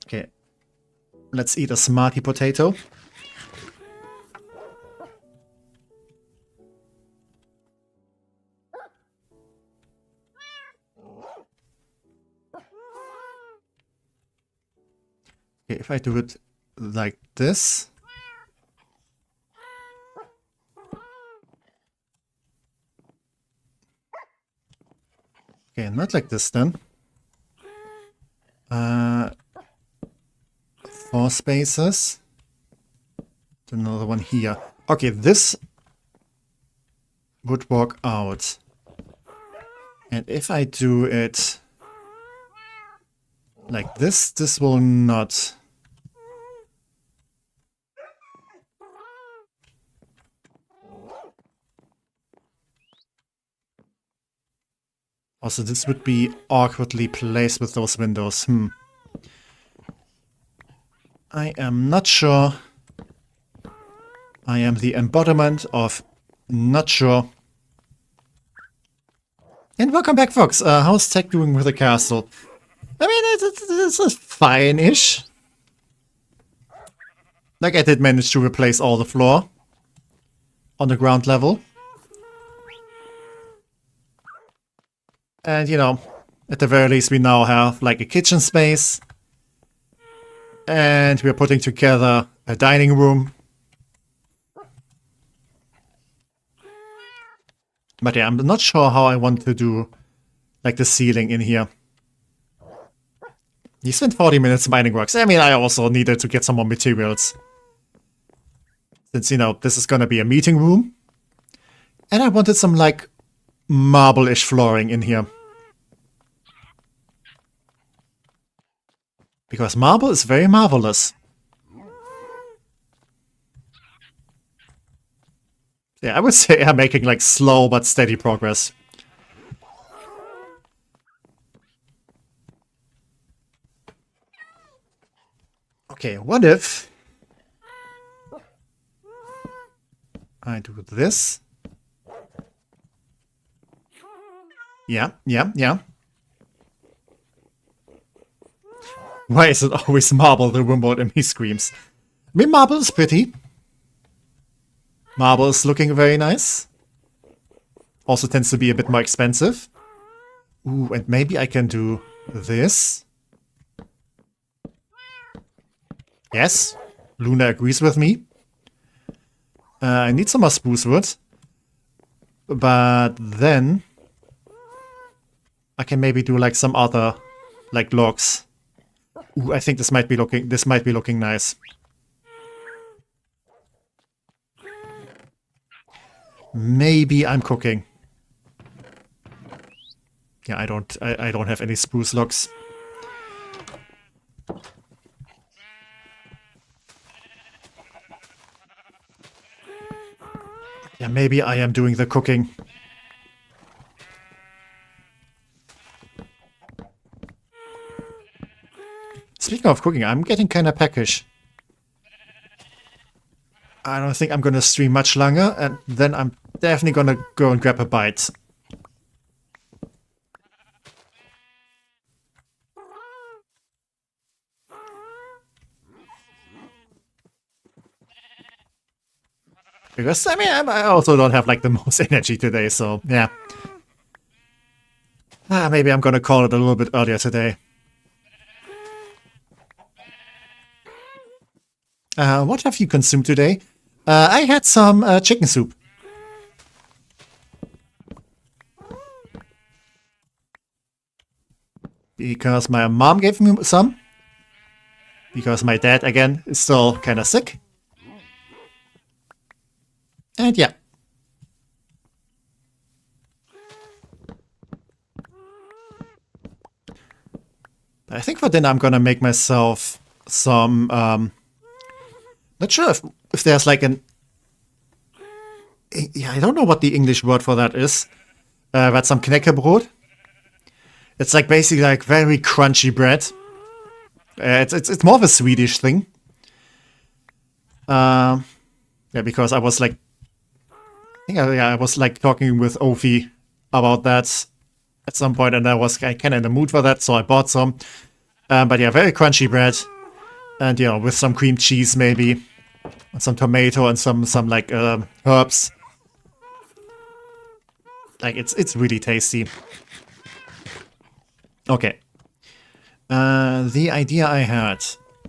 Okay, let's eat a smarty potato. Okay, if I do it like this. Okay, not like this then. 4 spaces. Another one here. Okay, this would work out. And if I do it like this, this will not. Also, this would be awkwardly placed with those windows. I am not sure. I am the embodiment of not sure. And welcome back, folks. How's Tech doing with the castle? I mean, it's fine-ish. Like, I did manage to replace all the floor on the ground level. And, you know, at the very least we now have, like, a kitchen space. And we're putting together a dining room. But yeah, I'm not sure how I want to do, like, the ceiling in here. You spent 40 minutes mining rocks. I mean, I also needed to get some more materials. Since, you know, this is gonna be a meeting room. And I wanted some, like, marble-ish flooring in here. Because marble is very marvelous. Yeah, I would say I'm making, like, slow but steady progress. Okay, what if I do this? Yeah. Why is it always marble the remote and he screams? I mean, marble is pretty. Marble is looking very nice. Also tends to be a bit more expensive. Ooh, and maybe I can do this. Yes, Luna agrees with me. I need some more spruce wood. But then I can maybe do like some other like logs. Ooh, I think this might be looking nice. Maybe I'm cooking. Yeah, I don't have any spruce logs. Yeah, maybe I am doing the cooking. Speaking of cooking, I'm getting kind of peckish. I don't think I'm gonna stream much longer, and then I'm definitely gonna go and grab a bite. Because, I mean, I also don't have, like, the most energy today, so, yeah. Maybe I'm gonna call it a little bit earlier today. What have you consumed today? I had some chicken soup. because my mom gave me some. Because my dad, again, is still kind of sick. And yeah. I think for dinner I'm gonna make myself some, not sure if there's like an, yeah, I don't know what the English word for that is, but some knäckebrot. It's like basically like very crunchy bread. It's more of a Swedish thing. Yeah, because I was like, I was like talking with Ofi about that at some point, and I was kind of in the mood for that, so I bought some. But yeah, very crunchy bread, and you know, with some cream cheese maybe, and some tomato and some like herbs. Like it's really tasty. Okay. The idea I had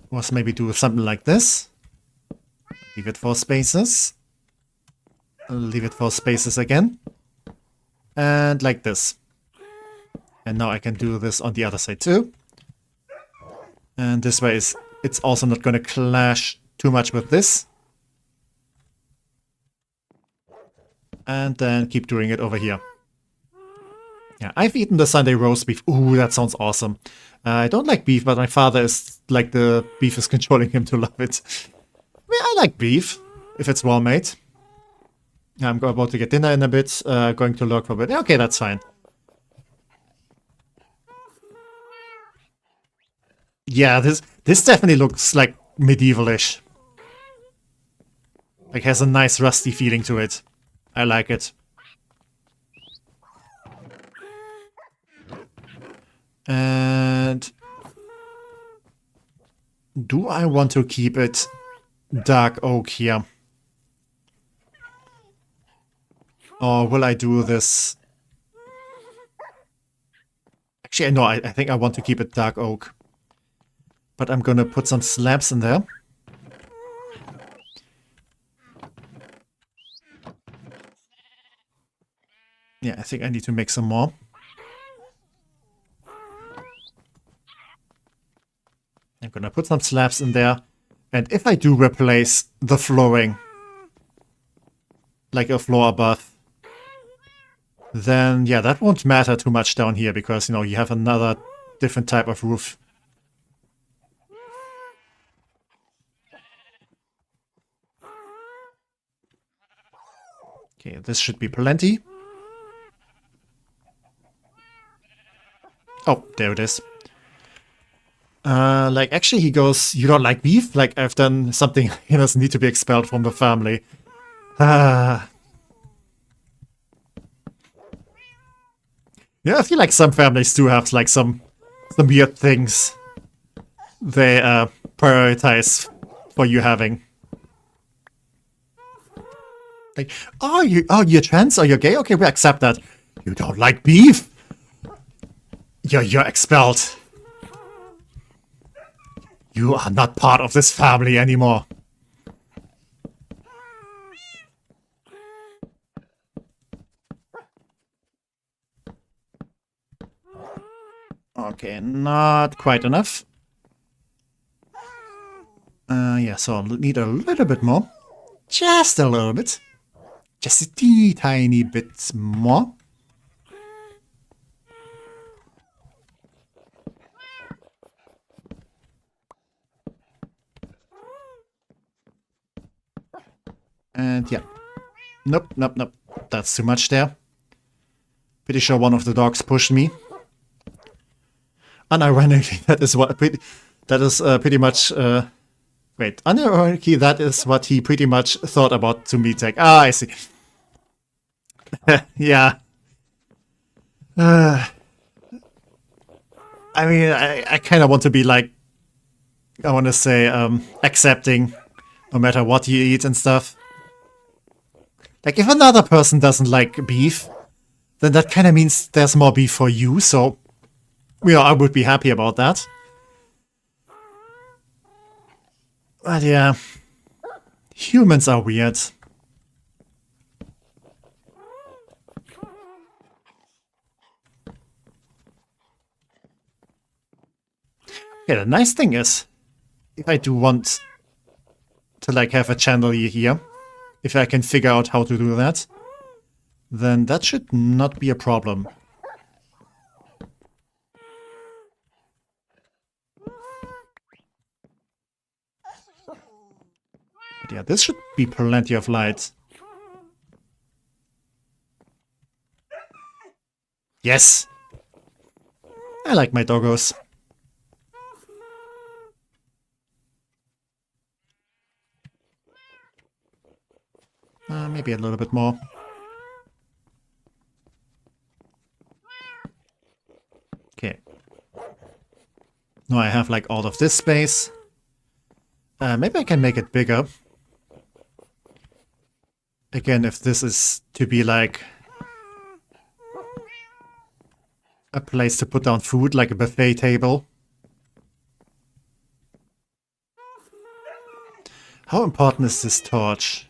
was maybe do something like this. Leave it for spaces. Leave it for spaces again. And like this. And now I can do this on the other side too. And this way it's also not going to clash too much with this. And then keep doing it over here. Yeah, I've eaten the Sunday roast beef. Ooh, that sounds awesome. I don't like beef, but my father is like the beef is controlling him to love it. I like beef, if it's well made. I'm about to get dinner in a bit, going to look for a bit. Okay, that's fine. Yeah, this definitely looks like medieval-ish. Like has a nice rusty feeling to it. I like it. And do I want to keep it dark oak here? Or will I do this? Actually, no, I think I want to keep it dark oak. But I'm gonna put some slabs in there. Yeah, I think I need to make some more. I'm gonna put some slabs in there. And if I do replace the flooring, like a floor above, then yeah, that won't matter too much down here because, you know, you have another different type of roof. Okay, this should be plenty. Oh, there it is. Like, actually, he goes, you don't like beef? Like, I've done something, he doesn't need to be expelled from the family. Yeah, I feel like some families do have, like, some weird things they prioritize for you having. Like, you're trans or you're gay? Okay, we accept that. You don't like beef? You're expelled. You are not part of this family anymore. Okay, not quite enough. Yeah, so I'll need a little bit more. Just a little bit. Just a tiny bit more. And yeah. Nope. That's too much there. Pretty sure one of the dogs pushed me. Unironically, that is pretty much... wait, unironically, that is what he pretty much thought about to me. Like, I see. Yeah. I mean, I kind of want to be like... I want to say, accepting, no matter what you eat and stuff. Like, if another person doesn't like beef, then that kind of means there's more beef for you, so... You know, I would be happy about that. But yeah... Humans are weird. Yeah, the nice thing is, if I do want to like have a chandelier here, if I can figure out how to do that, then that should not be a problem. But yeah, this should be plenty of light. Yes! I like my doggos. Maybe a little bit more. Okay. Now I have like all of this space. Maybe I can make it bigger. Again, if this is to be like a place to put down food, like a buffet table. How important is this torch?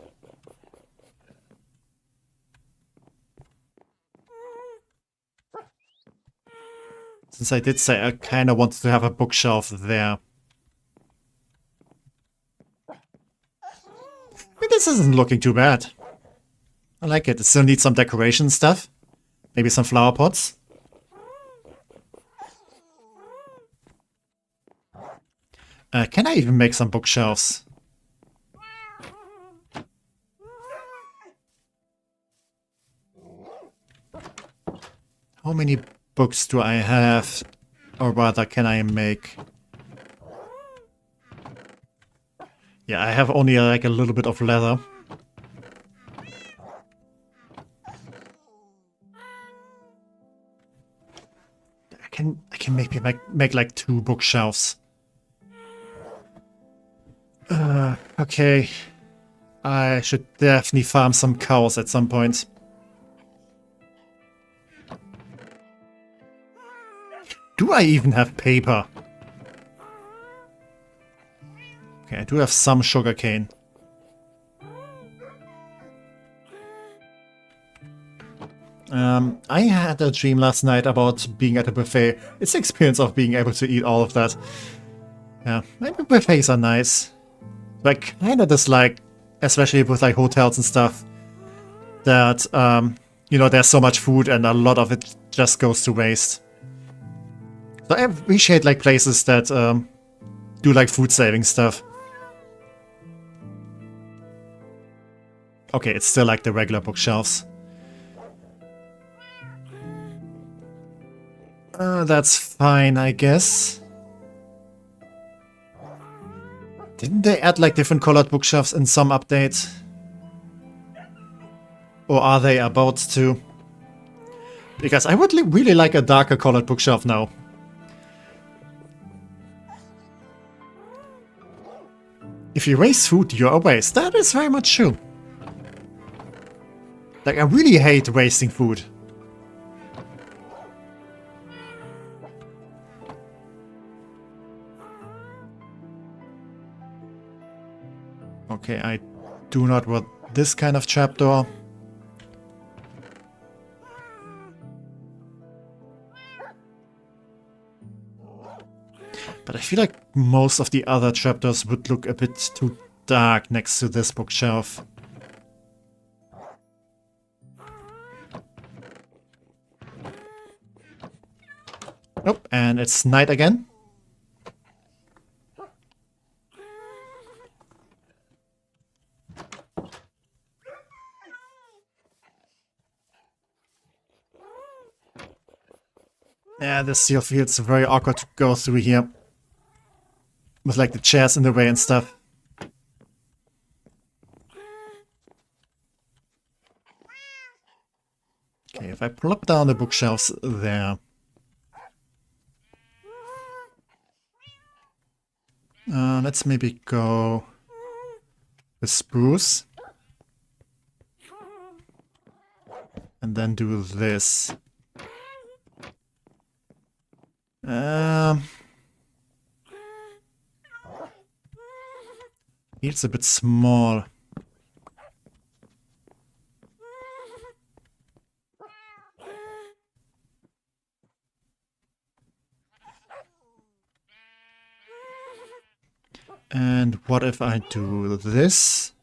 Since I did say I kind of wanted to have a bookshelf there. I mean, this isn't looking too bad. I like it. It still needs some decoration stuff. Maybe some flower pots. Can I even make some bookshelves? How many books do I have? Or rather, can I make? Yeah, I have only like a little bit of leather. I can maybe make like 2 bookshelves. Okay. I should definitely farm some cows at some point. Do I even have paper? Okay, I do have some sugarcane. I had a dream last night about being at a buffet. It's the experience of being able to eat all of that. Yeah, maybe buffets are nice. But I kinda dislike, especially with like hotels and stuff, that, you know, there's so much food and a lot of it just goes to waste. So I appreciate like places that do like food saving stuff. Okay, it's still like the regular bookshelves. That's fine, I guess. Didn't they add like different colored bookshelves in some update? Or are they about to? Because I would really like a darker colored bookshelf now. If you waste food, you're a waste. That is very much true. Like, I really hate wasting food. Okay, I do not want this kind of trapdoor. But I feel like most of the other trapdoors would look a bit too dark next to this bookshelf. Nope, and it's night again. Yeah, this still feels very awkward to go through here. With like the chairs in the way and stuff. Okay, if I plop down the bookshelves there. Let's maybe go with spruce. And then do this. It's a bit small. And what if I do this?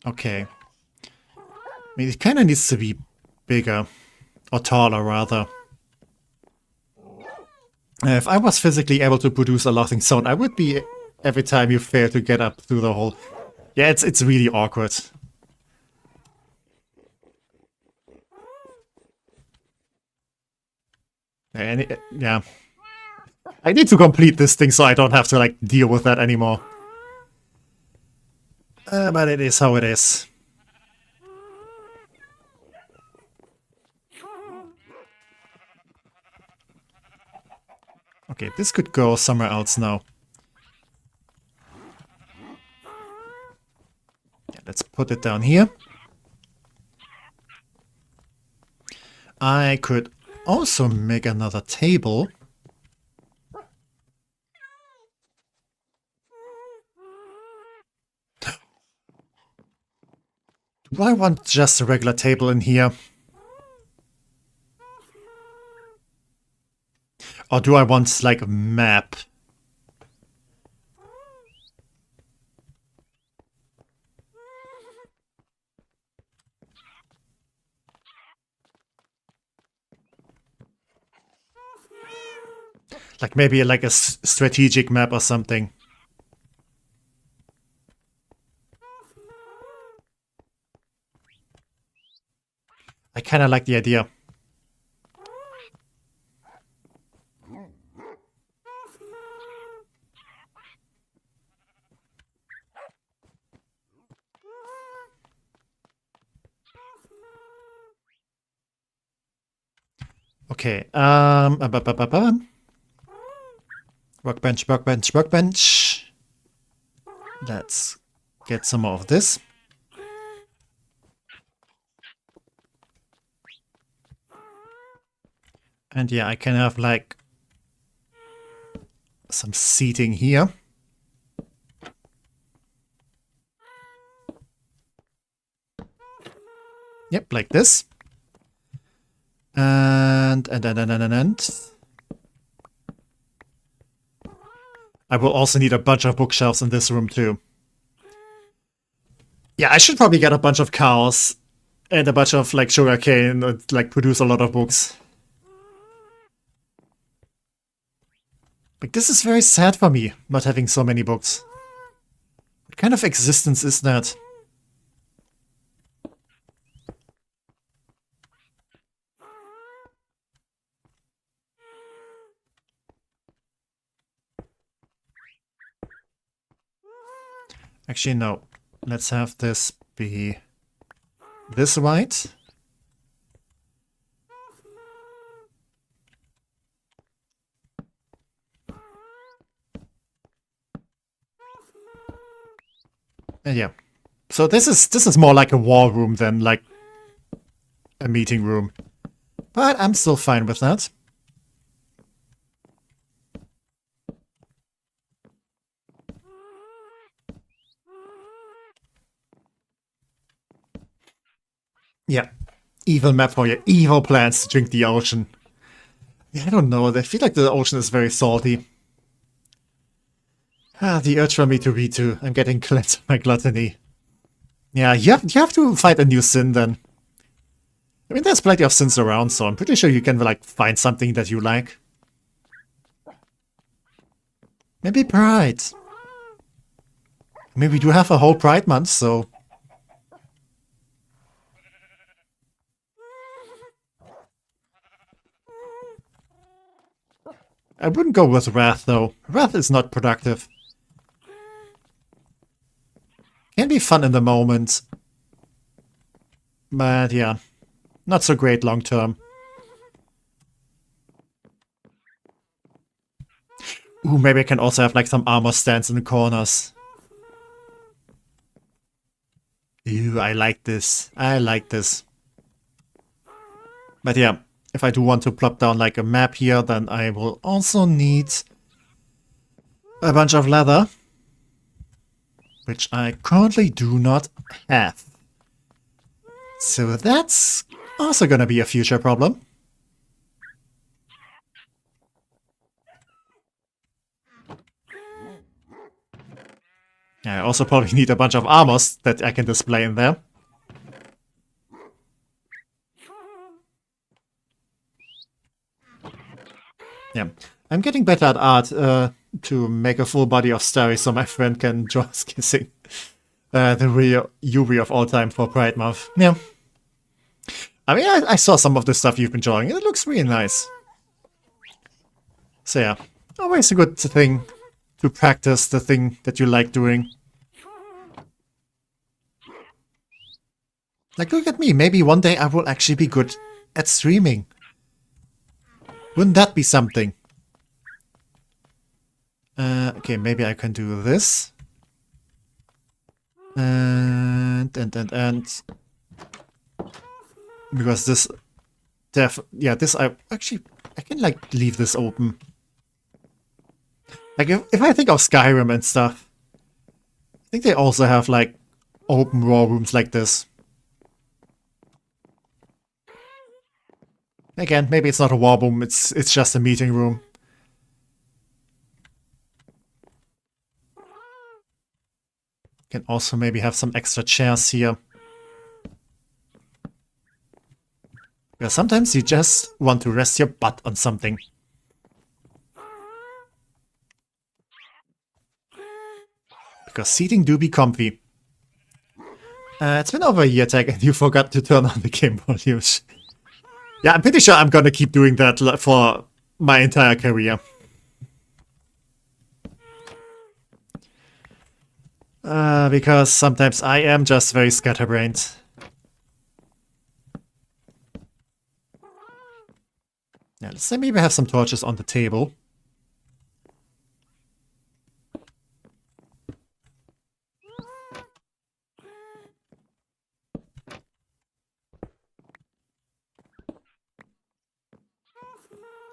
Okay. I mean, it kind of needs to be bigger. Or taller, rather. If I was physically able to produce a locking zone, I would be every time you fail to get up through the hole. Yeah, it's really awkward. And yeah. I need to complete this thing so I don't have to, like, deal with that anymore. But it is how it is. Okay, this could go somewhere else now. Yeah, let's put it down here. I could also make another table. Do I want just a regular table in here? Or do I want, like, a map? Like, maybe like a strategic map or something. I kind of like the idea. Okay, workbench, workbench, workbench. Let's get some more of this. And yeah, I can have, like, some seating here. Yep, like this. And I will also need a bunch of bookshelves in this room too. Yeah, I should probably get a bunch of cows and a bunch of, like, sugarcane and, like, produce a lot of books. Like, this is very sad for me, not having so many books. What kind of existence is that? Actually, no. Let's have this be this white. And yeah. So this is more like a war room than like a meeting room. But I'm still fine with that. Yeah. Evil map for your evil plans to drink the ocean. Yeah, I don't know. I feel like the ocean is very salty. Ah, the urge for me to read too. I'm getting cleansed of my gluttony. Yeah, you have to find a new sin then. I mean, there's plenty of sins around, so I'm pretty sure you can, like, find something that you like. Maybe pride. Maybe we do have a whole Pride month, so... I wouldn't go with Wrath, though. Wrath is not productive. Can be fun in the moment. But yeah, not so great long term. Ooh, maybe I can also have, like, some armor stands in the corners. Ew, I like this. I like this. But yeah, if I do want to plop down, like, a map here, then I will also need a bunch of leather. Which I currently do not have. So that's also gonna be a future problem. I also probably need a bunch of armors that I can display in there. Yeah, I'm getting better at art to make a full body of Starry so my friend can draw us kissing. The real Yuri of all time for Pride Month. Yeah. I mean, I saw some of the stuff you've been drawing. It looks really nice. So yeah, always a good thing to practice the thing that you like doing. Like, look at me. Maybe one day I will actually be good at streaming. Wouldn't that be something? Okay, maybe I can do this. And because this this I can like leave this open. Like if I think of Skyrim and stuff, I think they also have like open raw rooms like this. Again, maybe it's not a war room, it's just a meeting room. Can also maybe have some extra chairs here. Because sometimes you just want to rest your butt on something. Because seating do be comfy. It's been over a year, Tech, and you forgot to turn on the game volume. Yeah, I'm pretty sure I'm gonna keep doing that for my entire career. Because sometimes I am just very scatterbrained. Yeah, let's say maybe have some torches on the table.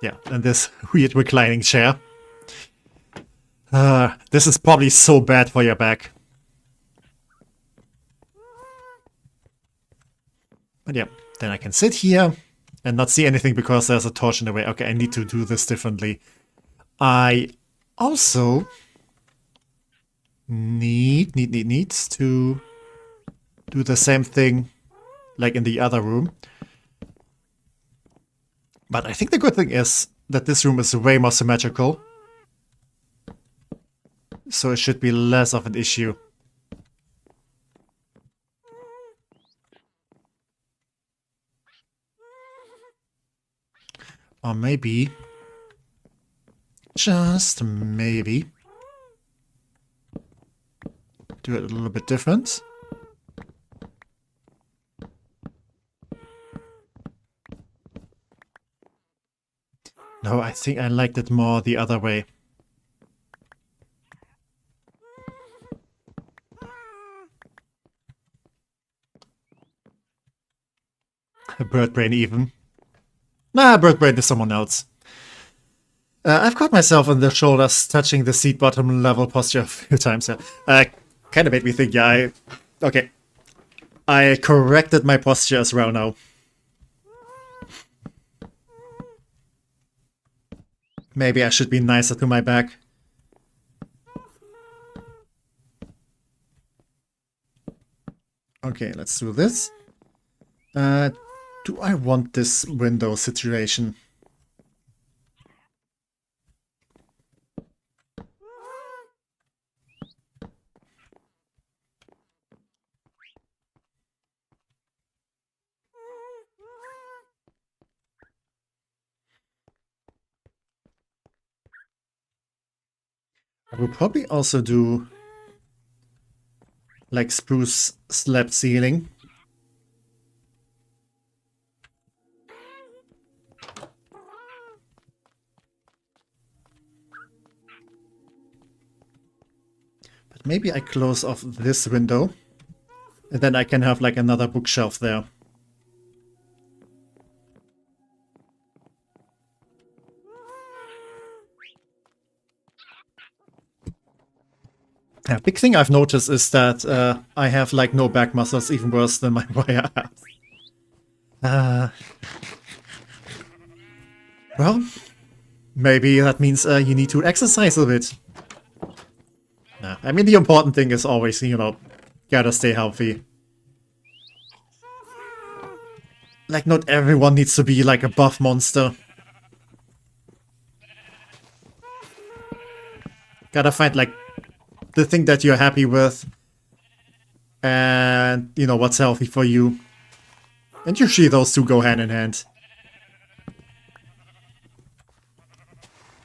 Yeah, and this weird reclining chair. This is probably so bad for your back. But yeah, then I can sit here and not see anything because there's a torch in the way. Okay, I need to do this differently. I also need to do the same thing like in the other room. But I think the good thing is that this room is way more symmetrical. So it should be less of an issue. Or maybe, just maybe, do it a little bit different. No, I think I liked it more the other way. A bird brain even. Nah, bird brain is someone else. I've caught myself on the shoulders touching the seat bottom level posture a few times. Kind of made me think, yeah, okay. I corrected my posture as well now. Maybe I should be nicer to my back. Okay, let's do this. Do I want this window situation? I will probably also do like spruce slab ceiling. But maybe I close off this window and then I can have like another bookshelf there. Yeah, big thing I've noticed is that I have like no back muscles, even worse than my wire abs. Well, maybe that means you need to exercise a bit. Nah, I mean, the important thing is always, you know, gotta stay healthy. Like, not everyone needs to be like a buff monster. Gotta find, like, the thing that you're happy with. And, you know, what's healthy for you. And usually those two go hand in hand.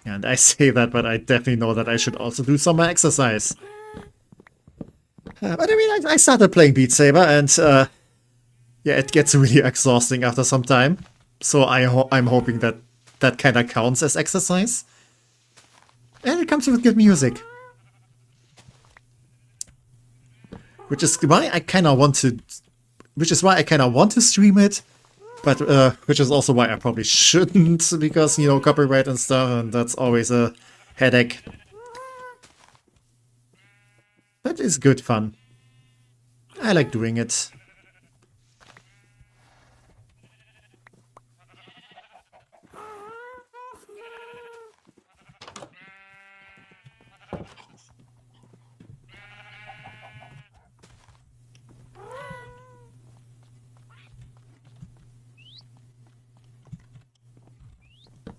And I say that, but I definitely know that I should also do some exercise. But I mean, I started playing Beat Saber, and yeah, it gets really exhausting after some time. So I'm hoping that that kind of counts as exercise. And it comes with good music. Which is why I kind of want to stream it. But which is also why I probably shouldn't, because, you know, copyright and stuff, and that's always a headache. But it's good fun. I like doing it.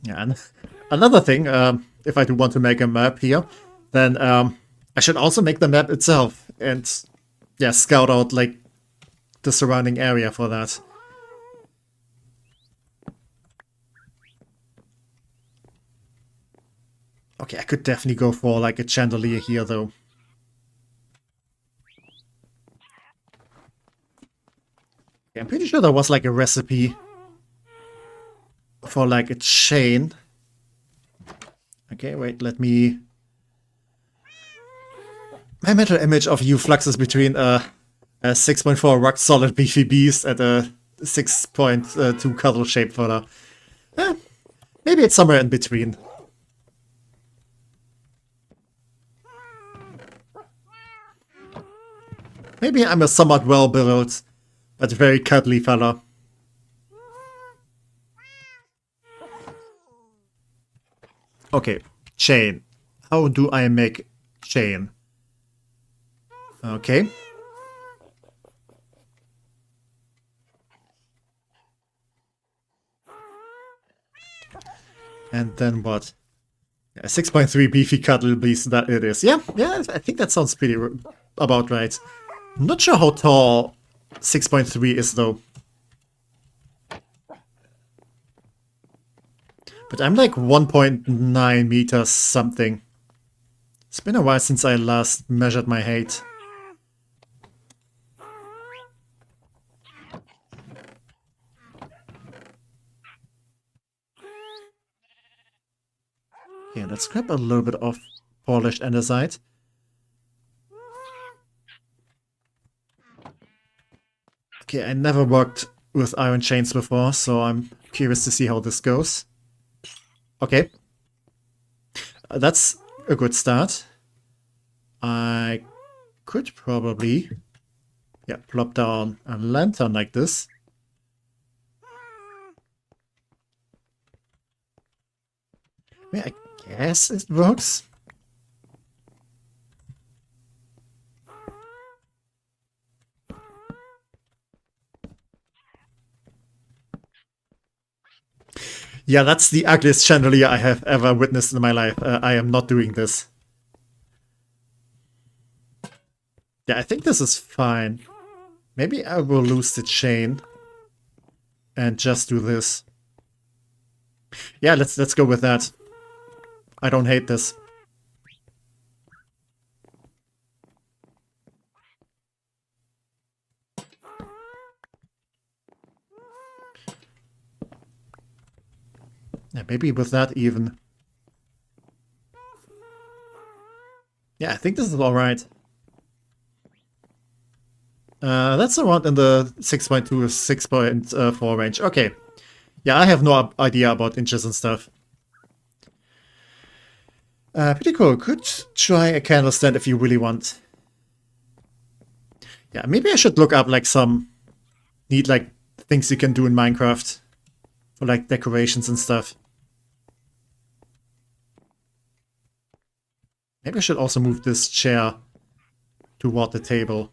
Yeah, and another thing, if I do want to make a map here, then I should also make the map itself and, yeah, scout out, like, the surrounding area for that. Okay, I could definitely go for, like, a chandelier here, though. Yeah, I'm pretty sure there was, like, a recipe for, like, a chain. Okay, wait, let me... My mental image of you fluxes between a 6.4 rock solid beefy beast and a 6.2 cuddle shaped fodder. Maybe it's somewhere in between. Maybe I'm a somewhat well-built, but very cuddly fella. Okay, chain. How do I make chain? Okay. And then what? Yeah, 6.3 beefy cuddle beast, that it is. Yeah, I think that sounds pretty about right. I'm not sure how tall 6.3 is, though. But I'm like 1.9 meters something. It's been a while since I last measured my height. Yeah, let's grab a little bit of polished andesite. Okay, I never worked with iron chains before, so I'm curious to see how this goes. Okay. That's a good start. I could probably, yeah, plop down a lantern like this. Yeah, I guess it works. Yeah, that's the ugliest chandelier I have ever witnessed in my life. I am not doing this. Yeah, I think this is fine. Maybe I will lose the chain and just do this. Yeah, let's go with that. I don't hate this. Yeah, maybe with that even. Yeah, I think this is alright. That's around in the 6.2 to 6.4 range. Okay. Yeah, I have no idea about inches and stuff. Pretty cool. Could try a candle stand if you really want. Yeah, maybe I should look up like some neat like things you can do in Minecraft for like decorations and stuff. Maybe I should also move this chair toward the table.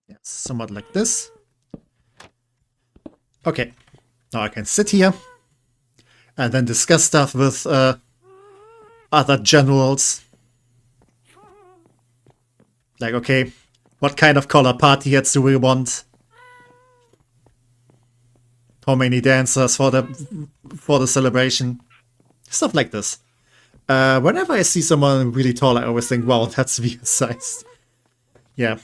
Yeah, somewhat like this. Okay, now I can sit here and then discuss stuff with other generals. Like, okay, what kind of color party hats do we want? How many dancers for the celebration? Stuff like this. Whenever I see someone really tall, I always think, wow, that's Vius sized. Yeah.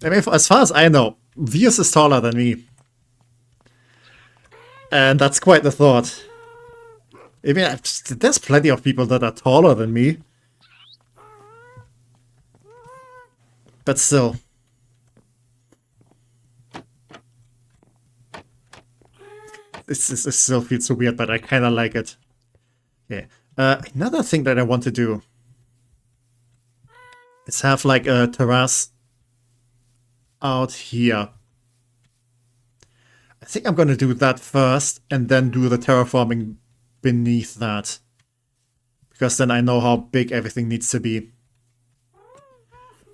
I mean, as far as I know, Vius is taller than me. And that's quite the thought. I mean, there's plenty of people that are taller than me. But still. This still feels so weird, but I kind of like it. Yeah. Another thing that I want to do is have like a terrace out here. I think I'm gonna do that first and then do the terraforming beneath that. Because then I know how big everything needs to be.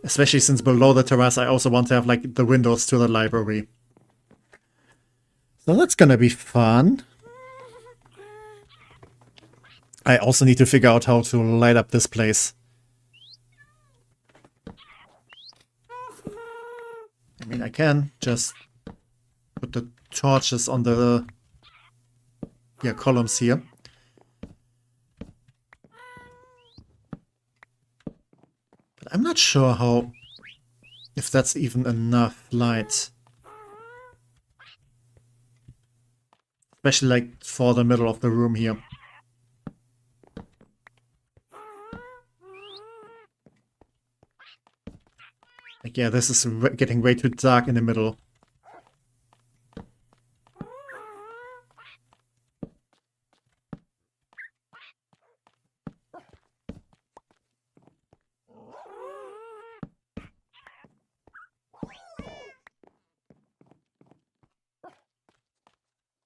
Especially since below the terrace I also want to have like the windows to the library. So that's gonna be fun. I also need to figure out how to light up this place. I mean, I can just put the torches on the columns here. But I'm not sure if that's even enough light. Especially like for the middle of the room here. Like, yeah, this is getting way too dark in the middle.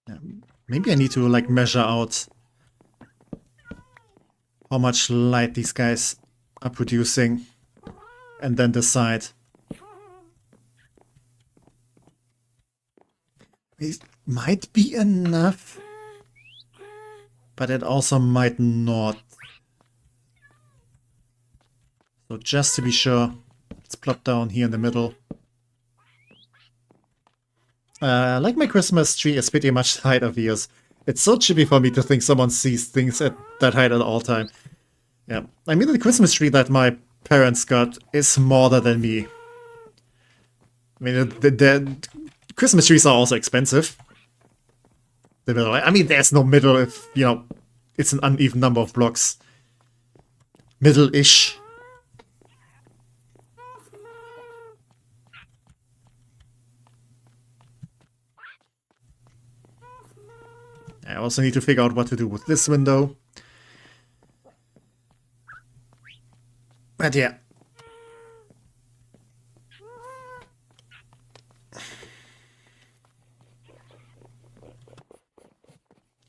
Yeah, maybe I need to like measure out how much light these guys are producing and then decide. It might be enough, but it also might not. So just to be sure, let's plop down here in the middle. Like my Christmas tree is pretty much the height of yours. It's so chippy for me to think someone sees things at that height at all time. Yeah, I mean the Christmas tree that my parents got is smaller than me. I mean the Christmas trees are also expensive. The middle, I mean there's no middle if, you know, it's an uneven number of blocks. Middle-ish. I also need to figure out what to do with this window. But yeah.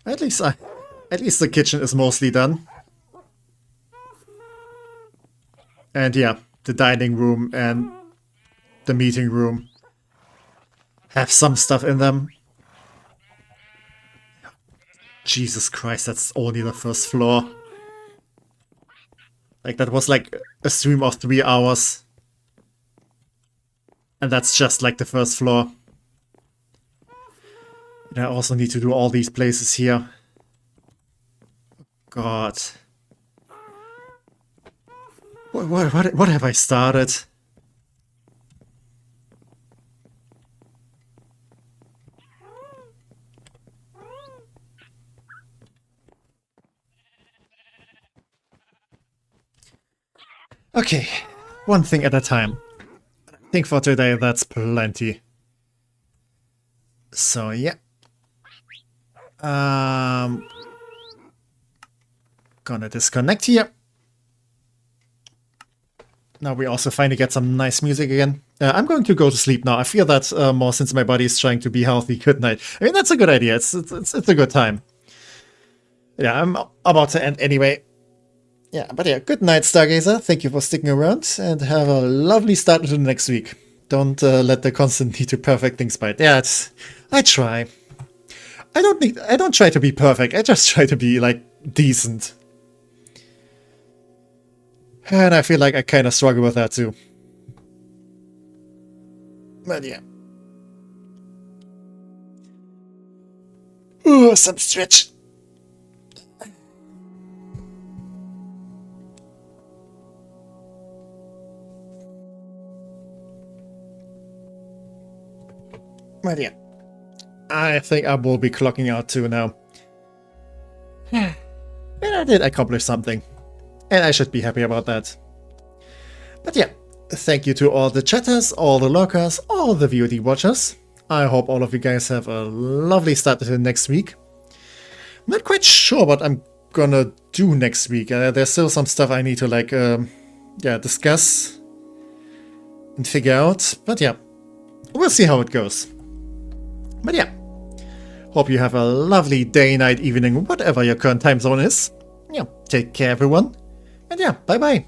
At least the kitchen is mostly done. And yeah, the dining room and the meeting room have some stuff in them. Jesus Christ, that's only the first floor. Like, that was like a stream of 3 hours. And that's just like the first floor. And I also need to do all these places here. God. What have I started? Okay, one thing at a time. I think for today that's plenty. So yeah. Gonna disconnect here. Now we also finally get some nice music again. I'm going to go to sleep now. I feel that more since my body is trying to be healthy. Good night. I mean, that's a good idea. It's a good time. Yeah, I'm about to end anyway. Yeah, but yeah, good night, Stargazer. Thank you for sticking around, and have a lovely start into the next week. Don't let the constant need to perfect things bite. Yeah, I try. I don't try to be perfect. I just try to be, like, decent. And I feel like I kind of struggle with that too. But yeah. Ooh, some stretch. But yeah. I think I will be clocking out too now. And I did accomplish something. And I should be happy about that. But yeah, thank you to all the chatters, all the lurkers, all the VOD watchers. I hope all of you guys have a lovely start to the next week. I'm not quite sure what I'm gonna do next week. There's still some stuff I need to like, discuss and figure out. But yeah, we'll see how it goes. But yeah, hope you have a lovely day, night, evening, whatever your current time zone is. Yeah, take care everyone. And yeah, bye-bye.